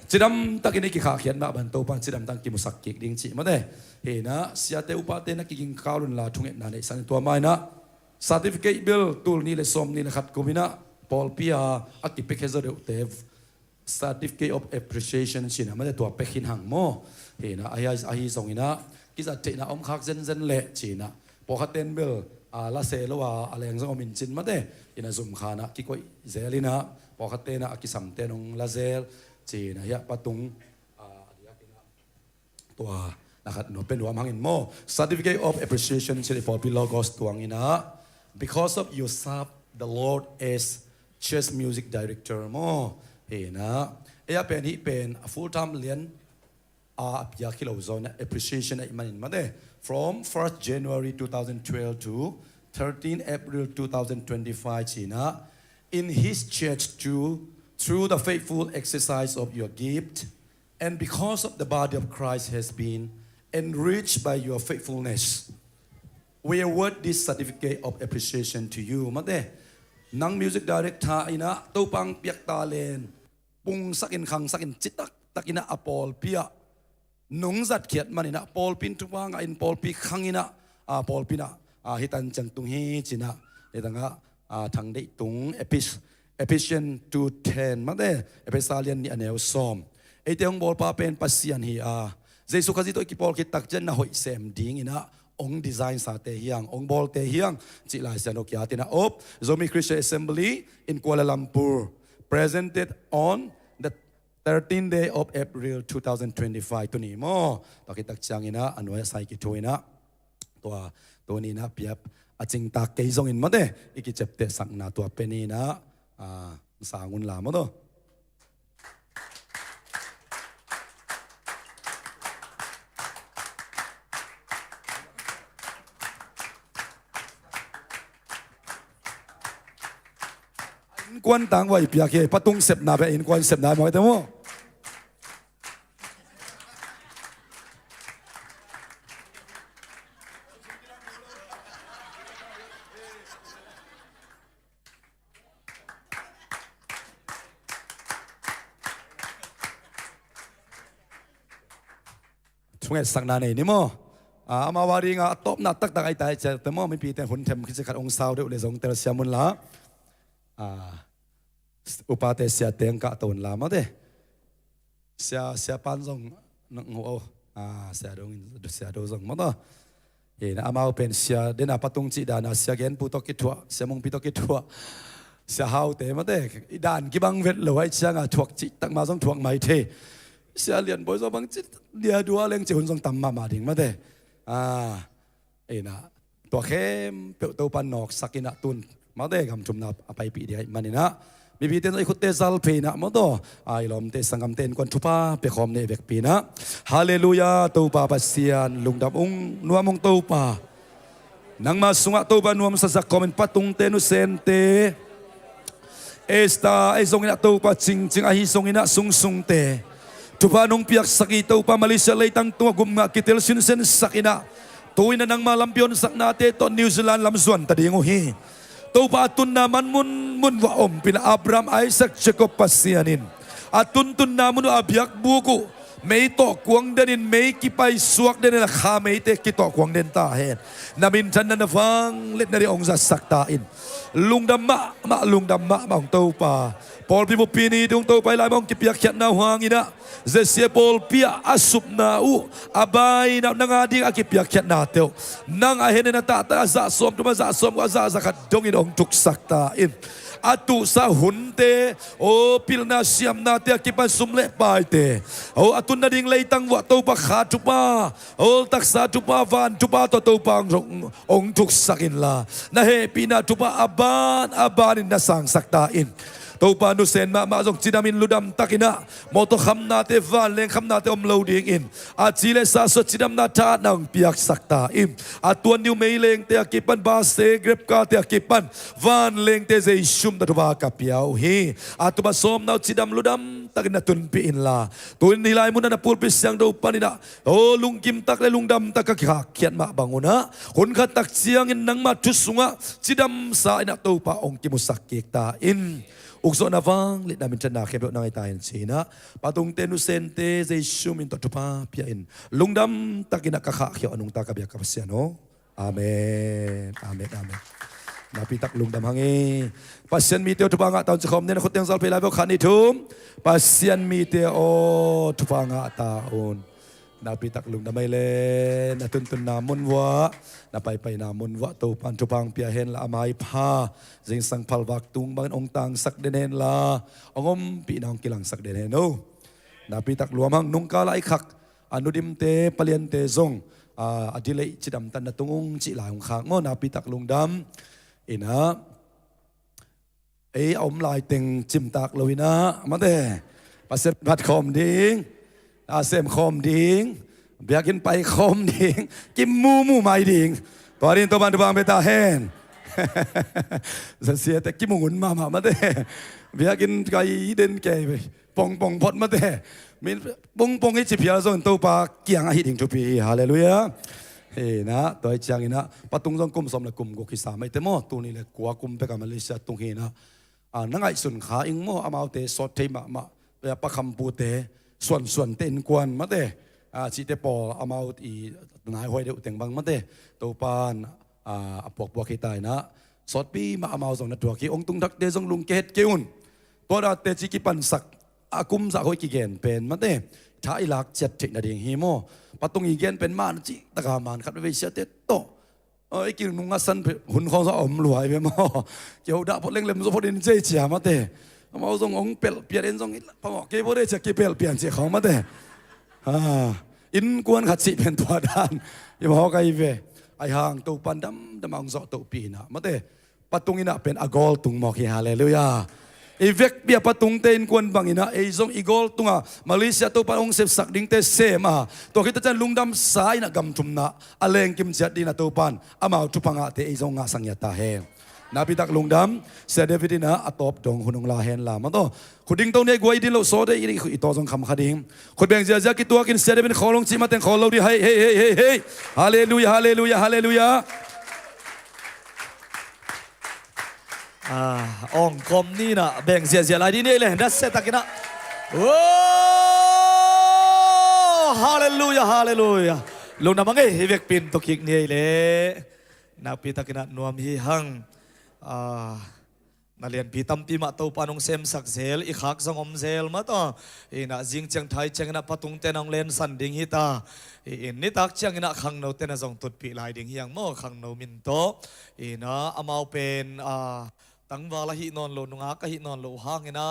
chidam takini ki kha khian ma ban to pan chidam tang ki musak ki ding chi ma de he na sia te upa te na ki ging kaulun la thunge na ne san to mai na certificate bill tul ni le som ni le khat kumina Paul pia akipe khezo de te certificate of appreciation china ma de to pekhin hang mo he na ai zong ina ki za te na om khak zen le china po khaten bel la se lo wa aleng zong min chin ma de ina zum khana ki koi zelina po khatena akisam te nong la zel china ya patung to na khat no pen wa hangin mo certificate of appreciation chili for logos tuang ina because of your serve the Lord as church music director mo he na ya pen hi pen a full time lian apya kilo zone appreciation imanin made from 1st January 2012 to 13 April 2025 China in his church too through the faithful exercise of your gift and because of the body of Christ has been enriched by your faithfulness we award this certificate of appreciation to you made nang music director ina to pang piak talen pung sakin khang sakin chitak takina apol pia nung zat khiat manina Paul pin tuwang in Paul pi khangina Paul pina hitan chang tung hi china edanga thang dei tung Ephesians 2:10 ma de Ephesian ni aneu som eteong bol pa pen pasian hi Jesu khazi to ki Paul ki tak jen na hoi sem ding ina ong design sa te hiang ong bol te hiang chi lai siano kya tina op Zomi Christian Assembly in Kuala Lumpur presented on the 13th day of April 2025 to ni mo takitak chang ina anoya sai ki thoina to ni na piap aching ta ke zong in made iki chepte sang na to penina sangun la mo do กวนต่างไว้เปียกเฮปะตุงเสพนาไปอินกวนเสพนาหมายถึงว่าช่วงสักนานนี่มั้งมาวารีงาตบนัดตักตักไอ้ตายเจอแต่มั้งไม่ปีแต่หุ่นเทมคิดจะขัดองศาเดียวเลยส่งเตลเซียมุนละอุปาเตเสียเตียงกะตุนละมาเด้เสียปันส่งนังหัวเสียดงส่งมาต่อนะอามาเป็นเสียเดน่าปัตุงจีดานะเสียเกนปุตกิทัวเสียมงปิตกิทัวเสียหาวเตมาเด้ด่านกิบังเวทเลยไอ้เชียงถวกจิตักมาส่งถวกไม่เทเสียเลียนบอยส่งบังจิเดียดัวเลี้ยงจิหุ่นส่งต่ำมาดิ่งมาเด้นะตัวเข้มเปิดตัวปันนอกสักินะตุนมาเด้กำจุมนับไปปีเดียมันนี่นะมีพีเตนไอ้ขุดเตซัลพีนะมาต่อไอ้ลมเตสังกำเตนกวนทุปาเปคอมเนเบกปีนะฮาเลลูยาตัวปาปัสเซียนลุงดับองนัวมงตัวปานังมาสุงะตัวปานวมสักคอมเป็นปัตุงเตนุเซนเตเอสตาไอ้ทรงอินะตัวปาจริงจริงไอ้ทรงอินะสุงเตทุปานงเปียกสักิตัวปามาเลเซียเลยตั้งตัวกุมงะกิเตลซินเซนสักินะตัวอินะนังมาลัมพิอนสักนาเตตอนนิวซีแลนด์ลำส่วนตะดีงโอฮีตัวปาตุนนามันมุนว่าอมเป็นอับรามไอแซคเจคอบปัสเซียนินอาตุนนามุนอาบยักบุกุไม่ตอกกวงเดนินไม่กี่ไปสวกเดนินข้าไม่เตกิตอกกวงเดนตาเห็นนามินจันนันฟังเล็ดนาริองซาสักตาอินลุงดำมะลุงดำมะมองตัวปาพอลพิบุปีนี้ดวงตัวไปลายมองกิบยักเขียนนาหวางอินะเจเสียพอลเปียอสุบนาอูอบายนับนางอาดีอากิบยักเขียนนาเตียวนางอาเห็นนาตาตาซาสมตุมาซาสมก็ซาสักดงอินองทุกสักตาอินatu sa hunte o pilna siam na te kipan sumle pai te o atun na ding leitang wa to pa kha tupa o taksa tupa van tupa to pang ong tuk sakin la na he pina tupa aban in na sang sakta in to pa nu sen ma jong chinamin ludam takina moto kham na te van leng kham na te om loading in a chile sa so chinam na tha nang piak sakta im a tuan niu mei leng te kipan ba se grep ka te kipan van leng te zai shum da ba ka piao hi a tu ba som na chidam ludam takina tun pi in la tun nilai mun na pul pi siang do panina o lungkim tak le lungdam tak ka khiat ma banguna hun kha tak chiang in nang ma thu sunga chidam sa ina to pa ong ki musak ki ta in ukso na vang lit namin chana kheblo nang itayin sina patung tenu sente zai shumin to tupa pia in lungdam takina kakha khyo anung ta kabya kapasiano amen napitak lungdam hangi pasien mi te tupa nga taon sikom ne khoteng sal pelai bo khani thum pasien mi te o tupa nga taon napitak lungdam mai le natuntun namun wa napay namun wa to pan tupang piahen la amai pha jing sang phalwak tung bang ong tang sak denen la ongom pi nang kilang sak denen no napitak luamang nung kala ikhak anudim te palian te zong adilai chidam tan na tungong chi la ong khang ngo napitak lungdam ina ei om lai teng chim tak loina mate paset phat khom ding asem khom ding biakin pai khom ding kim mu mai ding parin to ban bang beta hen sia te kim ngun ma mate biakin kai den ke pong pot mate min pong hi chi pia zo to pa kiang a hi ding to pi hallelujah he na toy chang ina patung jong kum som la kum go ki sa mai te mo tu ni le kwa kum pe ka malaysia tung hi na nangai sun kha ing mo amau te sot thei ma pa kham pu teส่วนเต้นกวนมาเตชีเตปออามาอีนายหอยเดือดเต็งบังมาเตตัวปานปวกขี้ตายนะสอดปีมาอามาส่งนัดตัวขี้องตุงทักเดซงลุงเกตเกี่ยวตัวดาเตจิกิปันสักอากุมสักหอยกี่เกนเป็นมาเตท้ายหลักเจ็ดถินาเดียงฮีโมปัตุงอีเกนเป็นมานจิตะกามานขัดไปเสียเตโตไอ้กินนุงสันหุ่นของสะอมรวยไปมั้งเกี่ยวดาพอเล่งเล่มสุพดินเจียเจียมาเตมาส่งองเปลเปลี่ยนส่งพอเก็บบ่ได้จะเก็บเปลี่ยนเสียของมาแต่อินกวนขัดสิเป็นตัวด้านอย่าบอกไอ้เวไอ้ห่างตัวปันดำองสอตัวปีนะมาแต่ปัตุงอินะเป็นอากอลตุงหมอกฮิฮาเลลูยาไอ้เวกเบียปัตุงเต้นกวนบางอินะไอ้ส่งอีกอลตุงอ่ะมาเลเซียตัวปันองเสพสักดิ้งเตเสมาตัวคิดจะลุงดำสายนะกำจุมนะอเลงกิมเจ็ดดีนะตัวปันอามาทุพังอ่ะเตไอ้ส่งงาสังยาตาเฮ นาพิทักษ์ลุงดำเสด็จวิธีนะอตบดงหุนงลาเฮนลามันต่อคุณดิ้งตรงนี้กวยดินเราโซได้อีตัวทรงคำคดิ้งคุณแบ่งเสียจากตัวกินเสด็จเป็นขอลงจีมาแต่งขอเราดิเฮ้ยฮาเลลูยาฮาเลลูยาฮาเลลูยาองคมนี่นะแบ่งเสียอะไรดีนี่เลยนัดเซตักินะโอ้ฮาเลลูยาฮาเลลูยาลุงน้ำมังเอ้ยเวกปินตุกิกนี่เลยนับปีตักินะนวมฮีหังนาเรียนปีตั้มปีมาตัวปานงเซมสักเซลอีขักสงอมเซลมาต่ออีน่ะจิงจังไทยจังน่ะปะตุงเตนองเลนสันดิ่งฮิตาอีนี่ตักจังน่ะขังโนเตนจงตุดปีลายดิ่งยังโม่ขังโนมินโตอีน่ะอามาเป็นตั้งวาลาหินอนโลนุงากะหินอนโลหางอินะ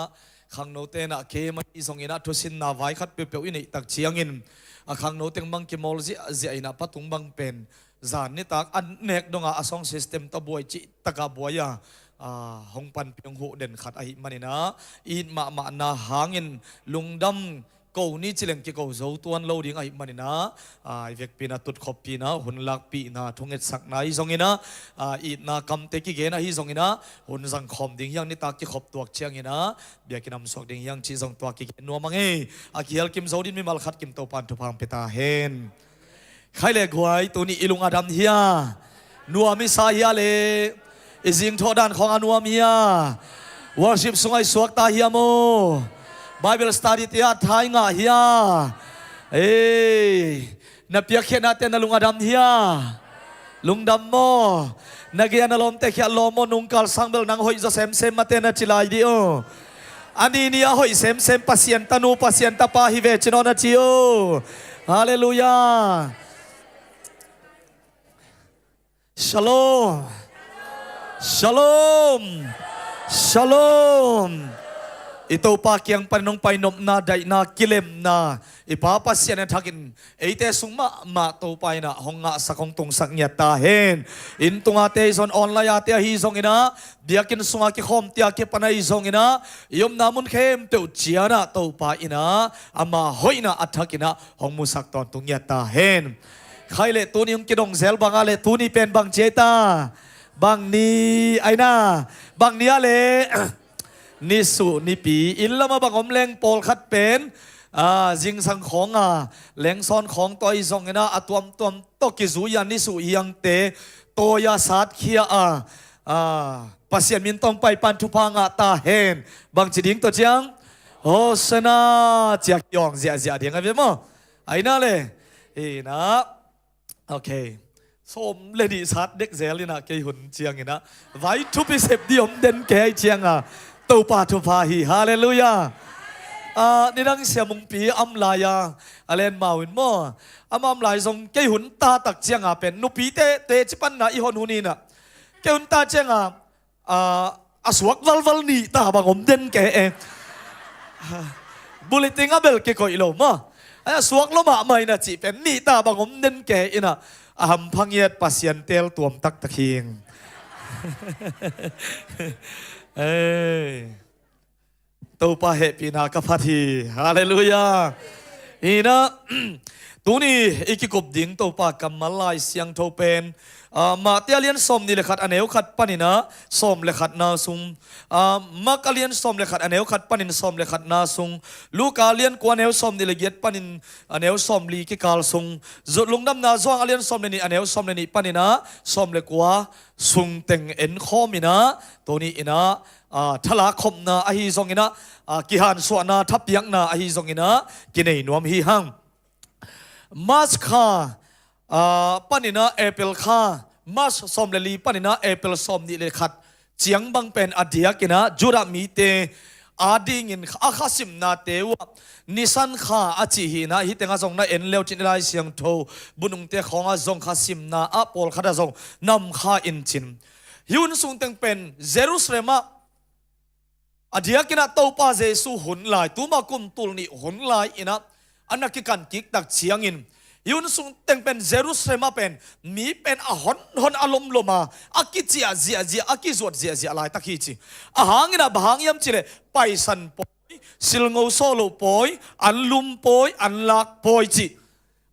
ขังโนเตนะเคมันอีสงอินะทุสินนาไว้ขัดเปียวๆอินี่ตักเชียงอินขังโนเตงบังกิมอลจีจีอินะปะตุงบังเป็นจานนี่ตักอันเนกดงอาสองซิสเต็มตะบวยจิตะกาบวยาหงปันเพียงหูเด่นขัดไอมันนี่นะอินมานาหางินลุงดำกูนี่จิเลงกิกูโจตัวนโลดิ้งไอมันนี่นะเวกปีนาตุดขบปีนะหุ่นลักปีนะทงเอ็ดสักนาฮิซงอินะอินากำเตกิเกนะฮิซงอินะหุ่นสังคมดิ้งยังนี่ตากิขบตัวเชียงอินะเบียกินำสวกดิ้งยังชีซงตัวกิเกนัวมังเออากิเฮลกิมโจดินมีมัลขัดกิมโตปันทุพังเปตาเฮนใครเล็กไว้ตัวนี้อิลุงอาดัมเฮียนัวมิซาเฮียเลอิจิงทอดันของอนัวเมียวอร์ชิปสงไอสวกตาเฮียโมBible study ที่อาทายงาเฮียนับเปียกเขียนอาเตนลุงอาดัมเฮียลุงดำโมนักเรียนอารมณ์เตะเขียนลมนุงกัลสังเบลนังหอยจะเซมมาเตนจิลายดิโออันนี้เนี่ยหอยเซมปัสยันตานูปัสยันตาปาฮิเวจิโนนาจิโอฮาเลลูยาShalom Shalom Shalom ito pa kiyang panong painom na day na kilem na ipapasya na takin ite suma to pa na honga sa kong tung saknya tahen intong ate son online ate hizong ina biakin sunga ki khom tia ki panay zong ina yom namun khem teu chiana to pa ina ama hoina athakina hong musak ton tungya tahen khaile tuni yung kidong zel bangale tuni pen bang jeta bang ni aina bang ni aleนิสุนิปีอินละมาบังอมแรงปอลคัดเป็นจิงสังของแรงซ้อนของตัวอีสองนะตัวตกิจุยันนิสุยังเตตัวยาสัตเขียปัสยามินต้องไปปันทุพังตาเฮนบางจีดิงตัวจังโอสนาเจียกยองเจียเดียงไงเพื่อนมั้งไอ้นั่นเลยนะโอเคส้มเลดี้สัตเด็กเซลินะเกยหุ่นเจียงนะไว้ทุบไปเสพเดียมเด่นแก่เจียงตัวปาทุพาฮีฮาเลลูยานี่นั่งเสียมุงปีอัมลายาอเลนมาวินโมอัมลายทรงเกยหุ่นตาตักเจียงเป็นนุปีเตจิปันนะอีหอนหุนีนะเกยหุ่นตาเจียงสวกวัลนี่ตาบังอมเด่นแก่เองบุลิติงเบลเกยก่อยโลมาสวกโลมาไม่นะจีเป็นนี่ตาบังอมเด่นแก่อินะหัมพังเย็ดปัสยันเตลตัวมตักตะเคียงตัวป้าเฮปีนากับพัทีฮาเลลูยาอีนะตัวนี้อีกกบดิ่งตัวป้ากำมาลายเสียงโทเป็นมาเตียเลียนสมนี่เลยขัดอันเอวขัดปานินะสมเลยขัดนาซุงมักเลียนสมเลยขัดอันเอวขัดปานินสมเลยขัดนาซุงลูกาเลียนกวนเอวสมนี่เลยเย็ดปานินอันเอวสมลีกิกาลซุงจุดลุงดำนาจ้องเลียนสมเลยนี่อันเอวสมเลยนี่ปานินะสมเลยกว่าซุงเต็งเอ็นข้อมินะตัวนี้อินะทลาคมนาอหิซงอินะกิฮันสวนาทับยังนาอหิซงอินะกินในนวมหิหังมัสคาปานินะเอเปิลคามัสสมเลลีปานินะเอเปิลสมนี่เลยขัดเจียงบังเป็นอดียกินะจุระมีเตอาดิงินอาคาสิมนาเตวนิสันข้าอาจิฮีนะฮิตงาซงนะเอ็นเลวจินไรเสียงโทบุญงเตของอาซงคาสิมนาอาปอลคาดาซงนำข้าอินจินฮิวนสุงเต็งเป็นเยรูซาเล็มอดียกินะโตป้าเยซูหุนลายตัวมากุมตุลนี่หุนลายอินะอันนักกิกันกิกตักเชียงอินยุนสุงเต็งเป็นเยรูซาเล็มเป็นมีเป็นหอนอารมณ์ลมาอากิเจียอากิจวดเจียลายตักฮีจีอาหางอินะบางยามจิเลไปสันปอยสิลงโอโซโลปอยอันลุมปอยอันลักปอยจี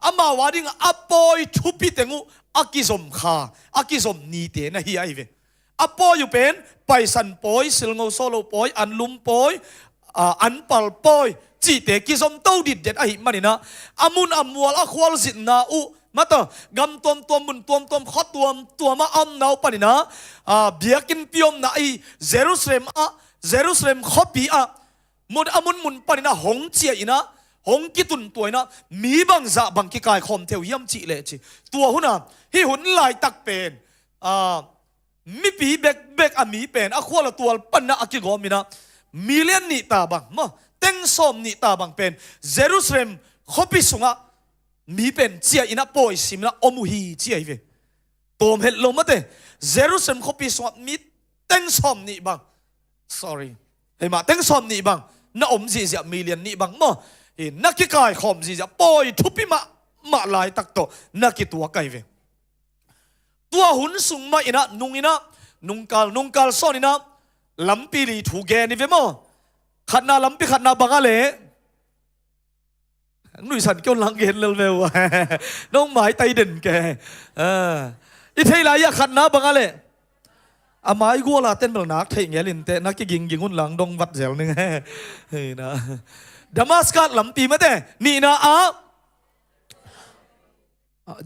อามาวาดิงอัปปอยทุปิเตงูอากิสมข้าอากิสมนีเตนะฮีไอเว อปอยอยู่เป็นไปสันปอยสิลงโซโลปอยอันลุมปอยอันปัลปอยจีเตกิสมเต้าดิดเด็ดไอมันนี่นะอามุนอมัวลอควอลสินนาอุมาต่อกำตัวมุนตัวขอตัวมาอัมนาวปนินะเบียกินพิอมนะไอเยรูซาเล็มขอปีมุนอามุนปนินะหงเจียอินะหงกิตุนตัวนะมีบังซาบังกิกายคอมเทวยำจีเลจิตัวหุ่นฮิหุ่นลายตักเป็นมีปีเบกมีเป็นควอลตัวปันนะอากิกอมินะมิเลียนนี่ตาบังมาเต็งสมนี่ตาบังเป็นเยรูซาเล็มขอปีสุงมีเป็นเจียอินะปอยสิมนะอมุฮีเจียอีเวตัวเห็ดลงมาเตเยรูซาเล็มขอปีสุงมีเต็งสมนี่บัง sorry เห็นมาเต็งสมนี่บังน่าอมจีเจียมิเลียนนี่บังมานักกิกายคอมจีเจียปอยทุบปีมาลายตักโตนักกิตัวไกเวตัวหุ่นสุงมาอินะนุงอินะนุงกาลซอนินะลำปีลีถูกแกนี่เวมอขัดนาลำปีขัดนาบังอะไรหนุ่ยสันเกี่ยวลังเห็นเร็วๆน้องหมายไตเด่นแกอีเทลายขัดนาบังอะไรอาไม้กัวลาเต้นแบบนักเทงเงี้ยลินเตนักกิยิงหุ่นหลังดงวัดเซลนึงเฮ้ยนะดามัสกัสลำปีมาเต้นี่นะ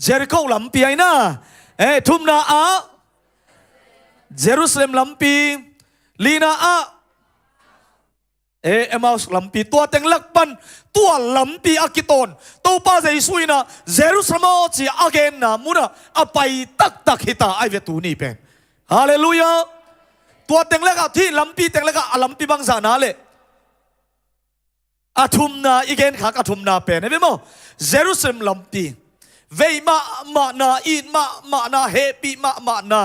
เจริโคลำปีไอ้นะทุ่มนะเยรูซาเล็มลำปีลีนาเอมาสลำปีตัวเต็งลักปันตัวลำปีอากิตอนตัวป้าใจสุยนะเยรูซาเล็มจีอาเกนนะมุนะอไปตักฮิตาไอเวตูนี่เป็นฮาเลลูยาตัวเต็งลักที่ลำปีเต็งลักลำปีบางสานาเลอาทุมนาอีเกนขากอาทุมนาเป็นเห็นไหมมั้งเยรูซาเล็มลำปีเวมานาอินมานาเฮปีมานา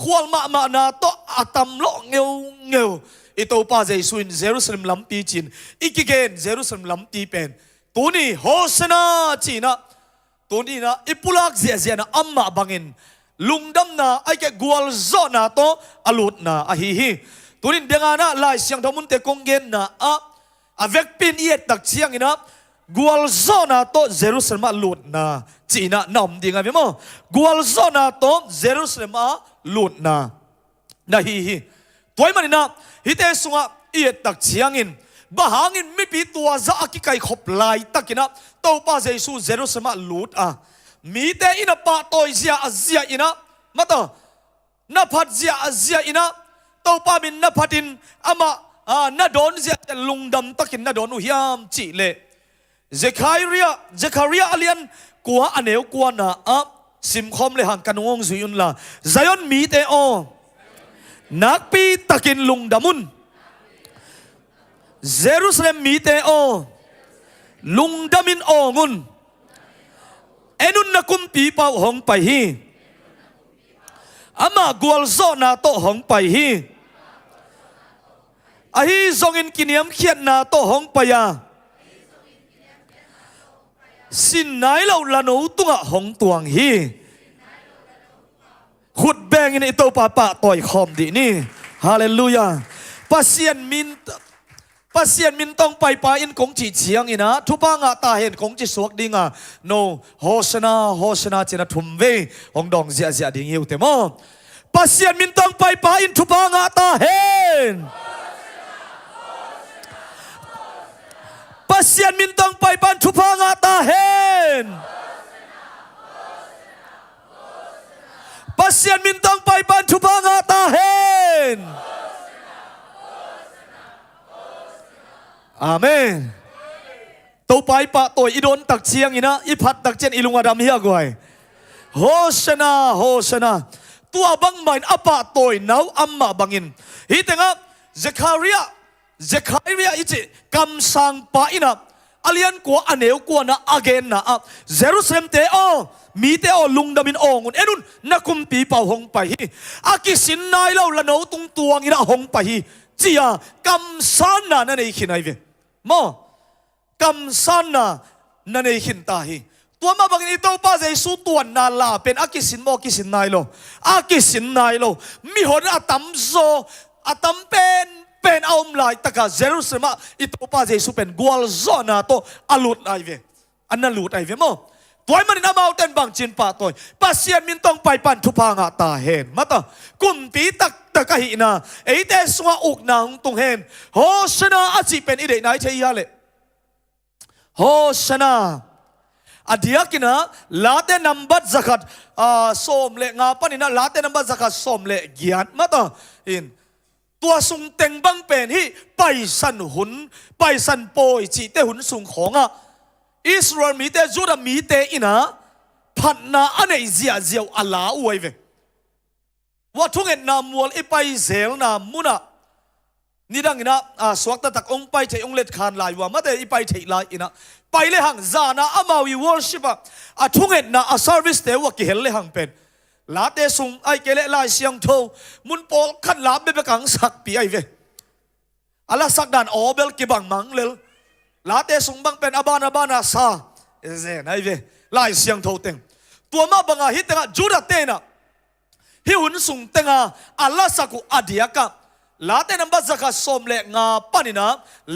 ขวลมานาโตอาตัมโลเงวอิโตป้าใจสุนเยรูซาเล็มลำปีจินอีกเกนเยรูซาเล็มลำปีเป็นตัวนี้โฮสนาจีนะตัวนี้นะอิปุลักเจียนะอัมมาบังอินลุงดำนาไอแกกัวลโซนาโตอลุดนาอฮีตัวนี้เดงานะลายเสียงทมุนเตกงเกนนะเวกปินเอียตักเสียงอินะกัวลโซนาโตเยรูซาเล็มอลุดนาจีน่ะนำดิ่งไงพี่โมกัวลโซนาโตเยรูซาเล็มลุดนาฮีตัวมันนี่นะฮิเตสุงะเอียตักเชียงอินบ้าหางินไม่ปีตัวจะอากิไกขบลายตักินะโตป้าเจสูเยรูซาเล็มลุดมีแต่อินะปะโตเจียอินะมาต่อนับพัดเจียอินะโตป้ามินนับพัดินอามานัดโดนเจียลุงดำตักินนัดโดนอุยามจีเลเจคาเรียอเลียนกัวอันเอวกัวน่ะสิมคอมเลยหังกันงงสุยุนละไซออนมีเตโอนักปีตะกินลุงดามุนเยรูซาเล็มมีเตโอลุงดามินโองุนเอนุนนักุมปีเป่าหงไปฮีอามากัวลโซนาโตหงไปฮีอาฮีซงอินกินยมเขียนนาโตหงไปยาสินไหนเราละโนตัวหงตวงฮีขุดแบงในตัวป่าต่อยคอมดีนี่ฮาเลลูยาปัสเซียนมินต้องไปป่าอินคงจีเชียงอินะทุบางตาเห็นคงจีสวกดิงโนโฮชนาเจนะทุมเวองดองเสียดิงหิวเตมอปัสเซียนมินต้องไปป่าอินทุบางตาเห็นปัสเซียนมินต้องไปปันทุพางาตาเห็นปัสเซียนมินต้องไปปันทุพางาตาเห็นอาเมนตัวไปปะตัวอีโดนตักเชียงอีนะอีพัดตักเจนอีลุงอดัมเฮียกวยโฮชนาตัวบังไม่อปะตัวน้าวอัมมาบังอินฮีเตงะเจคาเรียอิจิกำสังปะอินะอเลียนกัวอันเอวกัวนะอเกนนะเยรูซาเล็มเตโอมีเตโอลุงดามินโองุนเอนุนนักคุมปีเป่าหงไปฮีอากิสินนายเราละโนตุงตัวงินะหงไปฮีจียกำสันนะนั่นเองขินไอเวมอกำสันนะนั่นเองขินตาฮีตัวมาบังอินตัวป้าเจสูตัวนาลาเป็นอากิสินโมกิสินนายโลมีหนอาตัมโซอาตัมเป็นเอามลายตะกาเยรูซาเล็มอิโตป้าเจสูเป็นกัวลโซนาโตอลุดไอเวอันนั้นลุดไอเวมอ ตัวมันน่ามาเอาเต็นบังจินป่าตัวปัสเซียนมินต้องไปปันทุพางาตาเห็นมาต่อกุมปีตักตะกะหินาไอเตสวาอุกนางตรงเห็นโฮชนาอาจิเป็นอีเดนายเทียเลยโฮชนาอดียกินะลาเตนัมบัดซักดส้มเละงาปนินะลาเตนัมบัดซักดส้มเละกียนมาต่ออินตัวสุงเต็งบังเป็นที่ไปสันหุนไปสันโปยจีเตหุนสุงของอิสราเอลมีเตจูดามีเตอินะพันนาอันไหนเสียเสียวอัลลาอวยเวว่าทุกเงินนามวลไอไปเซลนามุนะนี่ดังนะสวักตะตักองไปเทองเล็ดคานลายว่ามาแต่ไอไปเทลายอินะไปเลยหังจานะอามาวิวอร์ชิปอะทุกเงินนะเซอร์วิสเตว่ากิเฮลเลยหังเป็นลาเตซุงไอเกเลลายเสียงโทมุนโปลขันลาเบเบกังสักปีไอเวอัลลาสักดานออเบลกิบังมังเลลลาเตซุงบังเป็นอบานาซาเอเซนไอเวลายเสียงโทเต็งตัวมาบังอาฮิตเต็งจูดาเตนะฮิหุนสุงเต็งอัลลาสักุอดียกะลาเตนัมบัซักสอมเลงาปานินะ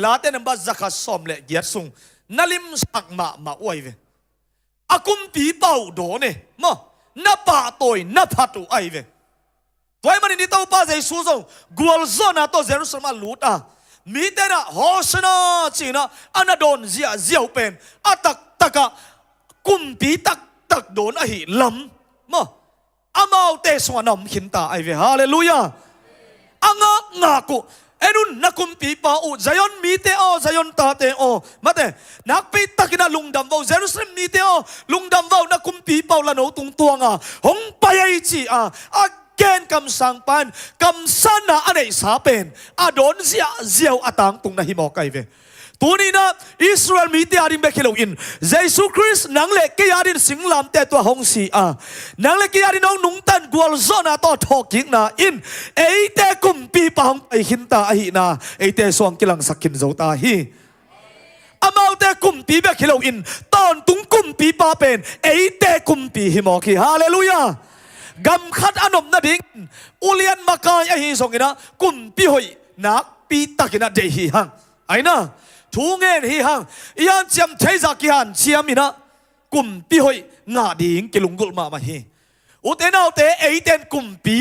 ลาเตนัมบัซักสอมเลเกียรซุงนัลิมสักมาอวยเวอากุมปีเป่าโดเนมะนับปะตัวนับพัตุไอเวตัวมันนี่ตัวป้าใจสู้จงกวลโซนาตัวเจรุสมาลูตามีแต่นะโฮชนาจีนะอันนั้นโดนเสียวเป็นอัตักตะกะกุมปีตักโดนอหิลำมะอามาเอาเตสวานอมขินตาไอเวฮาเลลูยาอังงากุเอ็นุนนักกุมปีป้าอุใจยอนมีเตอใจยอนตาเตอมาเตนักปีตักินะลุงดำวาวเจรุสเลมมีเตอลุงดำวาวนักกุมปีป้าละโนตุงตัวงาหงไปไอจีเกณฑ์กำสังปันกำสันนะอันไหนสาเป็นโดนเสียวตังตุงนะฮิมอไกเวตัวนี้นะอิสราเอลมีเตียดินเบคิโลอินเยซูคริสต์นังเล็กเกียดินสิงลามเตตัวหงสีนังเล็กเกียดินน้องนุ่งตันกวลโซนาต่อทอกิงนาอินเอเตกุมปีปางไอหินตาไอหินาเอเตสวงกิลังสักกินโจตาฮีอามาเตกุมปีเบคิโลอินตอนตุงกุมปีปาเป็นเอเตกุมปีฮิมอคีฮาเลลูยากำคัดอนมนาดิ้งอุเลียนมากายไอหิสงกินะกุมปีหอยนักปีตักินะเดฮีฮังไอนะทุงเงินฮีฮังยันเจียมเทจากิฮันเจียมินะกุมปีหอยงาดิ้งกิลุงกุลมาฮีอุเตนเอาเตเอเตนกุมปี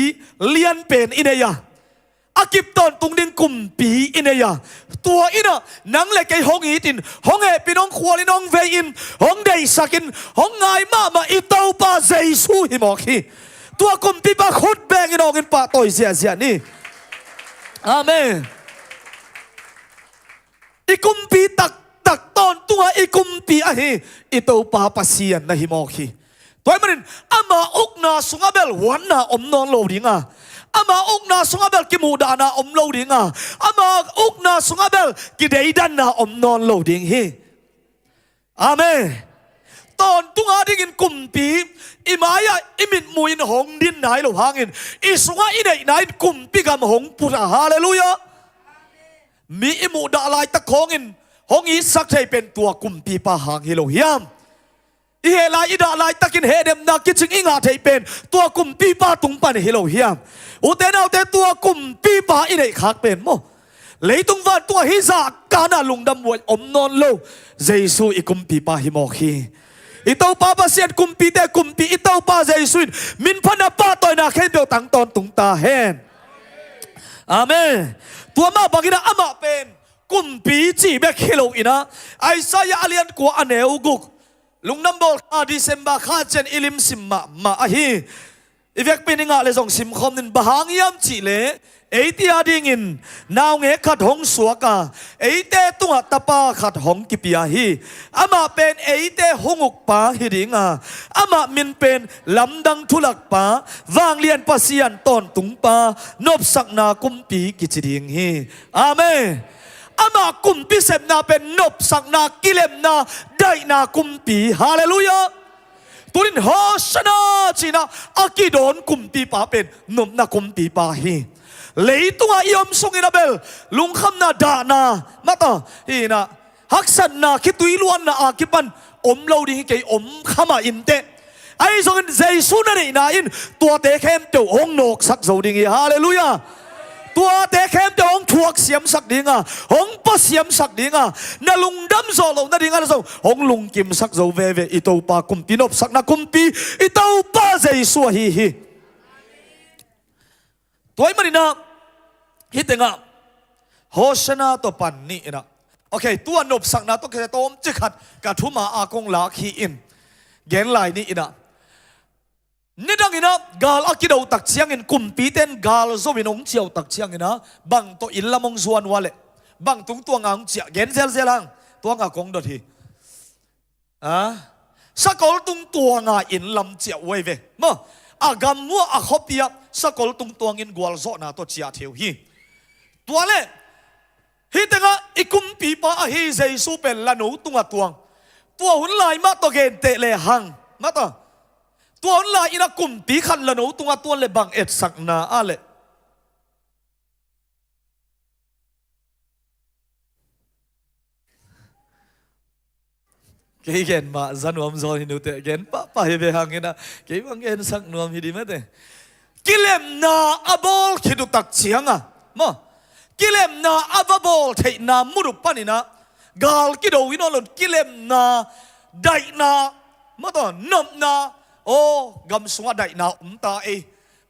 เลียนเป็นอินเนียอากิบตอนตุงดิ้งกุมปีอินเนียตัวอินะนังเล็กไอหงอีตินหงเอปีน้องควลิน้องเวอินหงเดยสักินหงไงมาอิตาปาเจซูฮิมอคีตัวกุมปีปาขุดแบงอินอกินปาต่อยเสียนี่อาเมนอีกุมปีตักตอนตัวอีกุมปีอะเฮอีตัวปาปัสเซียนนะฮิมอคีตัวมันอามาอุกนาสุงาเบลวันนาอมนอนโลดิงอามาอุกนาสุงาเบลกิมูดานาอมโลดิงอามาอุกนาสุงาเบลกิเดดันนาอมนอนโลดิงเฮอาเมนตอนตัวดิ้งกุมปีอิมายะอิมินมุยนหงดินไหนโลหางินอิสุงาอิเดไหนกุมปีกำหงพุทธฮาเลลูยามีอิมูดาลายตะโคงินหงอีสักใจเป็นตัวกุมปีปาหางฮิโลฮิยามอีเฮลายอิดาลายตะกินเฮเดมนากิจึงอิงาใจเป็นตัวกุมปีปาตุงปันฮิโลฮิยามอุเตนเอาแต่ตัวกุมปีปาอิเดขากเป็นโมเลยตุงวันตัวฮิซากานาลุงดำวยอมนอนโลเจซูอีกุมปีปาฮิโมคีอีเต้าป้าบาเซียนกุมปีเตกุมปีอีเต้าป้าเจซูนมินพันป้าตัวนาเข็นเดียวตังตอนตุงตาเฮนอาเมนตัวมาบักินะอามาเป็นกุมปีจีเบคิโลอินะไอซายาเลียนกัวอันเอวกุกลุงน้ำบอลข้าดิเซมบาข้าเจนอิลิมซิมมาอฮีอีเวกเป็นงาเลส่งซิมคอมนินบางยามจีเลเอติอาดิงินนาวเงขัดหงสวกาเอเตตุงตะปาขัดหงกิปิยาฮีอามาเป็นเอเตหงุกปาฮิดิงอามามินเป็นลำดังทุลักปาวางเลียนปัสยันตอนตุงปานบสักนากุมปีกิจดิงฮีอาเมอามากุมปีเสมนาเป็นนบสักนากิเลมนาได้นากุมปีฮาเลลูยาตุรินโฮชนาจีนาอากิโดนกุมปีปาเป็นนบนากุมปีปาฮีเลยตัวอิมสุงอินาเบลลุงคำนาดานามาต่ออีนะฮักสันนาคิดตุยล้วนนาอาคิปันอมเราดีเกยอมขมาอินเตไอ้ส่งเจสุนันนี่นาอินตัวเตะเข้มเจ้าองนกสักโซดิงฮาเลลูยาต ตัวเตะเข้มจะหงถวกเสียมสักดิ้งอ่ะหงปะเสียมสักดิ้งอ่ะนาลุงดำโซโลนาดิ้งอ่ะโซหงลุงกิมสักโซเวเวอิโตปากุมปีนบสักนักกุมปีอิโตปาเจสัวฮีตัวมันนี่นะฮิตเองอ่ะโฮชนาตัวปันนี่นะโอเคตัวนบสักนะตัวแค่ตัวจิขัดกะทุมาอากงลาขีอินเกณฑ์ลายนี่นะนี่ดังอินะกาลอากิดเอาตักเชียงอินกุมปีเต้นกาลโซวินองเจียวตักเชียงอินะบังตัวอินละมงส่วนวะเละบังตุงตัวงางเจียเกณฑ์เซลเซลังตัวงากงดอทีสกอลตุงตัวงาอินลำเจียเว้ยเว้มอากำมัวอาคบเปียสกอลตุงตัวงินกวลโซนาตัวเจียเทียวฮีตัวเล่ฮิตงะอีกุมปีปะฮีเจสูเป็นละหนูตุงตัวหุ่นลายมาตัวเกณฑ์เตะเลหังมาตัวหุ่นลายอินะกุมปีขันละหนูตัวเลยบังเอ็ดสักนาอะไรเกณฑ์มาจันวมโซฮินุเตเกณฑ์ปะเฮเบหังนะเกณฑ์บังเอ็ดสักนวมฮิดีไหมเตกิเลมนาอบอลคิดุตักเชียงอ่ะมากิเลมนาอบอลเทนามุรุปานินะกาลกิโดวินอลกิเลมนาไดนามาต่อนมนาโอ้กำสวดไดนาตา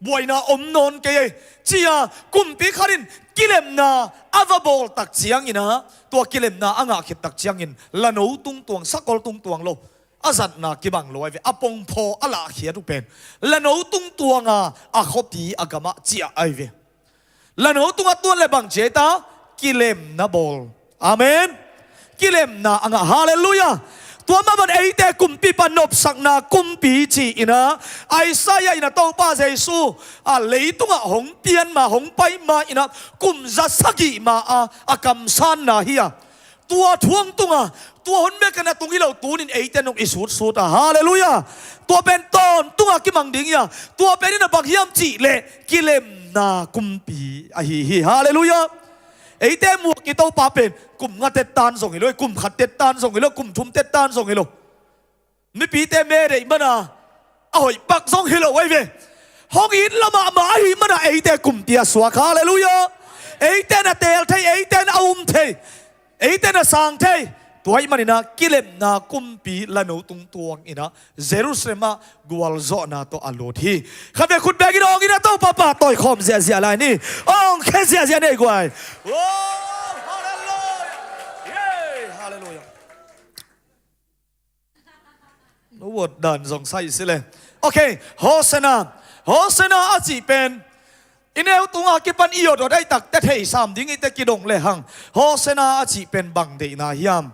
บวยนานนเกยเจียกุมปีขารินกิเลมนาอบอลตักเชียงอินะตัวกิเลมนาอ่างขิดตักเชียงอินละโนตุงตวงสักกอลตุงตวงโลอาจัดนากิบังลอยเวอปงพออลาเขียทุเป็นละโนตุงตัวงาอาคบดีอากามะเจียไอเวละโนตุงตัวเลบังเจตากิเลมนาบอลอาเมนกิเลมนาอ่างฮาเลลูยาตัวมาบันเอเตกุมปีปนบสักนากุมปีจีอินะไอซายอินะโตป้าเจสูเลยตุงหงเปียนมาหงไปมาอินะกุมจัสกิมาอากำสันนาเฮียตัวทวงตุงตัวหุ่นเมกันนะตรงที่เราตูนินเอเตนงอิสุดฮาเลลูยาตัวเป็นต้นตุงกิมังดิงยาตัวเป็นนี่นะบักยามจีเลกิเลมนากุมปีฮีฮาเลลูยาเอเตมัวกิโตปาเป็นกุมงัดเตตานส่งให้เลยกุมขัดเตตานส่งให้เลยกุมทุ่มเตตานส่งให้เลยไม่ปีเตเมเดมันนะเอาไอ้ปักส่งให้เลยไว้เว้ห้องอินละมาหิมันนะเอเตกุมเตียสวาฮาเลลูยาเอเตนะเตลเทเอเตนะอุ้มเทเอเตนะสังเทตัวมันนี่นะกิเลมนากุมปีละหนูตุงตวงอินะเยรูซาเล็มกวลโซนาโตอัลโลทีข้าพเจ้าคุณเบกินองอินะโตป้าต่อยคอมเสียอะไรนี่องแค่เสียนี่กว่าโอ้ฮาเลลูยาเย้ฮาเลลูยาโน้ตดันสงสัยสิเลยโอเคโฮเซนาอาจีเป็นอินเอลตุงอากิปันอีโยดได้ตักแต่เทสามดิ้งอิตะกิดงเลหังโฮเซนาอาจีเป็นบังเดนาฮิยาม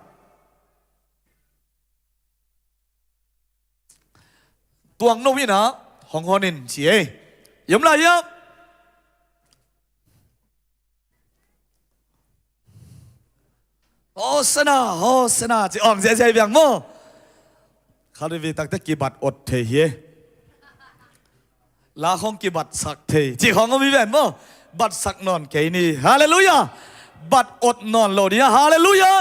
ตัวงโนวินะฮองฮอนินเสียยมลายะโฮเซนาจีอ่องเสียเบียงโมข้าได้วิตักแต่กิบัดอดเทเฮลาของกิบัดสักเทจีของก็มีแบบโมบัดสักนอนเกนี่ฮาเลลูยาบัดอดนอนโลดีฮาเลลูยา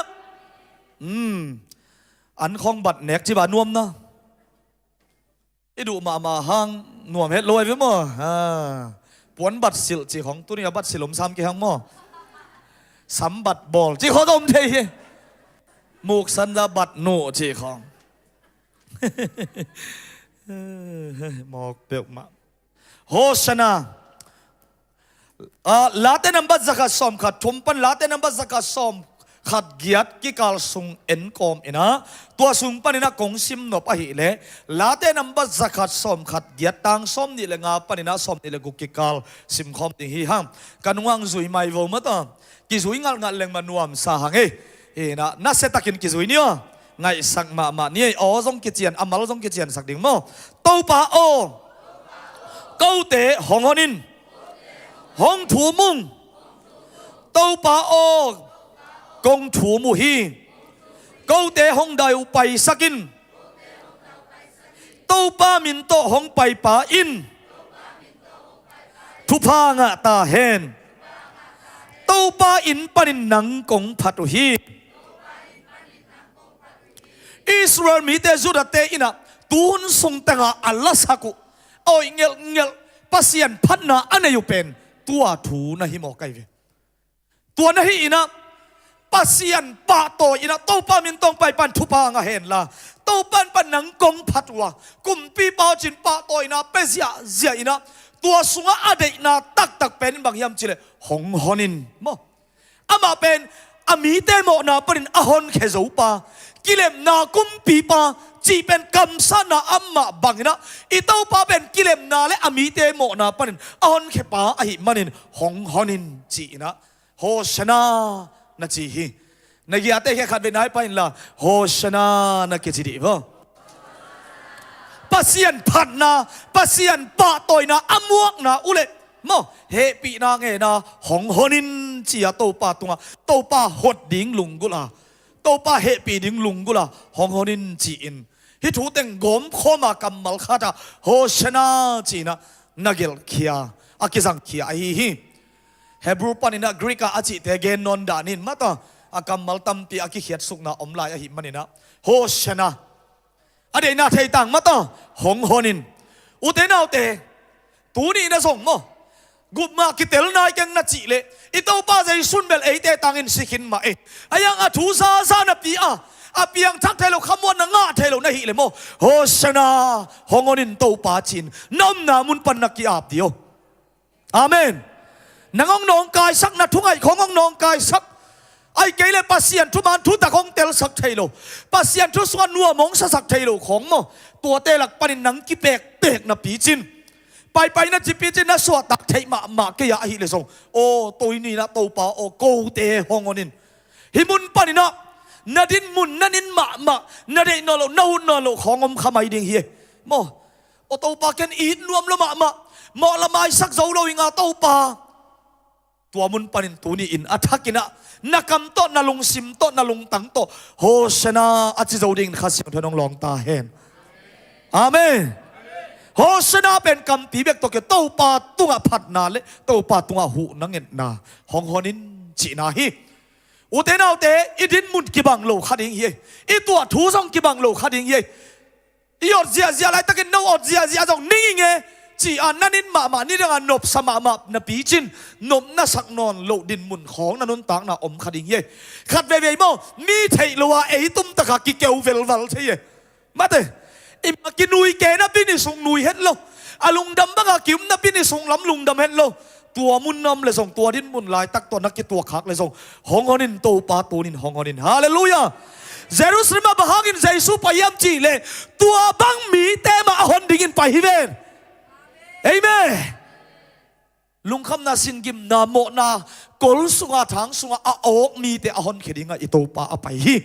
อันของบัดเน็กจีบัดนวมนะดูมาห้างหน่วมเฮ็ดลอยไปมั้งปวนบัดสิลจีของตัวนี้บัดสิลมซ้ำกี่ห้างมั้งสัมบัดบอลจีของตมเทมูกสันดาบัดโนจีของหมอกเปียกมาโฮชนาลาเตนัมบัดสักสอมขัดทุมปันลาเตนัมบัดสักสอมขัดเกียรติกิกาลสุงเอ็นคอมอินะตัวสุงปันนะกงซิมนบอะฮิเลลาเตนัมบัดสักสอมขัดเกียรติตังสอมนี่เลงาปันนะสอมนี่เลกุกิกาลซิมคอมติฮิฮังกันวังซุยไม่โวมาตากิซุยงัลเลงมันนวมสาหังนะน่าเสตักินกิซุยเนี่ยไงสักมาเนี่ยอ๋อส่งกิจเจียนอามาลส่งกิจเจียนสักดิ่งมั้งโตปาโอเก้าเตะหงอนินหงถูมุงโตปาโอกงถูมุฮีเก้าเตะหงได้อุไปสักินโตปามินโตหงไปป่าอินทุพางะตาเฮนโตปาอินปนินนังกงพัตุฮีอิสราเอลมีแต่จุดเตอินะตูนส่งแต่งอัลลอฮ์สักุโอ้ยเงลปัสยันพัฒนาอันนี้อยู่เป็น ตัวถูนะหิมอไกเวตัวนะหินะปัสยันปะโตอินะโตปามินตองไปปันทุปางะเห็นละโตปันปันนังกงพัดวะกุมปีปาจินปะโตอินะเปเซียเซียอินะตัวสุงะอเดนะตักเป็นบางยามจิเลหงฮอนินมออามาเป็นอามีเตโมนาปรินอหอนเคโซปากิเลมนากุมปีปาจีเป็นกำสนาอัมมาบังนะอิตาปาเป็นกิเลมนาและอามีเตโมนาปรินอหอนเคปาอหิมันินหงฮอนินจีนะโฮชนานะจีฮีนักยาเตะแค่ขัดเป็นนายไปละโฮชนานักจีดีบ่ปัสยันพันนาปัสยันปะตอยนาอมวกนาอุเลมอเฮปีนาเงนาหงฮอนินจีอาโตปาตุงาโตปาหดดิ่งลุงกุลาโตปาเฮปีดิ่งลุงกุลาหงฮอนินจีอินฮิทูเต็งกอมข้อมากัมมัลขาดาโฮชนาจีนะนักเกลขียอากิสังขียไอฮีเฮบรูปานินะกรีกาอาจิเตเกนนอนดานินมาต่ออากัมมัลตัมปีอากิเขียดสุกนาอมลายอหิมันินะโฮชนาอเดนาเทตังมาต่อหงฮอนินอุเทนาเตตูนี่นะส่งมั้งกุมมาคิเตลนายกันนัดจีเลอิตาป้าใจสุนเบลเอเตตังอินสิขินมาอายังอาทูซาซานาปีอาเปียงทักเทโลขมวนงาเทโลนะฮิเลโมโฮชนาหงฮอนินโตป้าจินน้อมนามุนปันนักกีอาบเดียวอาเมนนังองนองกายสักนัดทุกไอขององนองกายสักไอเกลปัสยันทุมันทุตะของเตลสักเทโลปัสยันทุสวนนัวมงสักเทโลของโมตัวเตลักปนินังกิเปกเปกนะปีจินไปนะจิปีจินนะสวดตักเทมาเกียฮิเลสงโอตัวนี้นะตัวป่าโอโกเตฮองอนินหิมุนปนินะนาดินมุนนาดินมานาเดนอโลนาหุนอโลของอมขมายดิ่งเฮโมโอตัวป่ากันอีดรวมละมาละไมสักโซโลอิงาตัวป่าตัวมุนปนินตัวนี้อินอัฐกินะนักำโตนาลงซิมโตนาลงตังโตโฮชนาอาจิโจดิงข้าเสียงเธอน้องลองตาเห็นอาเมนโฮชนาเป็นคำปีเบกตัวเกตโตปาตุงะพัดนาเลโตปาตุงะหูนังเงินนาหองฮอนินจีนาฮีอุเทนเอาเตอิดินมุนกิบังโลขัดยิงเย่อีตัวทูซองกิบังโลขัดยิงเย่อีอดเสียไรตะกินน้ออดเสียจงนิ่งเงจีอันนั้นนินมานี่เรื่องนบสมานาปีจินนบน่าสักนอนโลดินมุนของนันนต่างน่ะอมขัดยิงเย่ขัดเวโมมีเทลัวเอตุมตะขากิเกวเวลใช่ไหมมาเตอิมากินุยเกนับบินิส่งนุยเห็นโลอาลุงดำบังอากิมนับบินิส่งล้ำลุงดำเห็นโลตัวมุนนำเลยส่งตัวดินมุนลายตักตัวนักกิตัวขักเลยส่งหงอนินโตปาตัวนินหงอนินฮาเลลูยาเจรุสเลมบะฮากินเจสุปยามจีเลตัวบังมีเตมาฮอนดิกินไปฮิเวนเอเมนลุงคำนาสินกิมนาโมนากอลสุงาทางสุงาออกมีแต่อหอนเขดิงอิโตปาไปฮี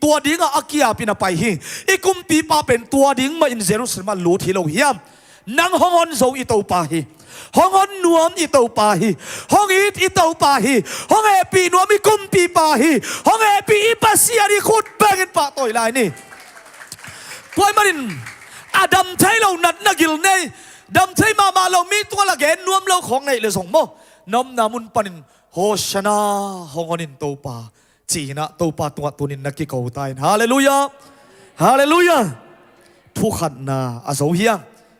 ตัวดิ้งอากิอาปินาไปฮีอีกุมปีปาเป็นตัวดิ้งมาอินเจรุสเลมลูทีโลฮิยามนังฮองอนโซอิโตปาฮีฮองอนนวมอิโตปาฮีฮองอีทอิโตปาฮีฮองเอปีนวมอีกุมปีปาฮีฮองเอปีอิปัสเซียดิขุดแบ่งกันปาตัวลายนี่พวยมารินอาดัมใช้เรานัดนักกิลเน่ดำใช้มาเรามีตัวละแกนนวมเราของในเลยส่งโมน้อมนามุนปนินโฮชนาฮองอนินโตปาจีนะโตปาตัวนินนักกิโกตายฮาเลลูยาฮาเลลูยาทุกขันนาอาโซเฮีย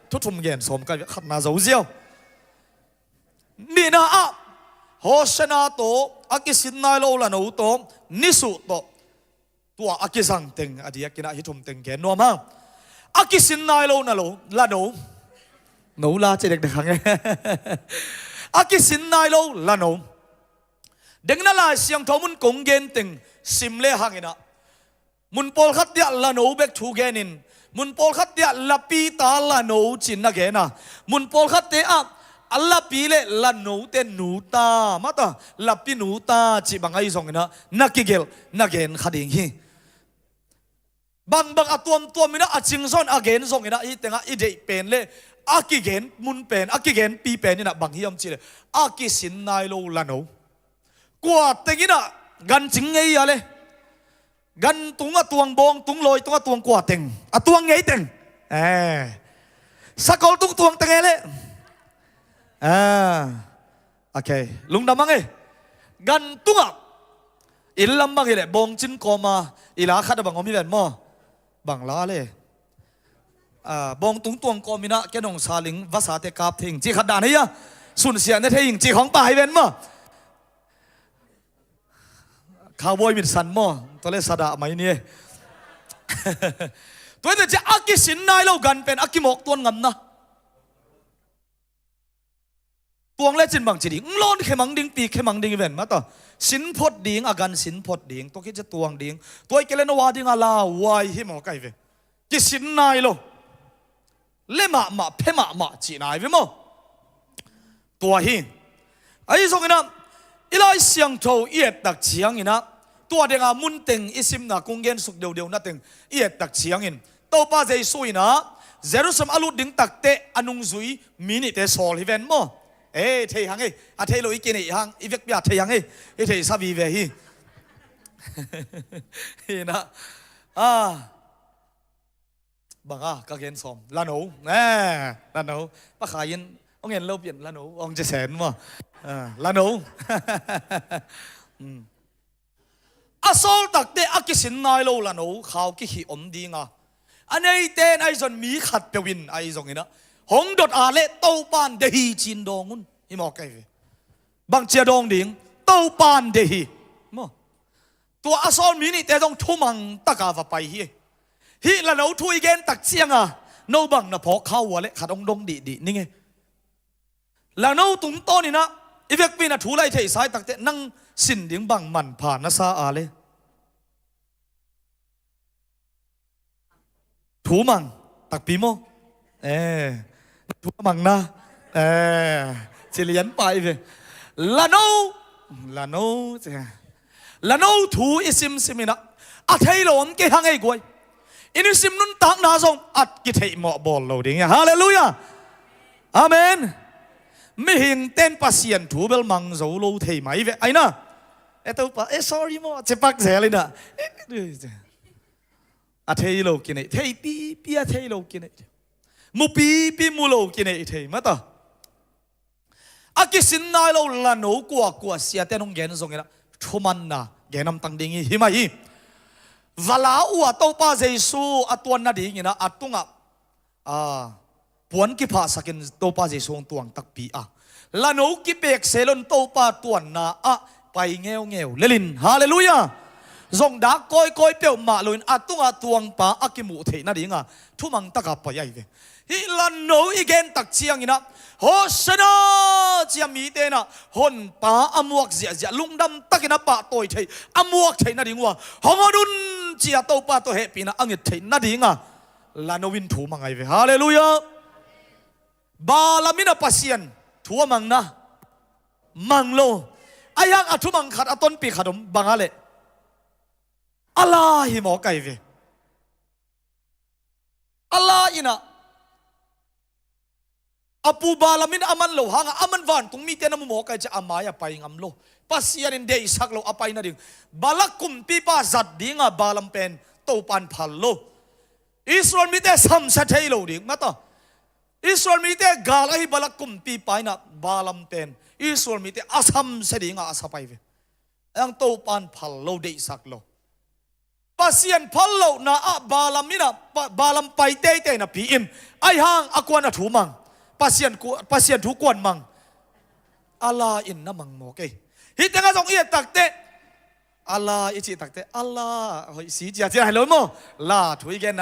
ทุกทุ่มเย็นสมกันขันนาโซเซียวนี่นะอะโฮชนาโตอากิสินนายโลละโนโตนิสุโตตัวอากิสังเต็งอดียกินะฮิทุมเต็งแกนนวมฮะอากิสินนายโลนะโลละโนหนูลาจะเด็กๆครั้งอากิสินนายโลละโนเด็กนั่นลายเสียงทอมุนกงเกนติงซิมเล่หังอินะมุนปอลขัดเดียละโนเบกทูเกนินมุนปอลขัดเดียละปีตาละโนจินนักเกนะมุนปอลขัดเดียอัลลาปีเล่ละโนเตนูตามาตาละปีนูตาจิบังไอซองนะนักกิเกลนักเกนขัดเองฮีบางอัตัวมินะอาจิงซอนอาเกนซองอินะอีเตงอีเดเป็นเล่อากิเกนมุนเป็นอากิเกนปีเป็นนี่นะบางที่ยอมจีเลยอากิสินนายโลละโนกว่าเต็งนี่นะกันจิงไงอะไรกันตุงอะตวงบองตุงลอยตุงอะตวงกว่าเต็งอะตวงไงเต็งสักคนตุงตวงเต็งเลยโอเคลุงดำมั้งไงกันตุงอะอิลลัมบังเลยบองจินกอมาอิลาขัดบังอมิเป็นมอบางลาเลยบองตุงตวงกอมินะแกนองซาลิงภาษาเตกาบทิ้งจีขัดด่านนี่ยะ สุนเสียในเทยิงจีของป่าให้เป็นมั้งข้าวบอยมิดสันมั้งตัวเล็กสะดาไหมเนี่ยตัวเด็กจะอักกิสินนายเรากันเป็นอักกิหมกตัวงำนะตัวงเล่จินบังจีดิงล้นเขมังดิงปีเขมังดิงเวนมาต่อสินพดดิงอาการสินพดดิงตัวคิดจะตัวงดิงตัวเกลนวาดิงอาลาวายหิมอไก่เวกิสินนายเราเล่มาเพมาจีนายเวมั้งตัวหินไอ้ส่งนะอีไลเสียงโตเอียดตักเชียงอินะตัวเด็กมุนเต็งอิสิมนะกงเงินสุกเดียวนั่นเต็งเอียดตักเชียงอินโตป้าใจสุยนะเจรุสมอลุดิงตักเตะอนุงซุยมินิเตสอลฮิเวนมั้งเอ้เทียงเอ้อาเทโลอีกินอีหังอีเวกเปียเทียงเอ้เทียซาบีเวฮีนะบังก็เห็นสมลานูลานูป้าขายองเห็นเราเปลี่ยนลานูองจะแสนมั้งลานูอาโซลตักเตะอากิสินนายโลลานูข่าวกิฮิอมดีงาอันนี้เต้นไอจนมีขัดเปวินไอจงนี่นะหงดดอาเล่เต้าปานเดฮีจินดองุนฮิมอกไก่บางเจียดองดิ่งเต้าปานเดฮีมั้งตัวอาโซลมีนี่แต่ต้องทุ่มังตะกาฟไปฮีลานูทุยเกนตักเชียงโนบังนะพอเข้าวะเละขัดองดงดีนี่ไงลานูตุ้มโตนี่นะอีเวกปีน่ะถูไล่เทสายตักเตนั่งสินดิ่งบังมันผ่านนะซาอาเลถูมังตักปีโมถูมังนะเจริญไปเลยลานูถูอิซิมซิมินะอัฐิโลมเกี่ยงไอ้กวยอินิซิมนุนตักนาซงอัดกิเทหมอบอลเราดิ่งฮาเลลูยาอาเมนไม่เห็นเต้นปัสยันถูเบลมังโซโลเทไหมเวไอ้นะตัวปะsorry มั้งจะปักเสียเลยนะอาเทโลกินเทปีอาเทโลกินมุปีมูโลกินเทมาต่ออากิสินนายโลลานูกัวเสียเต้นงเงินส่งเงินทุมันนะเงินนำตังดิ่งหิมะฮีวลาอัวโตป้าเจสูอัตวันนาดิ่งนะอัตุงปวนกิพาสักินโตป้าเจสูงตวงตักปีลานูกิเปกเซลนโตป้าตวนนาไปเงี้ยวเลลินฮาเลลูยาจงดักก้อยเปียวมาลุนอัตุงตวงป้าอักิมุเทนาดิ่งทุมังตะกับไปยัยเวฮิลานูอีเกนตักเชียงนะโฮชนะเจียมีเตนะฮนป้าอมวกเจียลุงดำตักินะป้าตัวเทอมวกเทนาดิ่งว่าฮองอดุนเจียโตป้าตัวเฮปีนะอังเทนาดิ่งลานูวินทุมังไงเวฮาเลลูยาบาลามินาปัสยันทัวมังนะมังโลอายังอัทุมังขัดอัตนปีขัดมบังอะไรอัลลาฮิมอไก่เวอัลลาอินะอปูบาลามินอามันโลหางอามันวันตรงมีเตนมุมอไก่จะอามายไปงามโลปัสยันเดย์สักโลอภัยนะดิ่งบาลักกุมปีป้าจัดดิ่งบาลัมเป็นโตปันพัลโลอิสราเอลมีแต่สัมสัตย์โลดิ่งมาต่ออิสราเอลมีแต่กาลให้บาลักกุมปีไปนะบาลัมเป็นอิสราเอลมีแต่อาสัมเสดิ่งอาสับไปเวยังโตปันพัลโลเดย์สักโลปัสยันพัลโลนะบาลัมมินะบาลัมไปเตนะพีอิมไอหางอากวนถูมังปัสยันทุกวนมังอัลลาอินนะมังโมเกฮิตยังไงส่งเอียตักเตอัลลาอิจิตักเตอัลลาเฮ้ยสีเจียให้เลยมั้งลาถุยแกนไหน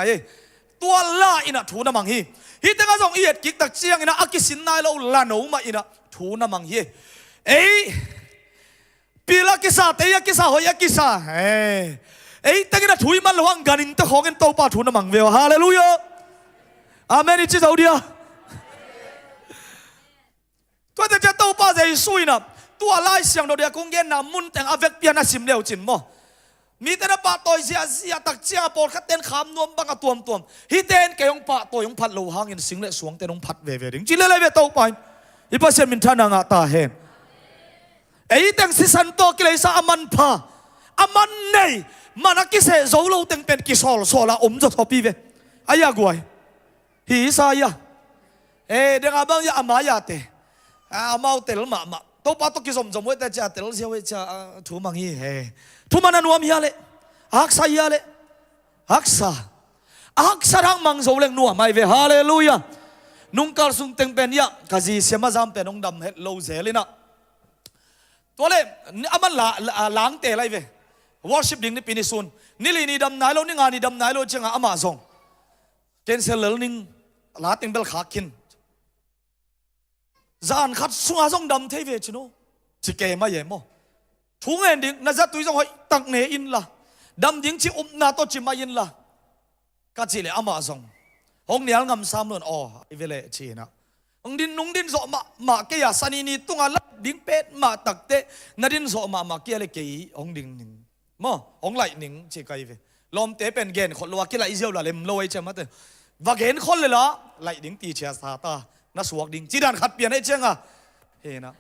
ตัวลาอินะถูนะมังฮิฮิตยังไงส่งเอียกิกตักเชียงอินะอากิสินนายเราลาโนมาอินะถูนะมังฮิปีละกิสาเตยกิสาหอยกิสาตั้งอินะถุยมันหลวงกันอินตะของอินโตป้าถูนะมังเวลฮาเลลูยาอาเมนอิจิเจ้าเดียตัวเจ้าโตป้าใจสุยนะตัวไล่เสียงเราเดียกงเงินนะมุนแต่งอเวกเปียนะสิมเลวจินมั้งมีแต่ละป้าตัวเสียตักเชียปอดขัดเต้นขามนวมบังกะตัวฮิเต้นแกยงป้าตัวยงพัดโลหางอินสิงเละสวงเต้นงพัดเวดิ่งจิเลเลยเวโตไปอีปัสเซมินทานางาตาเฮนแต่งสิสันโตกิเลสอามันพาอามันเนยมันกิเสโซโลเต็งเป็นกิโซลาอมจะทอปีเวอายากวยฮิสายาเด็กอาบังยาอามายาเตอามาเตลมาโตป้าตกิสมจมไว้แต่จะเตลเสียไว้จะถูมังฮีถูมันนัวมีอะไรฮักษายาเลฮักษาทางมังโซเลงนัวไม่เวฮาเลลูยา นุ่งกาลสุงเต็งเป็นยะกะจีเสียมาจำเป็นองดำเฮโลเซลินะตัวเล่อามันล้างเตะอะไรเว้วอร์ชิปดิ้งนี่ปีนิสุนนี่ลีนี่ดำไหนโลนี่งานนี่ดำไหนโลเจ้าอามาซงเกณฑ์เซลล์นิ่งลาติงเบลขากินจานขัดสุงอาซงดำเทเวชโนจิเกมาเย่โมทุ่งเอ็นดิ้งน่าจะตุยซงหอยตักเนอินละดำดิ้งชิอุมนาโตจิมายินละกัจจิเลอามาซงห้องเนียลงำซ้ำนวลอ๋อไอเวเลชีนะองดินนุ่งดินโซมาเกียสันีนี่ตุงอาลัดดิ้งเป็ดมาตักเตนาดินโซมาเกียเลกีองดิงนิงมอองไหลนิงเชกไอเวลมเตเป็นเกณฑ์คนลัวกิไลเจียวละเลมลอยเชมาเตว่าเกณฑ์คนเลยละไหลดิ้งตีเชียสาตาน่าสวกดิ้งจีดันขัดเปลี่ยนไอเจ้งอะเฮนะ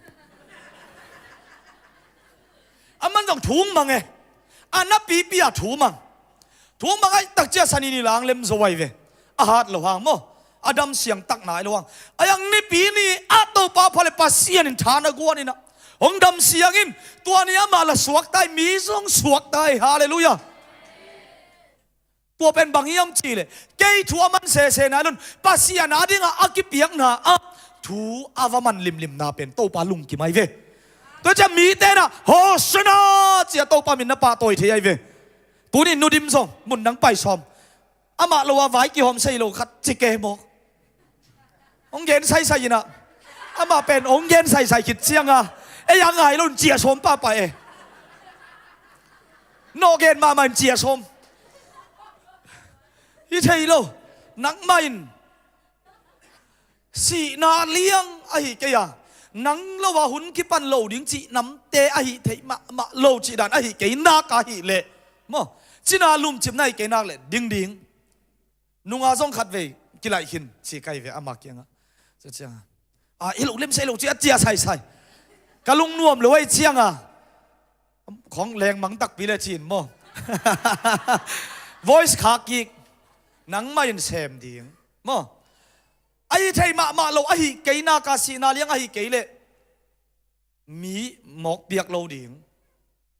อันมันต้องทุ่งมังไงอันนับปีอะทุ่งมังไอตักเจ้าสันีนี่ล้างเลมโซไวเวอาหารระวังมั้งอดัมเสียงตักหนายระวังไอ้ยังนี่ปีนี้อาโตปาพอเลยปัสเซียนินฐานกวนนี่นะองดำเสียงอินตัวนี้มาละสวกได้มีทรงสวกได้ฮาเลลูยาตัวเป็นบางยามจีเลยเกยทัวมันเสนาลุนปัสเซียนาดิ้งอากิเปียกนาทูอาวามันลิมนาเป็นโตปาลุงกี่ไม่เวตัวจะมีเตนะโฮชนะเจียโตปามินนปาโตยเทียเวตัวนี้นูดิมซงมุนนังไปซอมอามาลัวไว้กี่หอมใส่โลคัดจิเกมองเย็นใส่นะอามาเป็นองเย็นใส่ขิดเชียงอ่ะไอ้ยังไงลุนเจียชมป้าไปโนเกนมามันเจียชมยี่เทยโลนักไม่สีนาเลี้ยงไอ้เกียนังละว่าหุ่นคิปันโลดิ้งจีน้ำเตไอ้เทยมาโลจีดันไอ้เกียนักไอ้เละมั้งจีนาลุมจิบในเกียนักเละดิ้งนุ่งอาซงขัดเวกิไลหินสีไก่เวอามาเกียงอ่ะจะเจียงอีลูกเล่มใส่ลูกเจียใส่กะลุงนวมหรือว่าเจียงอ่ะของแรงมังตักปีละจีนมั้ง voice ขากิกนังไม่ยินเซมดิ้งมั้งไอ้ไทยมาเราไอ้เกยนากาสีนาเลี้ยงไอ้เกยเละมีหมอกเปียกเราดิ้ง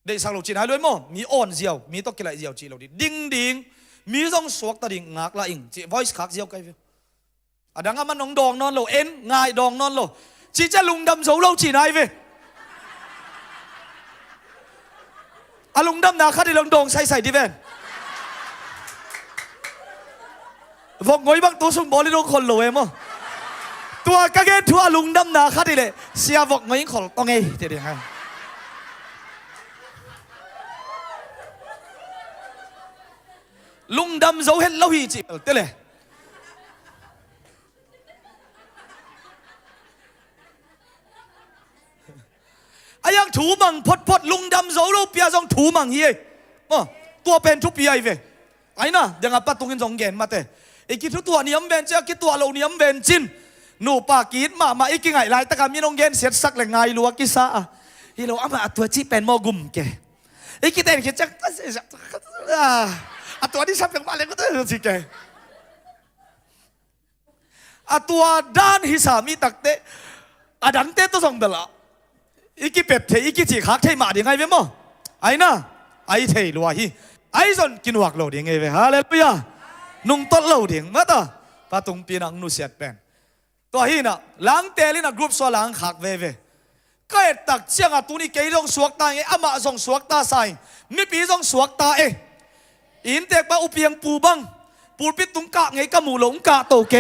ได้สั่งเราจีนให้เลยมั้งมีอ่อนเจียวมีต้องกิไลเจียวจีเราดิ้งมีต้องสวกตะดิ่งงักละอิงจี voice ขาเจียวไกลเวดังมันน้องดองนอนโลเอ็นง่ายดองนอนโลจีจะลุงดำโซโลจีนายเวลุงดำนาคัดที่ลุงดองใส่ดิเวนวกงอยบางตัวสุ่มบอลที่ลุงคนโลเอมตัวกะเกทัวลุงดำนาคัดที่เลยเสียวกงอยคนต้องไงเดี๋ยวให้ลุงดำโซเห็นเราหีจีเตเลยไอ้ยังถูมังพดลุงดำโซโลเปียซองถูมังเฮียตัวเป็นทุกปีไอ้เวไอ้น่ะยังปัดตรงกันสองเกณฑ์มาเตะไอ้กิทุตัวนี้มเวนเจ้ากิตัวเรานี้มเวนจินหนูปากีดมาไอ้กิ่งไงไรแต่การมีน้องเกณฑ์เสียสักแหล่งไงลัวกิซาฮีโร่อามาตัวจีเป็นโมกุมแกไอ้กิเตนกิจักตัวที่ชอบเป็นอะไรก็ต้องสิแกตัวด้านฮิสามีตักเตดันเตตัวส่งเดล่ะอีกเป็ดเทอีกจีขักเทมาดีไงเว้ยมั้งไอ้น่ะไอ้เทลัวฮีไอ้ส่วนกินวักเราดีไงเว้ยฮาเลลูยานุ่งต้นเราดีมั้งต่อปะตุงปีนังนุเสียดเป็นตัวฮีน่ะล้างเตลิน่ะกรุ๊ปส่วนล้างขักเว้ยก็เอ็ดตักเชียงตัวนี้เกยต้องสวกตาไงอามาส่งสวกตาใส่มีปีส่งสวกตาอินเตกปะอุเปียงปูบังปูปิดตุงกะไงกะหมูหลงกะโตเก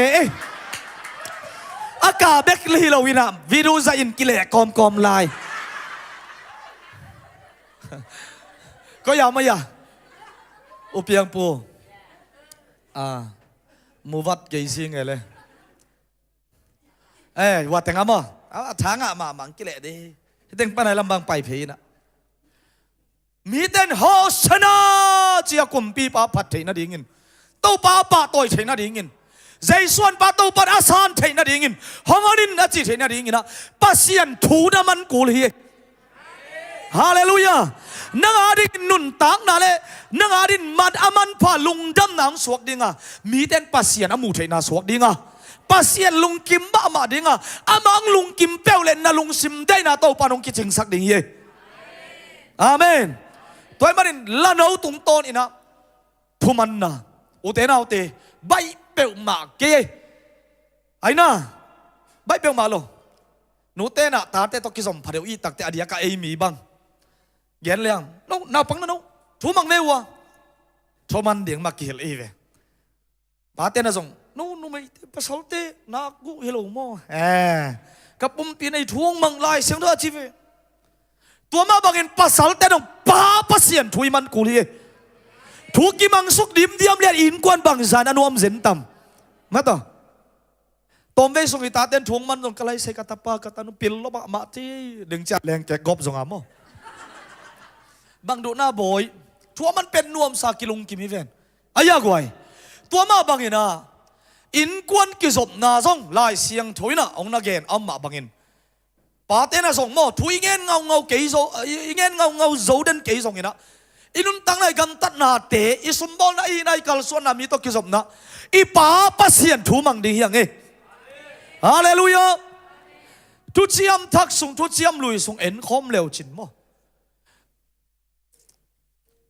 อากาเบกลีเราวินามวิรูซาอินกิเลกอมลายก็ยาวมาอย่าอุเปียงปูมูวัดเกยซิงไงเลยวัดแต่งอ่ะมั้งทางมามังกิเลดิเต็งไปไหนลำบางไปเพยนะมีเต้นโฮชนะเจียกุมปีปาพัดเทน่าดีงินตู้ปาต่อยเทน่าดีงินใจส่วนปาตู้ปาอาสานเทน่าดีงินห้องนินอาจิเทน่าดีงินนะปัสเซียนถูน้ำมันกูเลยฮาเลลูยานังอาดินนุนตักนั่นแหละนังอาดินมัดอามันพาลุงดำนางสวกดิงะมีเต้นปัสเซียนอามูเทน่าสวกดิงะปัสเซียนลุงกิมบ้ามาดิงะอามังลุงกิมเปลเลนน่ะลุงซิมได้น่ะตู้ปานงกิจิงสักดิงเย่อาเมนตัวมันละน้าตุงโตนี่นะทุมันนะอุเตนาอุเตใบเปลมาเกย ไอ้น่ะใบเปียวมาโลหนูเต้น่ะตาเต้ตกิสมพาเดียวอีตักเตอเดียกะเอมีบังเย็นเลี้ยงน้องน่าปังนะน้องทูมังเนวะทมันเดียงมากิเฮลเอเวปาเต้น่ะส่งนู้นไม่ภาษาเต้นักกูเฮโลโมกับปุ่มปีในทวงมังลายเสียงด้วยชีวิตตัวมาบังเห็นภาษาเต้น้องป้าภาษาถุยมันกูเลยทุกกิมังสุกดิมเดียมเลียนอินกวนบังซานอนุมเซนตัมมาต่อตอมเวสงอิตาเต้นทวงมันตรงกลายเสกตาปากตานุปิลลบะมาที่ดึงจัดแรงแกกบสงามโมบังดูหน้าบอยทัวมันเป็นนวมสากิลุงกิมิเวนอายากวยตัวมาบังเห็นนะอินกวนกิศบนาซงลายเสียงถุยนะองนาเกนอัมมาบังเห็นปาเต้น่ะส่งโมถุยเงินเงาเงากี่โซเงินเงาเงาโซเดนกี่ส่งเห็นนะอินุนตั้งในกันตัดนาเตอิสมบอลนะอีในกัลส่วนนามีตกิศบนะอีป้าปัสเซียนถูมังดีอย่างเงี้ฮาเลลูยาทุเจียมทักสุงทุเจียมลุยสุงเอ็นคอมเลวจินโม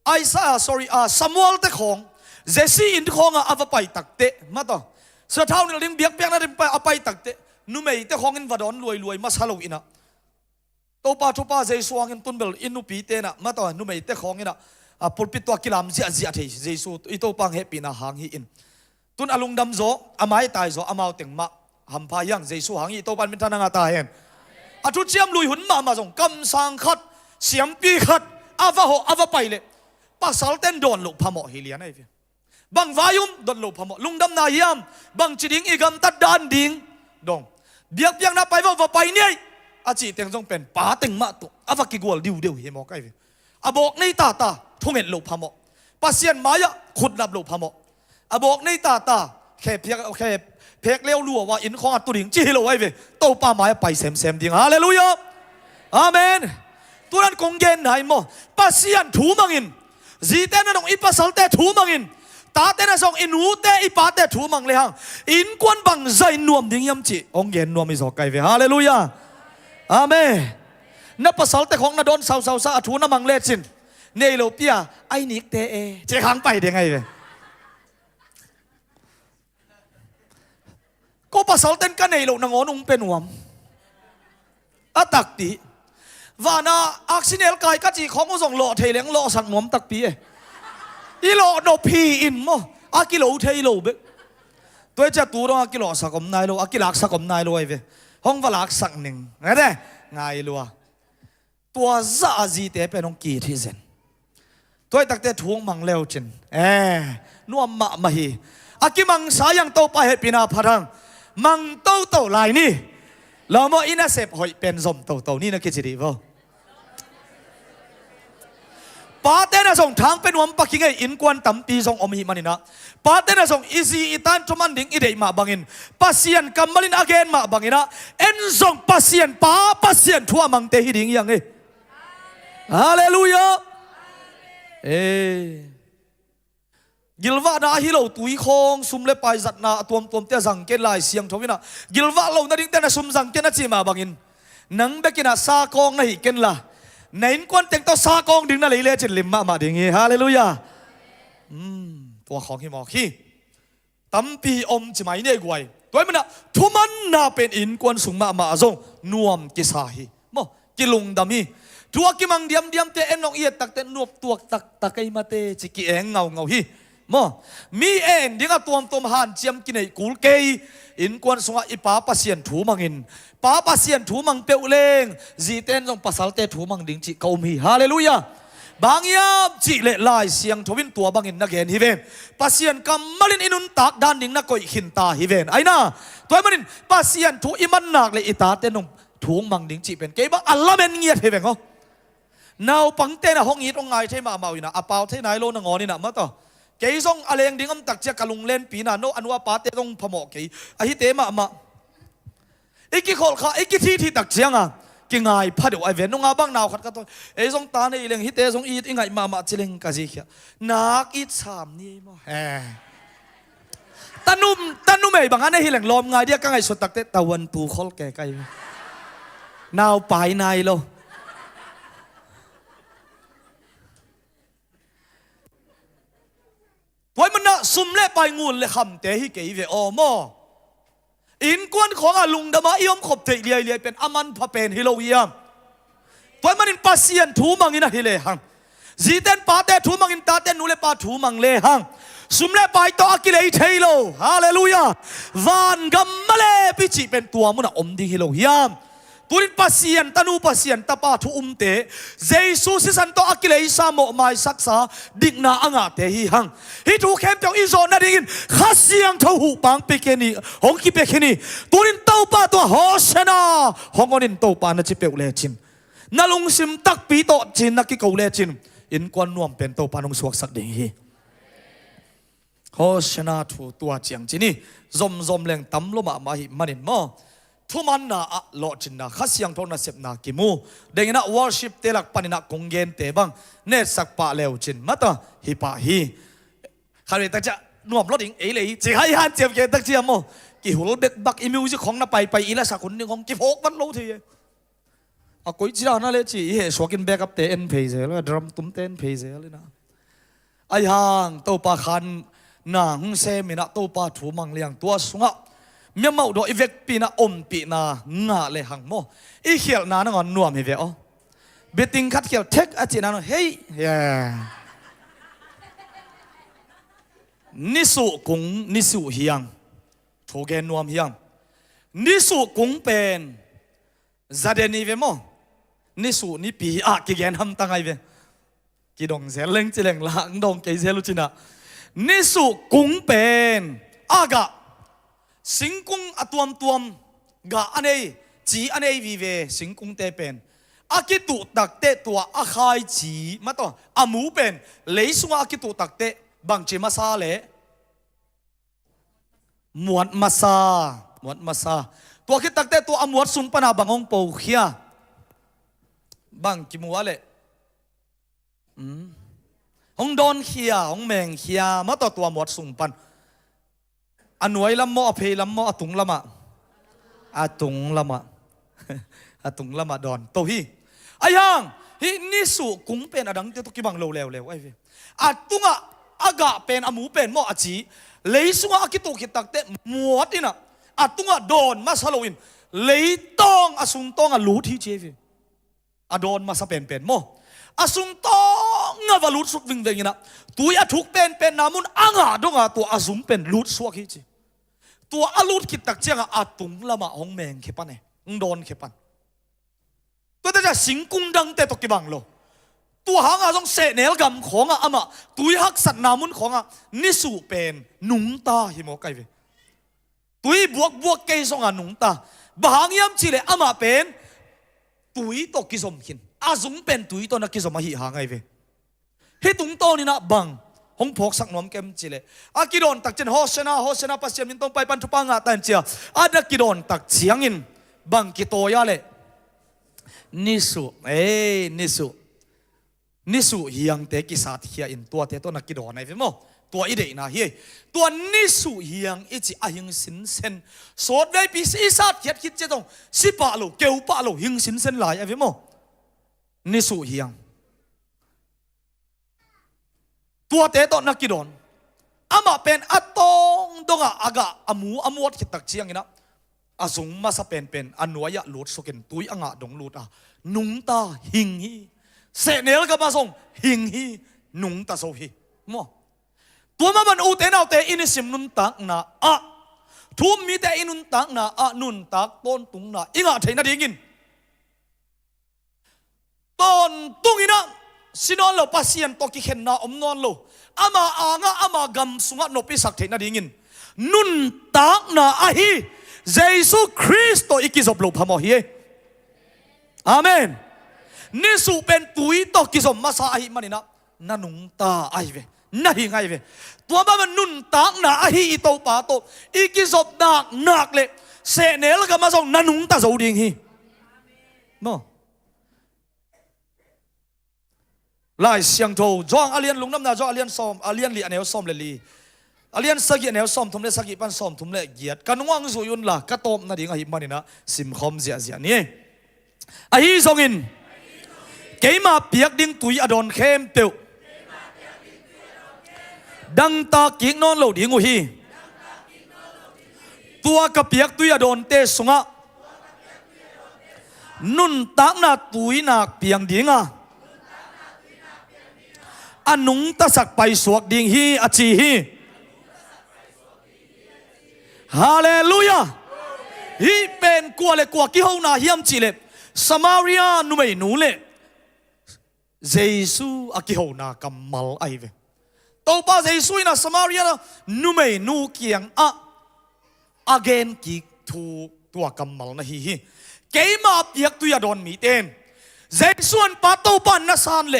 ไอซ่า sorry สมัวเตของเจซี่อินของอาฟไปตักเตะมาต่อเสื้อเท้านี่ลิงเบียกเบียกนั่นไปเอาไปตักเตะนุ่มเอเตของอินวัดอนรวยรวยมาซาลูอินะโตปาทุปาเจสวงอินตุนเบลอินนุปีเตนะมาต่อนุ่มเอเตของอินะปุลปิตัวกิลามเจียเทเจสูอิโตปังเฮปีนะหางฮีอินตุนอลุงดำโซอาไม้ตายโซอามาเต็งมาหำพายังเจสูหางฮีโตปันเป็นทนางตาเห็นทุเจียมลุยหุ่นมาส่งกำสังขัดเสียมปีขัดอาฟาโฮอาฟาไปเลยปักสัลเต้นโดนลุกพมอฮิเลียนไอ้เพียบังวายุมโดนลุกพมอลุงดำนายามบังจิดิงอีกำตัดดานดิงดงเบียกเบียงนับไปว่าไปเนี่ยอาจีเตียงจงเป็นป้าเต็งมาตุอาฟากิกวลดิวเดียวเฮมอกไอ้เพียอาบอกในตาทุ่งเห็นลุกพมอปัสเซียนมายะขุดนับลุกพมออาบอกในตาแค่เพียกเลี้ยวลัวว่าอินของตุดิงจีโลไอ้เพียโตป้ามายไปเซมดิงฮาเลลูยาอาเมนตัวนั้นคงเย็นไหนโมปัสเซียนถูมังอินจีเต้นนั่งอีปัสสัลเต้ถูมังอินตาเต้นส่งอินหูเต้อีป้าเต้ถูมังเลยฮังอินกวนบังใจนวมดิ้งยำจีองเย็นนวมมิสกไกเวฮาเลลูยาอาเมนนับปัสสัลเต้ของนาดอนสาวซาถูน้ำมังเลจินเนโลเปียไอนิกเตเอเจ้าหังไปได้ไงเวก็ปัสสัลเต้นกันเนโลนางอนุงเป็นวมอัตักตีวานาอักษิเนลกายกัจีของมุสงโลเทเลียงโลสังนวมตักปีอีโลโนพีอินโมอากิโลเทโลเบตัวจะตัวเราอากิโลสักอมนายโลอากิลักสักอมนายโลไอเวห้องวลักสักหนึ่งไงเด้ไงลัวตัวซาจีเตเป็นองกีที่เซนตัวตักเตทวงมังเลวจินนัวมะมหีอากิมังสายังโตไปให้ปีนาพรังมังโตลายนี่เราโมอินาเซปหอยเป็นสมโตนี่นะคิดดีบ่ป้าเต้นส่งทางเป็นวันปักกิ่งไออินกวนตั้มปีส่งอมหิมันนี่นะป้าเต้นส่งอีซีอีตันทุมันดิ่งอีเดย์มาบังอินปัสเซียนกัมมาลินอเกนมาบังอินนะเอ็นส่งปัสเซียนป้าปัสเซียนทั่วมังเตหิดิ่งยังไงฮาเลลูยากิลวานาฮิโลตุยคงซุมเลไปจัดนาตัวเตะสังเกตลายเสียงทวินะกิลวาเรานาดิ่งเตะซุมสังเกตนะจีมาบังอินนังเบกินะซากองนะฮิเกนละในอินกวนเต็งตัวซากองดึงนั่นเลยจิตลิมมาดิ่งฮาเลลูยาตัวของฮิมอคีตั้มปีอมจิไม่เนี่ยกวยตัวมันนะทุมันน่าเป็นอินกวนสุงมาจงนวมกิสาฮีโมกิลุงดามีทัวกิมังเดียมเตเอ็นนองเอียตักเตนวบตัวตักไอมาเตจิกิเองเงาฮีโมมีเองดิ่งตัวหันเจียมกินไอกูลเกยอินกวนสุงอีป้าปัสเซียนถูมังอินป้าปัสเซียนถูมังเปวเลงจีเต้นจงปัสสัลเตถูมังดิ่งจิเกามีฮาเลลูยาบางยามจิเลลายเสียงทวินตัวบางอินนักเห็นฮิเวนปัสเซียนกำมาลินอินุนตักด้านดิ่งนักก็หินตาฮิเวนไอ้น่าตัวมันปัสเซียนถูอิมันนักเลยอิตาเต้นงถูมังดิ่งจิเป็นเก็บอัลลาเมนเงียดฮิเวนเขานาวปังเต้นห้องนี้ตรงไงใช่มาอยู่นะอาเปาเท่ไหนโลนงอนี่นะมาต่อเกยส่งอะไรอย่างดิ่งตักเจ้ากะลุงเล่นปีน่ะโนอันว่าป้าเต้ต้องพมอกเกยไอ้เต้มาอีกกี่คนค่ะอีกกี่ที่ตักเจียงอ่ะกี่ไงพัดเดี๋ยวไอเวนน้องอาบังนาวขัดกันตัวไอ้ส่งตาในเรื่องฮิตเต้ส่งอีดอีไงมาจิเลงกะจิเขียนักอีสามนี่มั้งตานุ่มไอ้บางอันในฮิเลงลมไงเดียกไงสุดตักเต้ตะวันตูคอลแก่ไกนาวไปในโลตัวมันน่ะซุ่มเล่ไปงูเลยคำเตะฮิเกยเวอโม อินกวนของลุงดมาอิยมขบเทเลียเป็นอามันพะเป็นฮิโลเวียมตัวมันอินปัสยันทูมังอินะฮิเลหังจีเต้นปาเตทูมังอินตาเต้นนูเลปาทูมังเลหังสุมเลไปต่ออากิเลเทโลฮาเลลูยาวานกัมมาเลปิจิเป็นตัวมุนะอมดิฮิโลเวียมตุรินปัสยันตานูปัสยันตาปาทูเตเจสุสิสันโตอากิเลสามโมไม่สักษาดิกนาอ่างเตหิหังฮิทูเข้มเปียวอิโซนาดิกินข้าเสียงเท่าหูปังเปกนีหงกิเปกนีตุรินเต้าปาตัวโฮเชนาหงอนินเต้าปานะจิเปวเลจินนาลุงซิมตักปีโตจินนักกิเกาเลจินอินกวนนวมเป็นเต้าปานงสวกสักดิฮีโฮเชนาทูตัวเจียงจินี่ซอมแรงตั้มลมามาหิมันนินมอทุมันน่ะโลจินน่ะข้าเสียงทงน่ะเสพน่ะกิมูเด็กน่ะวอร์ชิปเตลักปานิน่ะกงเย็นเตบังเนสักปะเลวจินมาต่อฮิปะฮีข้าเรียกแต่จะนวมรถอิงเอเลยจีให้ฮันเจียมเกตักเจียมโมกี่หัวเด็กบักอิมิวจิของน่ะไปอีละสักคนนึงของกี่พกมันโลทีอะกุยจีน่ะนั่นเลยจีเฮ้สวกินแบกับเตเอ็นเพย์เซลดรัมตุ้มเตนเพย์เซลเลยนะไอ้ห่างตัวปะคันนางเซมินะตัวปะถูมังเลียงตัวสุงะเมียเมาโดอีเวกปีน่ะอมปีน่ะงาเลยหังโมอีเขียวน่ะนั่งนวมฮิเวอเบติงคัดเขียวเทคอาจิน่ะเฮ้ยนิสุกุงนิสุเฮียงถูกแกนวมเฮียงนิสุกุงเป็นซาเดนีเวโมนิสุนิปีอะกิแกนทำตั้งไงเวกิดงเซลเลงจิเลงลังดงเกยเซลุจินะนิสุกุงเป็นอากะสิงกุงอตวมกะอันเอจีอันเอวีเวสิงกุงเตเป็นอากิตุตักเตตัวอาคายจีมาต่ออามูเป็นเลยสุงอากิตุตักเตบังเจมาซาเลหมวดมาซาตัวคิดตักเตตัวอมวดสุงปนาบังองโปเขียบังกิมัวเลองดอนเขียองแมงเขียมาต่อตัวหมวดสุงปันอันวยลำมออเพลำมออตุงลำมะอาตุงลำมะอาตุงลำมะดอนโตฮีอายังฮีนิสุกุงเป็นอดังเตตุกิบังเลวไอ้เวอาตุงอากะเป็นอามูเป็นมออาจีเลยสุงอากิตุกิตักเตหมวดนี่นะอาตุงโดนมาสโลอินเลยต้องอาสุงต้องลูที่เจฟอาโดนมาสเป็นมออาสุงต้องวาลุดสุดวิ่งเวงนะตัวอาทุกเป็นนามุนอ่างดงตัวอาสุงเป็นลุดสวกฮีจีตัวอาลุดกิตักเจียงอาตุงละมาหงแมงเขปันเองโดนเขปันตัวแต่จะสิงกุงดังเตตกิบังโลตัวหางอาต้องเสเนลกำของอามาตุยฮักสัตนามุนของนิสุเป็นนุงตาหิโมไกเวตุยบวกเกยสงนุงตาบางยามจีเลอามาเป็นตุยตกิสมขินอาซุงเป็นตุยตนักกิสมหิหางไงเวฮิตุงโตนี่นะบังหงพกสักนวมเกมจีเลอากิโดนตักเจนโฮเซนาปัสยามินต้องไปปันทุปังอาตันเจียอาดักกิโดนตักเชียงอินบังกิโตยาเลนิสุเฮียงเตกิสัตเฮียอินตัวเตตัวนักกิโดนไงเวโมตัวอีเดน่ะเฮียตัวนิสุเฮียงอิจิอาหิงสินเซนสดได้ปีศาจคิดเจตงสิปะโลเกวปะโลหิงสินเซนหลายไอ้เวโมนิสุเฮียงตัวเตตัวนักกิโดนอามาเป็นอัตองดงอากะอามูอมวดคิดตักเชียงนะอาซุงมาสเป็นอันนวยะลูดสุกินตุยอ่างดงลูดนุงตาหิงฮีเสเนลกับมาส่งหิงฮีนุงตาโซฮีมอตัวมันอูเตนเอาเตอินิสิมนุนตักนะทุ่มมีแต่อินุนตักนะนุนตักต้นตุงนะอิงเทน่าดีกินต้นตุงอินะสินอนเราปัสยันตกิเข็นนะอมนอนเราอามาอ่างอามากัมสุงะนปิสักเทน่าดีกินนุนตักนะฮีเยซูคริสต์ตัวอิกิจบลูพามอฮีอาเมนนิสุเป็นตุยตกิจบมาสาฮีมันนี่นะนันุงตาไอเวน่าหิงไงเวตัวมันนุนตักนะฮีอิโตปาโตอิกิจบนักเลยเสเนลกับมาส่งนันุงตาโซดิงฮีโมลายเสียงโทจ้องอาเลียนลุงน้ำนาจ้องอาเลียนซ้อมอาเลียนลีอันเอลซ้อมเลยลีอาเลียนสกิอันเอลซ้อมทุ่มเลสกิปันซ้อมทุ่มเลเกียดกันว่างสุยุนล่ะกระตบนาดิงหิมันนี่นะสิมคอมเสียนี่ไอ้ฮีซองอินเกยมาเปียกดิ้งตุยอดอนเข้มเปียวดังตากิ่งนอนเหล่าดิ้งหูฮีต ตัวกระเปียกตุยโดนเตสงะนุนตักนาตุยนักเปียงดิ่งอ่ะอันนุงตะสักไปสวกดิ่งฮีอจีฮีฮาเลลูยาฮีเป็นกัวเลกัวกิฮาวนาเฮียมจีเลสมาเรียนุไม่นูเลเยซูอากิฮาวนากัมมัลไอเวตัวป้าเยซูนะสมาเรียนุไม่นูเกียงอะagain กิทูตัวกัมมัลนะฮีเกมาเปียกตุยโดนมีเตนเจส่วนป้าตัวป้านะสานเล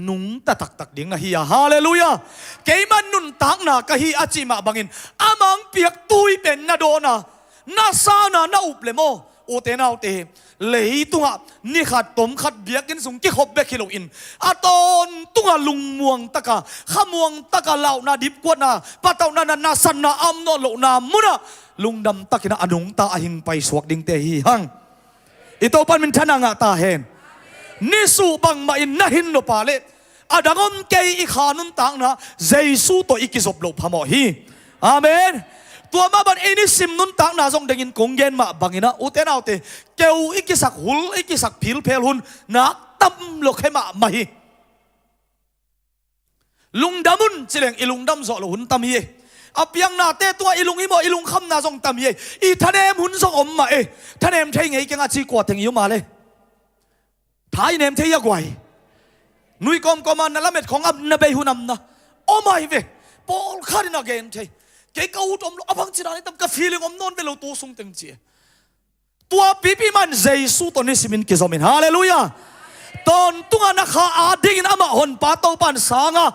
นุงตะตักตักดิ่งนะฮีฮาเลลูยาเกมันนุนตักนะกะฮีอาจิมาบังอินอามังเปียกตุยเป็นนะโดนะนาซานะนะอุบเลโมโอเตนาโอเตเลยตัวนี่ขัดตมขัดเบียกินสุงกิขบเบกิโลอินอาตอนตัวลุงม่วงตะกะขม่วงตะกะเหล่านาดิบกวนาปะเต่านานาสันนาอัมโนโลนามุนะลุงดำตะกินะอนุงตาหิงไปสวกดิ่งเตฮีหังอิโตปันมินทนังตาเฮนนี่สูบังมาอินนะหินโนปาเลอาดังอมเกยอีขานุนตังนะเจสูโตอิกิศบโลพะโมฮีอาเมนตัวมาบันเอนิสิมนุนตักนาจงดึงอินกงเย็นมาบังอินะอุเตนเอาเตเกวอิกิสักหุลอิกิสักพิลเพลหุนนักตั้มโลกให้มามาฮีลุงดำมุนจิเลงอิลุงดำโซโลหุนตั้มฮีอาเปียงนาเตตัวอิลุงอิโมอิลุงคำนาจงตั้มฮีอีทะเนมหุนส่งอมมาทะเนมเทงไงกังอาชีกวาดถึงยุมาเลยท้ายเนมเทียกวยนุยกอมกอมันนั่นละเม็ดของอับนาเบหุนำนะโอ้ไม่เวปอลคาดินาเกนเทเกาอุดมอบังจิรานี่ตั้มกับฟีลิ่งอมนนเวลาตัวส่งตึงเจียตัวปีปีมันเจสุตอนนี้สิมินกิจอมินฮาเลลูยาตอนตัวนักข่าอาดิ่งอามาหอนป้าตัวปันสางะ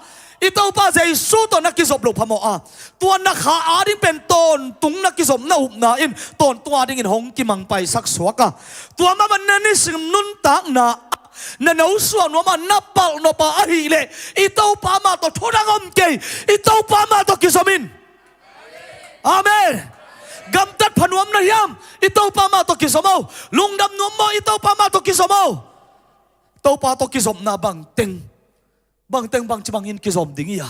อีตัวป้าเจสุตอนนักกิจอบลูกพมอาตัวนักข่าอาดิ่งเป็นตอนตุงนักกิจอบน่าอุบน่าอินตอนตัวดิ่งหงกิมังไปสักสวกะตัวมามันนั่นนี่สินุนตักนานั่นเอาส่วนว่ามันนับเป่านปาอหิเลอีตัวป้ามาตัวทุนักอมเกยอีตัวป้ามาตัวกิจอมินอาเมนกำตัดพนวมนะยามอิตาปามาตกิสมาลุงดำนวมมาอิตาปามาตกิสมาตาปาตกิสมนาบังเต็งบังจะบังอินกิสมดิ่งยา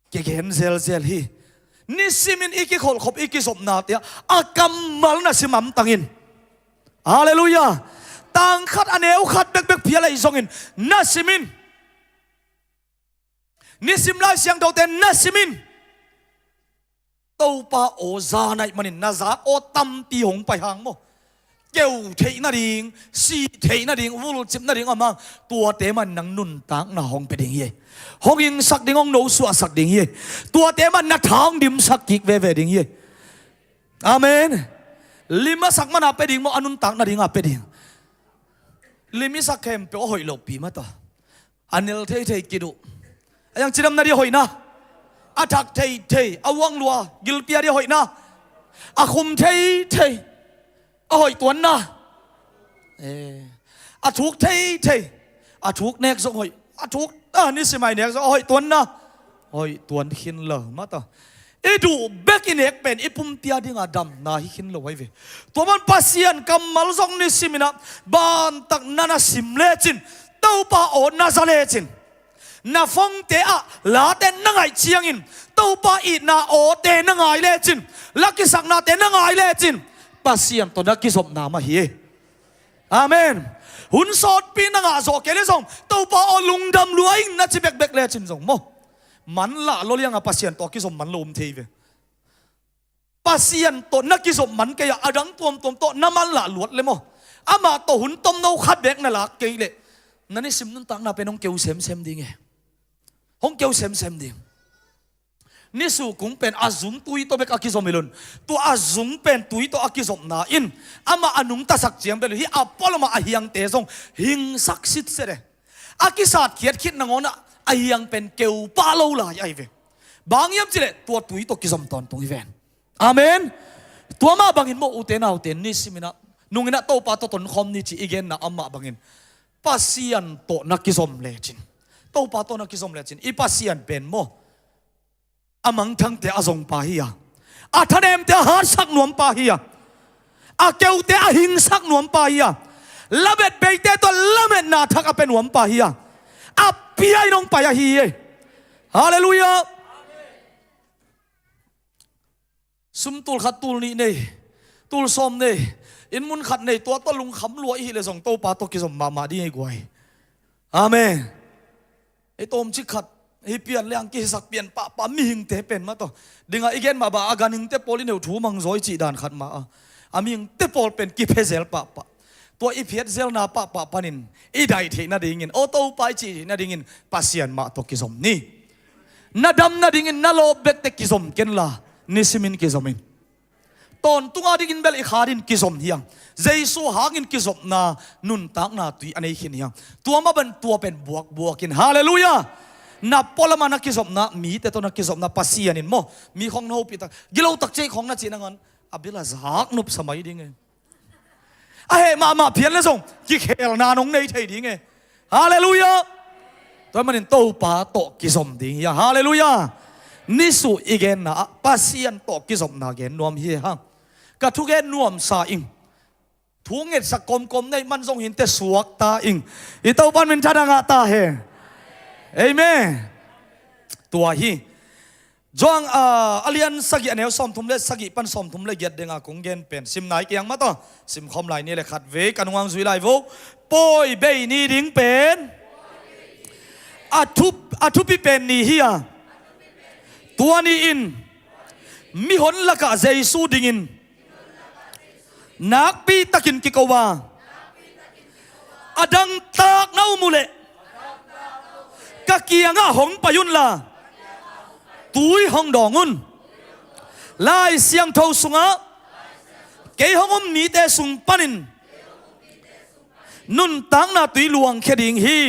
เกเห็นเซลฮีนิสิมินอีกิขบอีกิสมนาเตียอากัมมัลนะสิมัมตังอินฮาเลลูยาตังขัดอันเอวขัดเบกเพียอะไรอีสองอินนัสิมินนิสิมลายเสียงดาวเตนนัสิมินตัวป้าโอซาในมันน่าจะโอตั้มตีหงไปหางโมเกี่ยวเทน่าดิ่งสีเทน่าดิ่งวูลจิบน่าดิ่งอ่ะมาตัวเตมันนังนุนตังน่าหงไปดิ่งเย่หงยิงสักดิ่งองโนสัวสักดิ่งเย่ตัวเตมันน่าทางดิมสักกิกเวดิ่งเย่อาเมนลิมาสักมันอาไปดิ่งโมอนุนตังน่าดิ่งอาไปดิ่งลิมิสักเข้มเปโอหอยหลบปีมาต่ออันนี้เทกิดูยังจิดำน่าดิ่งหอยนะอาทักเทอาวังลัวกิลเปียดีหอยนะอาคุมเทอาหอยตัวนะอาทุกเทอาทุกเนกสหอยอาทุกนี่สิไม่เนกสหอยตัวนะหอยตัวหินเลยมาต่อดูเบกินเอกเป็นอีปุ่มเปียดิ่งอาดำนาหินเลยไว้เวตัวมันปัสยันกำมัลซองนี่สิมินะบานตักนานาสิมเลจินเต้าป้าโอนาซาเลจินนาฟงเตะลาเตนนังไอเชียงอินตัวป้าอีนาโอเตนังไอเลจินลักกิสักนาเตนังไอเลจินปัสยันตัวนักกิสบนามาเฮอาเมนหุ่นสอดปีนังอาโซเกเลซงตัวป้าอลุงดำรวยนัดจิเบกเลจินซงโมมันละโลเลียงปัสยันตัวกิสบมันลมทีเวปัสยันตัวนักกิสบมันเกียอดังตัวตัวน้ำมันละหลวดเลยโมอามาตัวหุ่นต้มโนขัดเบกนั่นละเกเลนั่นนี่สิมนุนตังนาเป็นองเกียวเซมดีไงห้องเกี่ยวเซมดิ่งนี่สู่กุ้งเป็นอาจุงตุยตัวเบกอากิสมิลุนตัวอาจุงเป็นตุยตัวอากิสมนาอินอามาอนุงตาสักเจียมเป็นฮีอาปอลมาอาฮิยังเตซงหิงสักสิทธิ์เสด็จอากิสัตเขียดคิดนางอนะอาฮิยังเป็นเกี่ยวปาโลลายไอเวบางยามจิเลตัวตุยตัวกิสมตอนตรงอีเวนอาเมนตัวมาบางอินโมอุเตนาอุเตนนี่สิมินะนุ่งอินะโตปาโตตนคอมนี่จีอีเกนนะอามาบางอินปัสยันโตนักกิสมเลจินตัวป้าตัวนักกิจสมเลจินอีปัสยันเป็นโมอามังทั้งเตะอาจงปาฮียอาทะเนมเตะหาสักนวมปาฮียอาเกวเตะอาหิงสักนวมปาฮียละเบ็ดเบยเตะตัวละเม็ดนาทักเป็นนวมปาฮียอาปีไอน้องปายฮีฮาเลลูยา ซุมตูลขัดตูลนี่เน่ตูลซอมเน่อินมุนขัดเน่ตัวตะลุงขำลัวอีเลยส่งโตปาตกิสมมาดีให้กวยอาเมนไอโตมชิขัดไอเปลี่ยนเรื่องกิสักเปลี่ยนปะมีหิงเตเป็นมาต่อดึงอีกเกนมาบ่าอาการหิงเตปอลิเนวถูมังซอยจีดานขัดมาอามีหิงเตปอลเป็นกิเพเซลปะตัวอีเพเซลนาปะปนินอีได้เทน่าดิ่งินโอโตไปจีน่าดิ่งินปัสยานมาตกิสมนี่น่าดำน่าดิ่งินน่าโลเบตกิสมเกนลานิสิมินกิสมินตอนตุงอาดิ่งินเบลอีขาดินกิสมเฮียงเจสูหางินกิสมนานุนตักนาตุยอันนี้ขินเฮียงตัวมาเป็นตัวเป็นบวกกินฮาเลลูยานับพลมานักกิสมนามีแต่ตัวนักกิสมนาปัสยานินโมมีของโนปิตากิโลตักเจของนักจีนังอันอับดุลลาซักนุบสมัยดิ่งเอ้มาเพียนเลยส่งกิเคลนานงในไทยดิ่งฮาเลลูยาตัวมันโตปาโตกิสมดิ่งยาฮาเลลูยานิสุอีเกนนะปัสยานโตกิสมนาเกนนวมเฮียฮังกะทุเกนนวมซาอิงทุงเงสักกลมในมันทรงหินเตสวกตาอิงอิตาปันเป็นชาดังตาเฮเอเมนตัวฮีจวงอเลียนสกิอันเอลสอมทุมเลสกิปันสอมทุมเลเกียดเดงากงเกนเป็นซิมไหนเกียงมาต่อซิมคอมไหลนี่แหละขัดเวกันวังสุยไลโวปอยเบยนี่ดิ้งเป็นอาทุปิเป็นนี่เฮียตัวนี้อินมีหนละกะเจสูดิ้งอินนักปีตะกินกิกวาอดังตากน้ามุเลกะเกียงะหงปยุนลาตุยหงดองุนลายเสียงเท่าสุงะเกยหงมีแต่สุงปันินนุนตังนาตุยลวงเคดิงฮี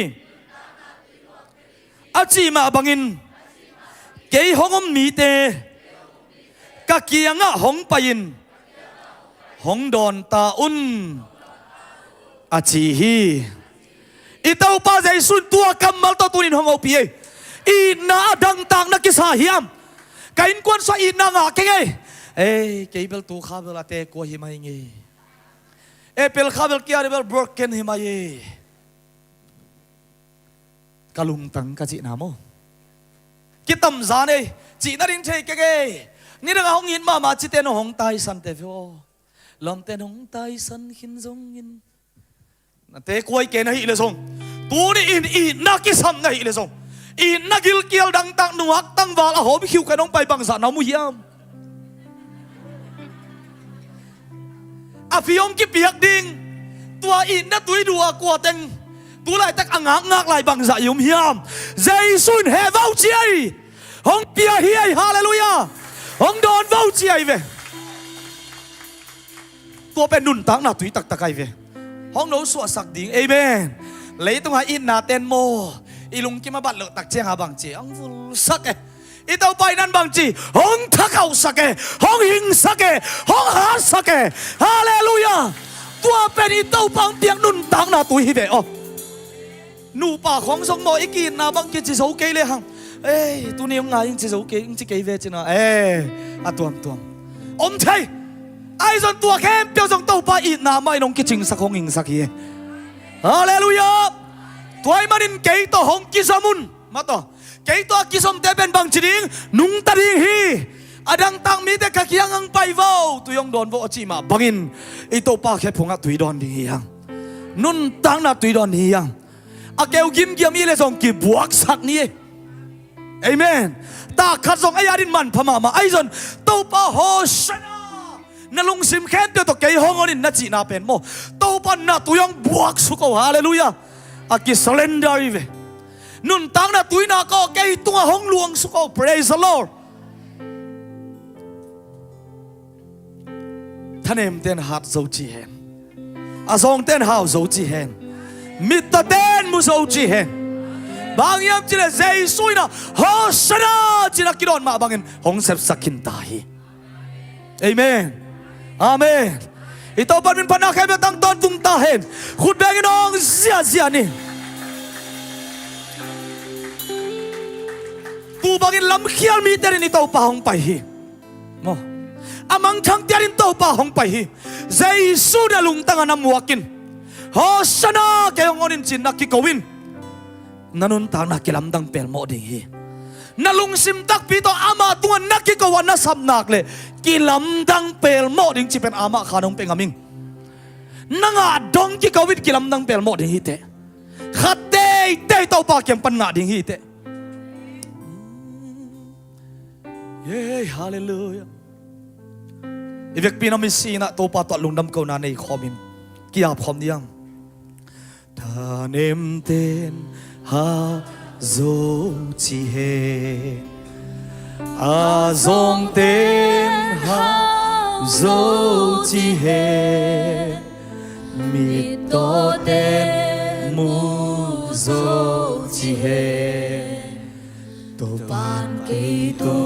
อาจีมาบังอินเกยหงมีแต่กะเกียงะหงปยินหงดอนตาอุนอาจีฮีอิตาอุปาใจสุนตัวกำมัลตัวตุนินหงเอาปีอีน่าดังต่างนักกิสาเฮียมกินกวนสอีน่างาเกยเอ้เกยเบลตูข้าเบลเตะกัวหิมายิงเอเปลข้าเบลเกียร์เบลบล็อกเกนหิมายีกะลุงตังกะจีนาโมกิตมซาเนจีนารินเทเกยนี่เราหงยินมาจิเตนหงไตสันเตฟิโอลมเตนหงไตสันหินซงยินนั่นเตะกวยเกนให้เลยซงตูนี่อีนักกิสัมให้เลยซงอีนักกิลเกียวดังตังหนวกตังวาลาหอมคิวกันน้องไปบังสานามุยามอาฟิยงกิเปียกดิงตัวอีนักตุยดัวกลัวเต็งตัวไหลตักอ่างงักไหลบังสายุมยามเจสุนเฮวเอาเจียหงเปียเฮียฮาเลลูยาหงโดนวเอาเจียเวตัวเป็นนุนตังนาตุยตักตะไคเวห้องโน้สวดสักดิ่งเอเมนเลยต้องหาอินนาเตนโมอีลุงกิมาบัดเลตักเจียงหาบางจีอังฟุลสักอีเต้าไปนั้นบางจีห้องทักเอาสักห้องหิงสักห้องหาสักฮาเลลูยาตัวเป็นอีเต้าปังเปียงนุนตังนาตุยฮิเวอหนูป่าของสมโมอีกินนาบางจีจิโซเกเลยฮังเอ้ยตัวนี้ยังไงยังจิโซเกยังจิเกเวจินะเอ้อะตัวอมใช่ไอ้ส่วนตัวแค่เปียวจงเต้าป่าอีนาไม่น้องกิจิงสักห้องหิงสักเฮฮาเลลูยาตัวไอ้มันอินเกยตัวหงกิสมุนมาต่อเกยตัวกิสมเตเป็นบางจีดิงนุ่งตาดิงฮีอดังตังมีแต่ขกี้ยังไปว้าวตัวยองโดนว่าจีมาบังอินไอ้ตัวป้าแค่พงอัตุยดอนดิงยังนุ่นตังนัตุยดอนดิงยังอาเกลกิมเกียมีเลยส่งกีบวกสักนี้เอเมนตาขัดส่งไอ้ยาดินมันพม่ามาไอ้ส่วนตัวป้าโฮชนะนั่นลุงซิมแค่เดียวตัวเกยหงอนินนัดจีนาเป็นโมตัวป้านัตุยองบวกสุขฮาเลลูยาอากิสเลนดาริเวนุนตังนาตุยนาก็เกยตัวห้องหลวงสุข praise the Lord ท่านเอ็มเต้นฮัดโซจีเฮนอาซองเต้นฮาวโซจีเฮนมิตรเต้นมุโซจีเฮนบางยามจีเลเซยสุยนะฮอชนะจีนักกิโลนมาบางเงินห้องเซฟสักขินตายเอเมนอาเมนอิตาปันเป็นพนักแค่เป็นตั้งตอนตุงตาเห็นขุดแบงน้องเสียนี่ตูบากินลำเขียลมีแต่รินอิตาป่าหงไปฮีโมอามังทั้งเดียรินอิตาป่าหงไปฮีเจสุเดลุงตั้งนำวักินฮอชนะเกยองอนินจินนักกิโกวินนันุนตานักกิลำดังเปลโมดิฮี na lungsim tak pito ama tungan nakikawan na samnak le kilamdang pelmo ding chipen ama khanong pengaming nanga dong ki kawit kilamdang pelmo ding hite khate te to pa kyang pan nga ding hite yay hallelujah ivek pinamisina to pa to lungdam ko na nei khomin kia phom diam thanem ten ha zo chi he a zong ten ha zo chi he mi to ten mu zo chi he to ban ke tu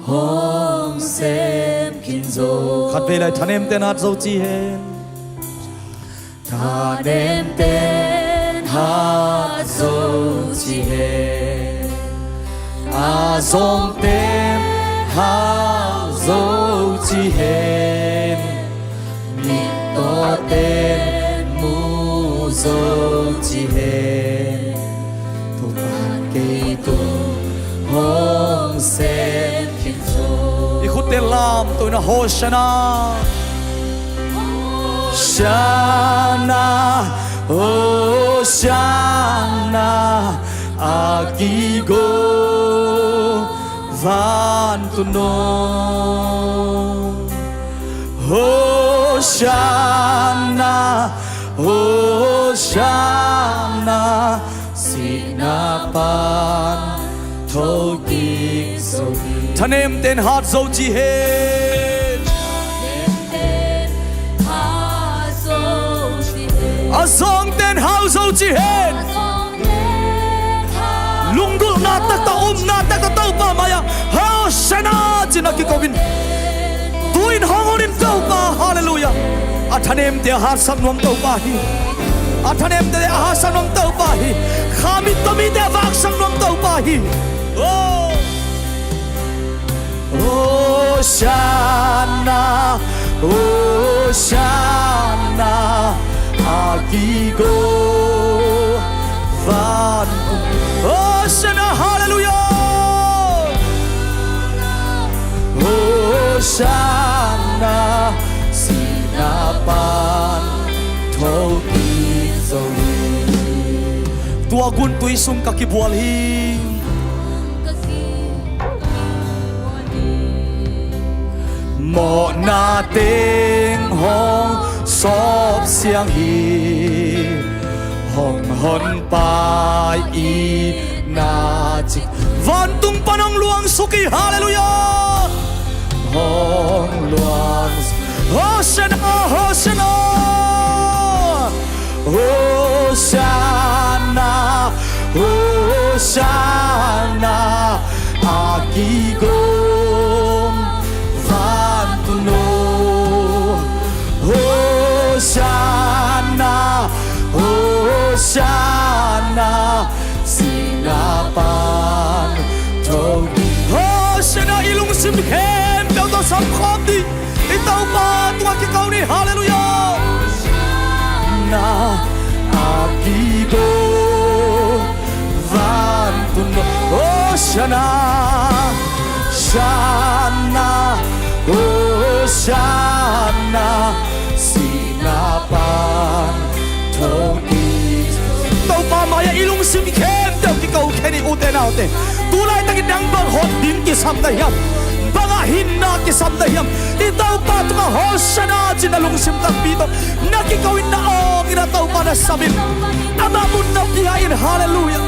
hong sem kin zo khát về lại thanem ten ha zo chi he thanem ten ha zo chi he a zong ten ha zo chi he mi to ten mu zo chi he tu ban ke tu hong sem kin zo ikhut te lam tôi na hoshana Shana, oh Shana, agigo van tu no. Oh Shana, sinapan thogi zomi. Thanem ten hat zo chi he. Azong ten house ho chi hen lungul na tak ta na tak ta tau pa maya ha shana china ki kovin tuin hongorin tau pa hallelujah athanem te har sam nom tau pa hi athanem te ha sam nom tau pa hi khamit to mi te vak sam nom tau pa hi oh shana agigo van oh shana hallelujah oh shana sinapan thogi zomi tua gun tui sum ka ki bual hi mo na teng hong sop siang hi hong hon pai i na chik van tung panong luang suki hallelujah hong luang hoshana hoshana hoshana hoshana akigom van tu no Hoshana, Hoshana, sinapan thogi. Hoshana ilung sim hem bel to sam khom di. Itau pa tua ki kau ni hallelujah. Na agigo van tu no. Hoshana, Shana, Hoshana. Sinapan thogi tau pa maya ilung sim khem tau ki kau kheni ute na ute tulai takin dang bang hot din ki sam da yam banga hinna ki sam da yam I tau pa tu ka hoshana china lung sim tak pi to na ki kau in na ong ina tau pa na samin ama mun na ki in hallelujah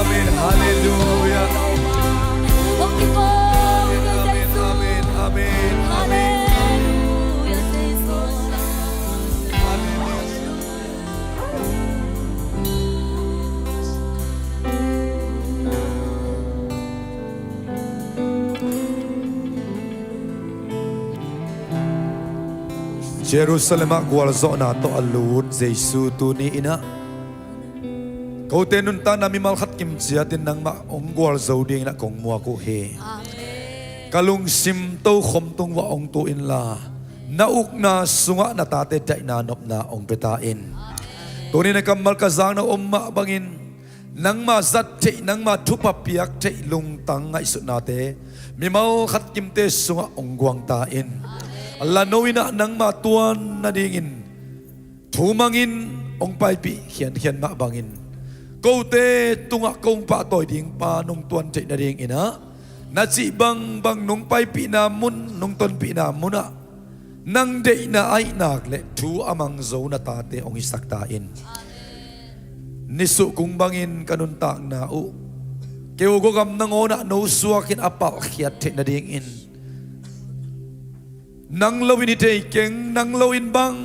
amen hallelujah Jerusalem gwal zo na to alut Jesu tu ni ina kau tenun ta na mi mal khat kim chia tin nang ma ong gwal zo ding na kong mua ko he kalung sim to khom tung wa ong tu in la na uk na sunga na tate dai na nop na ong betain tuni na kamal kazang na umma bangin nang ma zat te nang ma thupa piak te lung tang ngai su na te mi mau khat kim te sunga ong guang ta in Allah noina nang ma tuan na dingin thumangin ong pai pi hian hian ma bangin câu te tunga kong pa toy ding pa nung tuan te na ding ina na chi bang bang nung pai pi na mun nung ton pi na muna nang de na ai nak le thu amang zo na ta te ong isak ta in nisu kung bangin kanun tak na u keu go gam nang ona no suakin apal khiat te na ding in nang lo in te keng nang lo in bang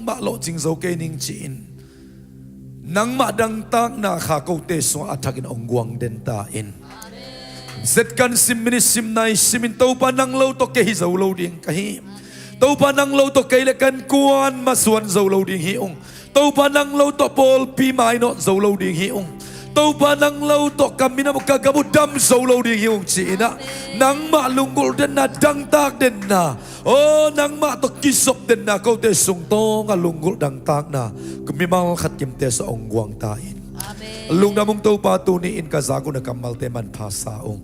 ma lo ching zo ke ning chi in nang ma dang tak na kha ko te so athakin ong guang den ta in zet kan sim mini sim nai simin to pa nang lo to ke hi zo lo ding ka hi to pa nang lo to ke le kan kuan ma suan zo lo ding hi ong to pa nang lo to pol pi mai no zo lo ding hi ong to pa nang lo to kamina mo kagamu dam zo lo ding hi ong chi na nang ma lungul den na dang tak den na oh nang ma to kisop den na ko te sung to nga lungul dang tak na kumimal khat kim te sa ong guang ta in lung na mong to pa tu ni in ka zago na kamal te man phasa ong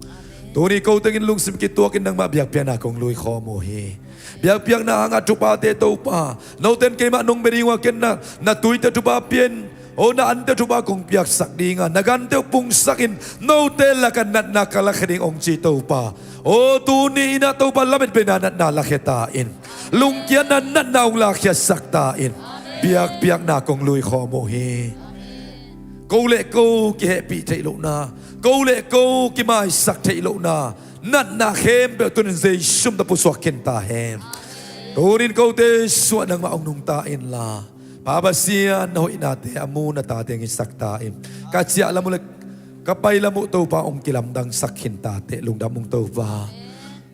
tu ni ko tengin lung sim ki tu kin nang ma biak pian na kong lui kho mo he biak piak na anga tu pa te to pa no ten ke ma nong beriwa ken na tui te tu pa pian o na ante tu ba kong piak sak dinga nagan te pung sakin no te la kan nat na kala khading ong chi to pa o tu ni na to pa lamet be na nat na la kheta in lung kian na nat na ong la khya sak ta in biak biak na kong lui kho mo he câu lệ câu ki happy thei lo na câu lệ câu ki mai sak thei lo na nat na khem be tun zai sum da pu so ken ta hem torin câu te so nang ma ong nung ta in la Baba siya na hoi nate amu na tate ng isak taim. Katsiya alam mo kapay lamu to pa ong kilamdang sakhin tate lungdamong to pa.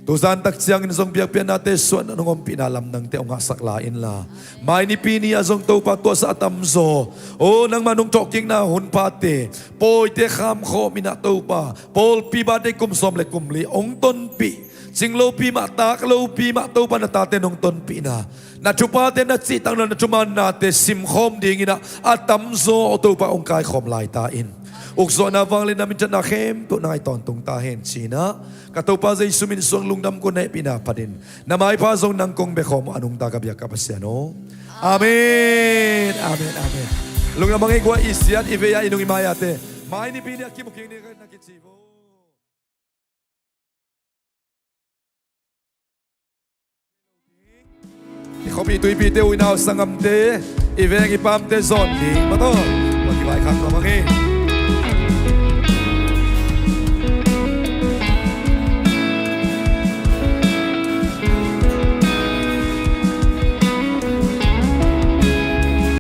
Tuzan tak siyang inzong biyak pian nate suan anong pinalam ng te ong asaklain la. May ni pini azong to pa to sa atamzo. O nang manong talking na hun pate. Poy te kham kho mina to pa. Pol pi ba de kumsom le kumli ong ton pi. Sing lo pi ma tak lo pi ma to pa na tate nong ton pi na. Na chupa te na sitang na chuman nate sim khom ding ina atamzo o to pa ong kai khom lai ta in. Ukso na vanglin namin dyan na khem to na iton tong tahen sina. Kataw pa sa isumin suang lungdam ko na ipinapadin. Na may pasong nang kong bekom anong tagabyak kapasyano. Amen. Amen. Amen. Lungdam mga igwa isyan iveya inong imayate. May ni pini at kimuking ni nakitsibo. Ikopi ito ipite uinaw sa ngamte. Iveng ipamte zondi. Mato. Magkibay kang namangin.